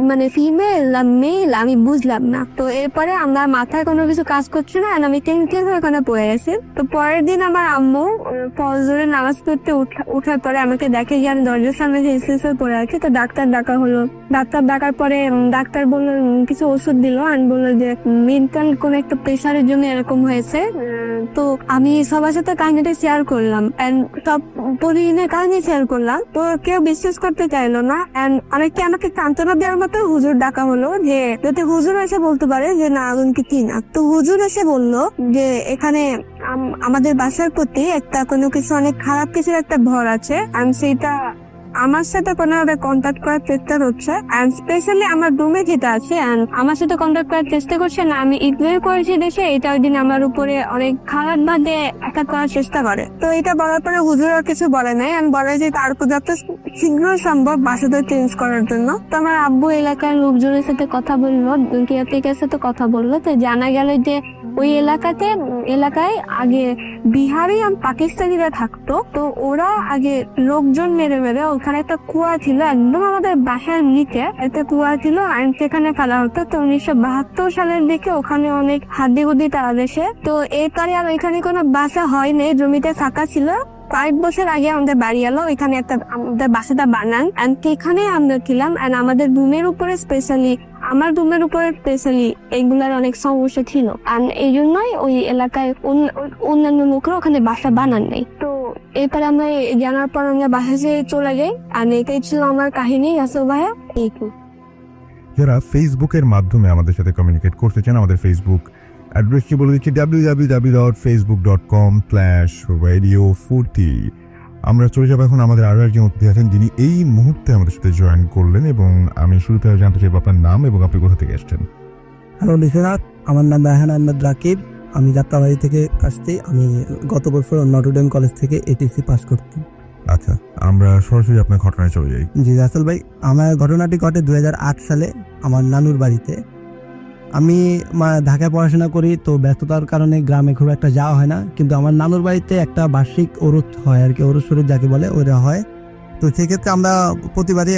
মানে ফিমেল না মেল আমি বুঝলাম না। তো এরপরে আমার মাথায় কোনো কিছু কাজ করছে না, আমি টেনশন হয়ে ওখানে পড়ে গেছি। তো পরের দিন আমার আম্মু ফজরের নামাজ পড়তে উঠার পরে আমাকে দেখে যে আমি দরজার সামনে পড়ে আছি। তো ডাক্তার ডাকা হলো। ডাক্তার ডাকার পরে ডাক্তার বললো, কিছু ওষুধ দিল, আর বললো যে মেন্টাল কোন একটা প্রেশারের জন্য এরকম হয়েছে। তো আমি সবার সাথে কাহিনীটা শেয়ার করলাম, এন্ড সব প্রতিদিনের কাহিনী শেয়ার করলাম। তো কেউ বিশ্বাস করতে চাইলো না, এন্ড অনেকটা আমাকে সান্ত্বনা দেওয়ার মতো হুজুর ডাকা হলো, যে যাতে হুজুর এসে বলতে পারে যে না আগুনকে কি না। তো হুজুর এসে বললো যে এখানে আমাদের বাসার প্রতি একটা কোনো কিছু অনেক খারাপ কিছুর একটা ভর আছে, এন্ড সেইটা আমার সাথে কোনোভাবে কন্ট্যাক্ট করার চেষ্টা করছে, এন্ড স্পেশালি আমার রুমে যেটা আছে এন্ড আমার সাথে কন্ট্যাক্ট করার চেষ্টা করছে না। আমি ইগনোর করেছি দেখে এটা ওই দিন আমার উপরে অনেক খারাপ ভাবে অ্যাটাক করার চেষ্টা করে। তো এটা বলার পরে হুজুর আর কিছু বলে নাই, এন্ড বলে যে তার যত শীঘ্র সম্ভব বাসাটা চেঞ্জ করার জন্য। তো আমার আব্বু এলাকার লোকজনের সাথে কথা বললো, কেয়ারটেকার সাথে কথা বললো। তো জানা গেল যে ওই এলাকায় আগে বিহারি আর পাকিস্তানিরা থাকতো। তো ওরা আগে লোকজন মেরে মেরে ওখানে একটা কুয়া ছিল একদম আমাদের বাসার নিচে, একটা কুয়া ছিল আর সেখানে ফেলা হতো। তো 1972 সালের দিকে ওখানে অনেক হাড্ডিগুড্ডি তারা দেশে। তো এরপরে আর ওইখানে কোনো বাসা হয়নি, জমিতে ফাঁকা ছিল। কয়েক বছর আগে আমাদের বাড়ি এলো, এখানে একটা আমাদের বাসাটা বানান এন্ড এখানে আমরা ছিলাম। এন্ড আমাদের রুমের উপরে স্পেশালি, আমার রুমের উপরে স্পেশালি এইগুলার অনেক সমস্যা ছিল। আর এই জন্যই ওই এলাকায় অন্যান্য লোকরা ওখানে বাসা বানান নেই। তো এরপরে আমরা জানার পর আমরা বাসায় চলে যাই। আর এটাই ছিল আমার কাহিনী রাসেল ভাইয়া। যারা ফেসবুকের মাধ্যমে আমাদের সাথে কমিউনিকেট করতে চান, আমাদের ফেসবুক অ্যাড্রেসটি বলে দিচ্ছি www.facebook.com/radio40। আমরা চলে যাবো এখন আমাদের আরও একজন অতিথি আছেন যিনি এই মুহূর্তে আমাদের সাথে জয়েন করলেন, এবং আমি শুরুতে জানতে চাইব আপনার নাম এবং আপনি কোথা থেকে এসেছেন। হ্যালো লিসেনার, আমার নাম রায়হান আহমেদ রাকিব। আমি যাত্রাবাড়ি থেকে আসছি। আমি গত বছর নটরডেম কলেজ থেকে এটিসি পাস করছি। আচ্ছা, আমরা সরাসরি আপনার ঘটনায় চলে যাই। জি রাসেল ভাই, আমার ঘটনাটি ঘটে 2008 সালে আমার নানুর বাড়িতে। আমি ঢাকায় পড়াশোনা করি, তো ব্যস্ততার কারণে গ্রামে খুব একটা যাওয়া হয় না। কিন্তু আমার নানুর বাড়িতে একটা বার্ষিক ওরস হয় আর কি, ওরস শরীর যাকে বলে ওরা হয়। তো সেক্ষেত্রে আমরা প্রতিবারই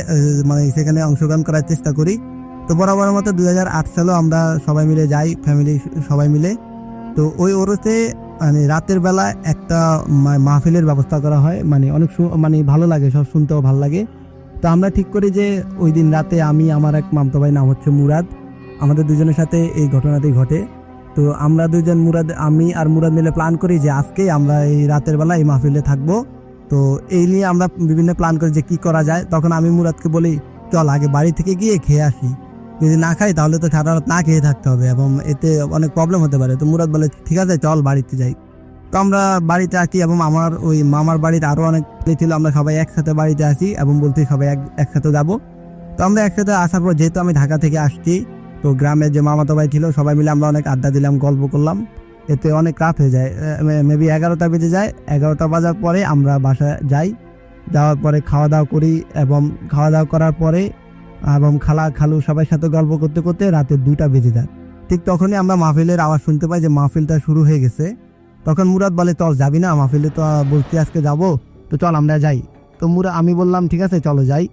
সেখানে অংশগ্রহণ করার চেষ্টা করি। তো বরাবরের মতো 2008 সালেও আমরা সবাই মিলে যাই, ফ্যামিলি সবাই মিলে। তো ওই ওরসে রাতের বেলা একটা মাহফিলের ব্যবস্থা করা হয়, অনেক ভালো লাগে, সব শুনতেও ভালো লাগে। তো আমরা ঠিক করি যে ওই দিন রাতে আমি, আমার এক মামতো ভাই নাম হচ্ছে মুরাদ, আমাদের দুজনের সাথে এই ঘটনাটি ঘটে। তো আমরা দুজন আমি আর মুরাদ মিলে প্ল্যান করি যে আজকে আমরা এই রাতের বেলা এই মাহফিলে থাকবো। তো এই নিয়ে আমরা বিভিন্ন প্ল্যান করি যে কি করা যায়। তখন আমি মুরাদকে বলি, চল আগে বাড়ি থেকে গিয়ে খেয়ে আসি, যদি না খাই তাহলে তো সারা রাত না খেয়ে থাকতে হবে এবং এতে অনেক প্রবলেম হতে পারে। তো মুরাদ বলে ঠিক আছে চল বাড়িতে যাই। তো আমরা বাড়িতে আসি এবং আমার ওই মামার বাড়িতে আরও অনেক ছিল, আমরা সবাই একসাথে বাড়িতে আসি এবং বলছি সবাই একসাথে যাবো। তো আমরা একসাথে আসার পর, যেহেতু আমি ঢাকা থেকে আসছি, তো গ্রামের যে মামাতো ভাই ছিল সবাই মিলে আমরা অনেক আড্ডা দিলাম, গল্প করলাম। এতে অনেক রাত হয়ে যায়, মেবি 11টা বেজে যায়। 11টা বাজার পরে আমরা বাসায় যাই, যাওয়ার পরে খাওয়া দাওয়া করি এবং খাওয়া দাওয়া করার পরে এবং খালু সবাই সাথে গল্প করতে করতে রাতে 2টা বেজে যায়। ঠিক তখনই আমরা মাহফিলের আওয়াজ শুনতে পাই যে মাহফিলটা শুরু হয়ে গেছে। তখন মুরাদ বলে, চল যাবি না মাহফিলে? তো বলছি আজকে যাবো, তো চল আমরা যাই। তো আমি বললাম ঠিক আছে চলো যাই।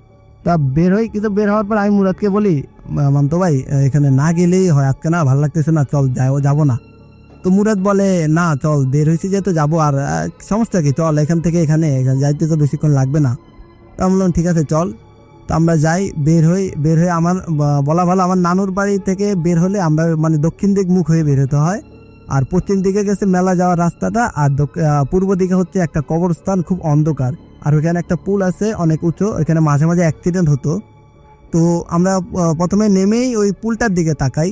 তা বের হই, কিন্তু বের হওয়ার পর আমি মুরাদকে বলি, মামতো ভাই এখানে না গেলেই হয়, আজকে না ভালো লাগতেছে না, চল যাবো না। তো মুরাদ বলে, না চল, বের হয়েছি যেহেতু যাবো, আর সমস্যা কি, চল এখান থেকে এখানে যাইতে তো বেশিক্ষণ লাগবে না। তো আমি বললাম ঠিক আছে চল। তো আমরা যাই, বের হয়ে আমার বলা ভালো, আমার নানুর বাড়ি থেকে বের হলে আমরা দক্ষিণ দিক মুখ হয়ে বের হতে হয়। আর পশ্চিম দিকে গেছে মেলা যাওয়ার রাস্তাটা, আর পূর্ব দিকে হচ্ছে একটা কবরস্থান, খুব অন্ধকার। আর ওখানে একটা পুল আছে অনেক উঁচু, ওখানে মাঝে মাঝে অ্যাক্সিডেন্ট হতো। তো আমরা প্রথমে নেমেই ওই পুলটার দিকে তাকাই।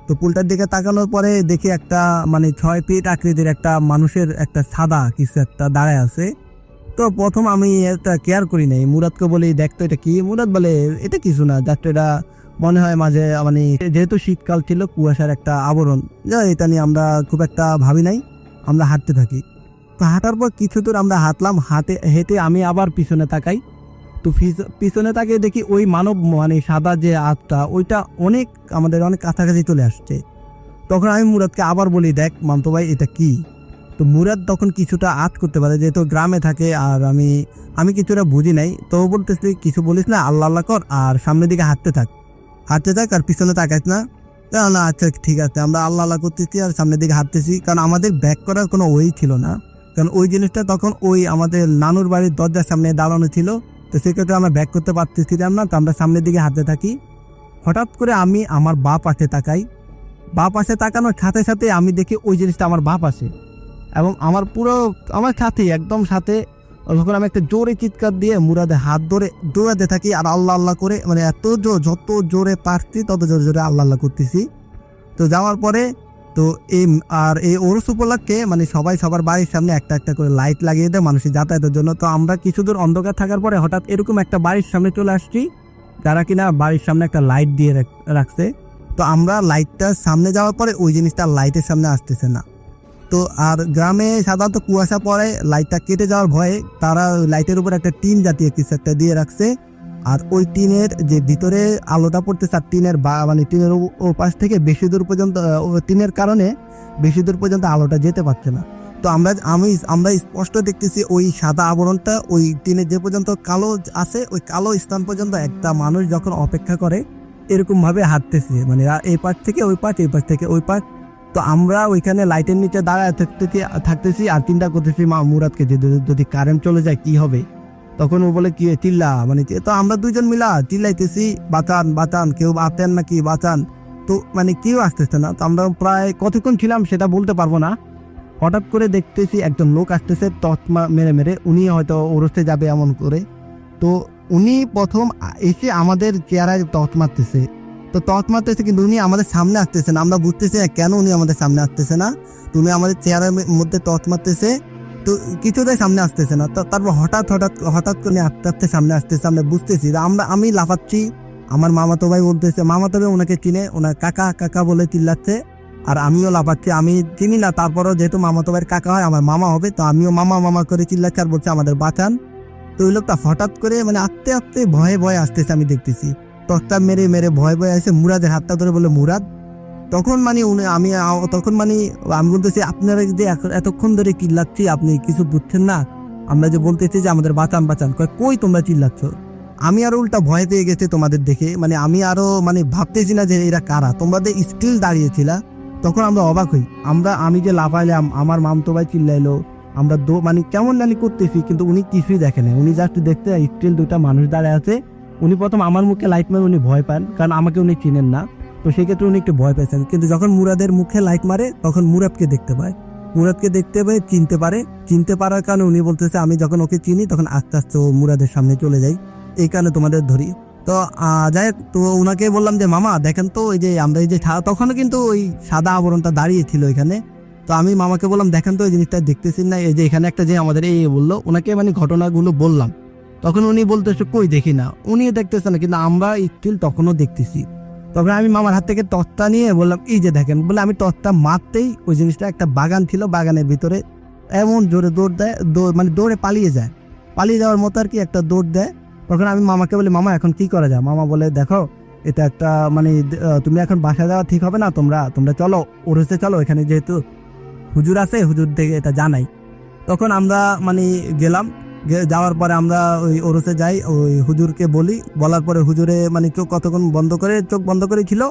তো পুলটার দিকে তাকানোর পরে দেখি একটা 6 ফিট আকৃতির একটা মানুষের একটা সাদা কিছু একটা দাঁড়ায় আছে। তো প্রথম আমি এটা কেয়ার করি নাই, মুরাদকে বলি দেখতো এটা কি। মুরাদ বলে এটা কিছু না, জাস্ট এটা মনে হয় মাঝে যেহেতু শীতকাল ছিল কুয়াশার একটা আবরণ, যা এটা নিয়ে আমরা খুব একটা ভাবি নাই। আমরা হাঁটতে থাকি। তো হাঁটার পর কিছু দূর আমরা হাঁটলাম, হেঁটে আমি আবার পিছনে তাকাই। তো পিছনে তাকিয়ে দেখি ওই মানব সাদা যে আত্মা, ওইটা আমাদের অনেক কাছাকাছি চলে আসছে। তখন আমি মুরাদকে আবার বলি, দেখ মামতো ভাই এটা কি। তো মুরাদ তখন কিছুটা আঁচ করতে পারে, যেহেতু গ্রামে থাকে, আর আমি কিছুটা বুঝি নাই। তো বলতেছি কিছু বলিস না, আল্লাহ আল্লাহ কর আর সামনের দিকে হাঁটতে থাক আর পিছনে তাকাইস না। না আচ্ছা ঠিক আছে, আমরা আল্লাহ আল্লাহ করতেছি আর সামনের দিকে হাঁটতেছি, কারণ আমাদের ব্যাক করার কোনো ওই ছিল না, কারণ ওই জিনিসটা তখন ওই আমাদের নানুর বাড়ির দরজার সামনে দাঁড়ানো ছিল। তো সেক্ষেত্রে আমরা ব্যাক করতে পারতেছিলাম না। তো আমরা সামনের দিকে হাঁটতে থাকি। হঠাৎ করে আমি আমার বাঁ পাশে তাকাই। বাঁ পাশে তাকানোর সাথে সাথে আমি দেখি ওই জিনিসটা আমার বাঁ পাশে এবং আমার সাথে একদম সাথে। তখন আমি একটা জোরে চিৎকার দিয়ে মুরাদে হাত ধরে দৌড়াতে থাকি আর আল্লাহ আল্লাহ করে, যত জোরে পারছি তত জোরে জোরে আল্লাহ আল্লাহ করতেছি। তো যাওয়ার পরে তো এই ওরস উপলক্ষে সবাই সবার বাড়ির সামনে একটা একটা করে লাইট লাগিয়ে দেয় মানুষের যাতায়াতের জন্য। তো আমরা কিছু দূর অন্ধকার থাকার পরে হঠাৎ এরকম একটা বাড়ির সামনে চলে আসছি, যারা কিনা বাড়ির সামনে একটা লাইট দিয়ে রাখছে। তো আমরা লাইটটার সামনে যাওয়ার পরে ওই জিনিসটা লাইটের সামনে আসতেছে না। তো আর গ্রামে সাধারণত কুয়াশা পড়ে, লাইটটা কেটে যাওয়ার ভয়ে তারা লাইটের উপর একটা টিন জাতীয় কিছু একটা দিয়ে রাখছে। আর ওই টিনের যে ভিতরে আলোটা পড়তেছে, আর টিনের টিনের ও পাশ থেকে বেশি দূর পর্যন্ত, টিনের কারণে বেশি দূর পর্যন্ত আলোটা যেতে পারছে না। তো আমরা স্পষ্ট দেখতেছি ওই সাদা আবরণটা ওই টিনের যে পর্যন্ত কালো আছে ওই কালো স্থান পর্যন্ত একটা মানুষ যখন অপেক্ষা করে এরকম ভাবে হাঁটতেছে, মানে এই পার্ট থেকে ওই পার্ট, এই পার্ট থেকে ওই পার্ট। তো আমরা ওইখানে লাইটের নিচে দাঁড়ায় থাকতেছি আর চিন্তা করতেছি মুরাদকে যে যদি কারেন্ট চলে যায় কি হবে। তখন ও বলে কি চিল্লা, মানে তো আমরা দুইজন মিলা চিল্লাইতেছি বাঁচান বাঁচান, কেউ বাঁচেন নাকি বাঁচান। তো মানে কেউ আসতেছে না। তো আমরা প্রায় কতক্ষণ ছিলাম সেটা বলতে পারবো না। হঠাৎ করে দেখতেছি একজন লোক আসতেছে তৎমা মেরে মেরে, উনি হয়তো ওরসে যাবে এমন করে। তো উনি প্রথম এসে আমাদের চেহারায় তৎ মারতেছে, তো তৎ মারতেছে কিন্তু উনি আমাদের সামনে আসতেছে না। আমরা বুঝতেছি না কেন উনি আমাদের সামনে আসতেছে না। তুমি আমাদের চেহারার মধ্যে তৎ মারতেছে, তো কিছুতেই সামনে আসতেছে না। তো তারপর হঠাৎ করে আস্তে আস্তে সামনে আসতেছে। আমরা বুঝতেছি আমি লাফাচ্ছি। আমার মামাতো ভাই বলতেছে, মামাতো ভাই ওনাকে চিনে, ওনার কাকা কাকা বলে চিল্লাচ্ছে। আর আমিও লাফাচ্ছি, আমি চিনি না, তারপরও যেহেতু মামাতো ভাইয়ের কাকা হয় আমার মামা হবে, তো আমিও মামা মামা করে চিল্লাচ্ছি আর বলছে আমাদের বাঁচান। তো ওই লোকটা হঠাৎ করে মানে আস্তে আস্তে ভয়ে ভয়ে আসতেছে, আমি দেখতেছি টর্চটা মেরে মেরে ভয়ে ভয়ে আসে, মুরাদের হাতটা ধরে বলে মুরাদ। তখন মানে আমি বলতেছি আপনারা যে এতক্ষণ ধরে চিল্লাচ্ছি আপনি কিছু বুঝছেন না, আমরা যে বলতেছি যে আমাদের বাঁচান বাঁচান, কই তোমরা চিল্লাচ্ছ। আমি আরো উল্টা ভয় পেয়ে গেছি তোমাদের দেখে, মানে আমি আরো মানে ভাবতেছি না যে এরা কারা, তোমাদের স্টিল দাঁড়িয়েছিলা। তখন আমরা অবাক হই, আমি যে লাফাইলাম, আমার মামতো ভাই চিল্লাইলো, আমরা মানে কেমন জানি করতেছি, কিন্তু উনি কিছুই দেখে না। উনি জাস্ট দেখতে স্টিল দুটা মানুষ দাঁড়িয়ে আছে। উনি প্রথম আমার মুখে লাইট মারে উনি ভয় পান, কারণ আমাকে উনি চিনেন না। তো সেক্ষেত্রে উনি একটু ভয় পেয়েছেন, কিন্তু যখন মুরাদের মুখে লাইট মারে তখন মুরাদকে দেখতে পায়, চিনতে পারার কারণে উনি বলতেছে আমি যখন ওকে চিনি তখন আস্তে আস্তে ও মুরাদের সামনে চলে যাই, এই কারণে তোমাদের ধরি। তো যাই হোক, তো ওনাকে বললাম যে মামা দেখেন তো এই যে আমরা এই যে তখনও কিন্তু ওই সাদা আবরণটা দাঁড়িয়ে ছিল এখানে। তো আমি মামাকে বললাম দেখেন তো এই জিনিসটা দেখতেছি না, এই যে এখানে একটা যে আমাদের এই বললো, ওনাকে মানে ঘটনাগুলো বললাম। তখন উনি বলতেছে কই দেখি না, উনি দেখতেছে না, কিন্তু আমরা স্টিল তখনও দেখতেছি। তবে আমি মামার হাত থেকে তত্তা নিয়ে বললাম এই যে দেখেন, বলে আমি তত্তা মারতেই ওই জিনিসটা একটা বাগান ছিল, বাগানের ভিতরে এমন জোরে দৌড় দেয়, মানে দৌড়ে পালিয়ে যাওয়ার মতো আর কি একটা দৌড় দেয়। তখন আমি মামাকে বলি মামা এখন কি করা যায়। মামা বলে দেখো এটা একটা মানে তুমি এখন বাসা যাওয়া ঠিক হবে না, তোমরা চলো ওরসে চলো, এখানে যেহেতু হুজুর আছে হুজুর থেকে এটা জানাই। তখন আমরা মানে গেলাম, যাওয়ার পরে আমরা ওই ওরসে যাই, ওই হুজুরকে বলার পরে হুজুরে মানে চোখ বন্ধ করে ছিল।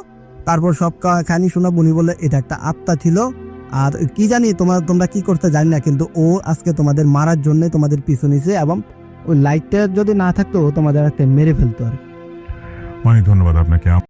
তারপর সব খানি শোনা উনি বলে এটা একটা আত্মা ছিল, আর কি জানি তোমরা কি করতে জানি না, কিন্তু ও আজকে তোমাদের মারার জন্য তোমাদের পিছু নিছে, এবং ওই লাইটটা যদি না থাকতো তোমাদের একটা মেরে ফেলতো আর। অনেক ধন্যবাদ আপনাকে।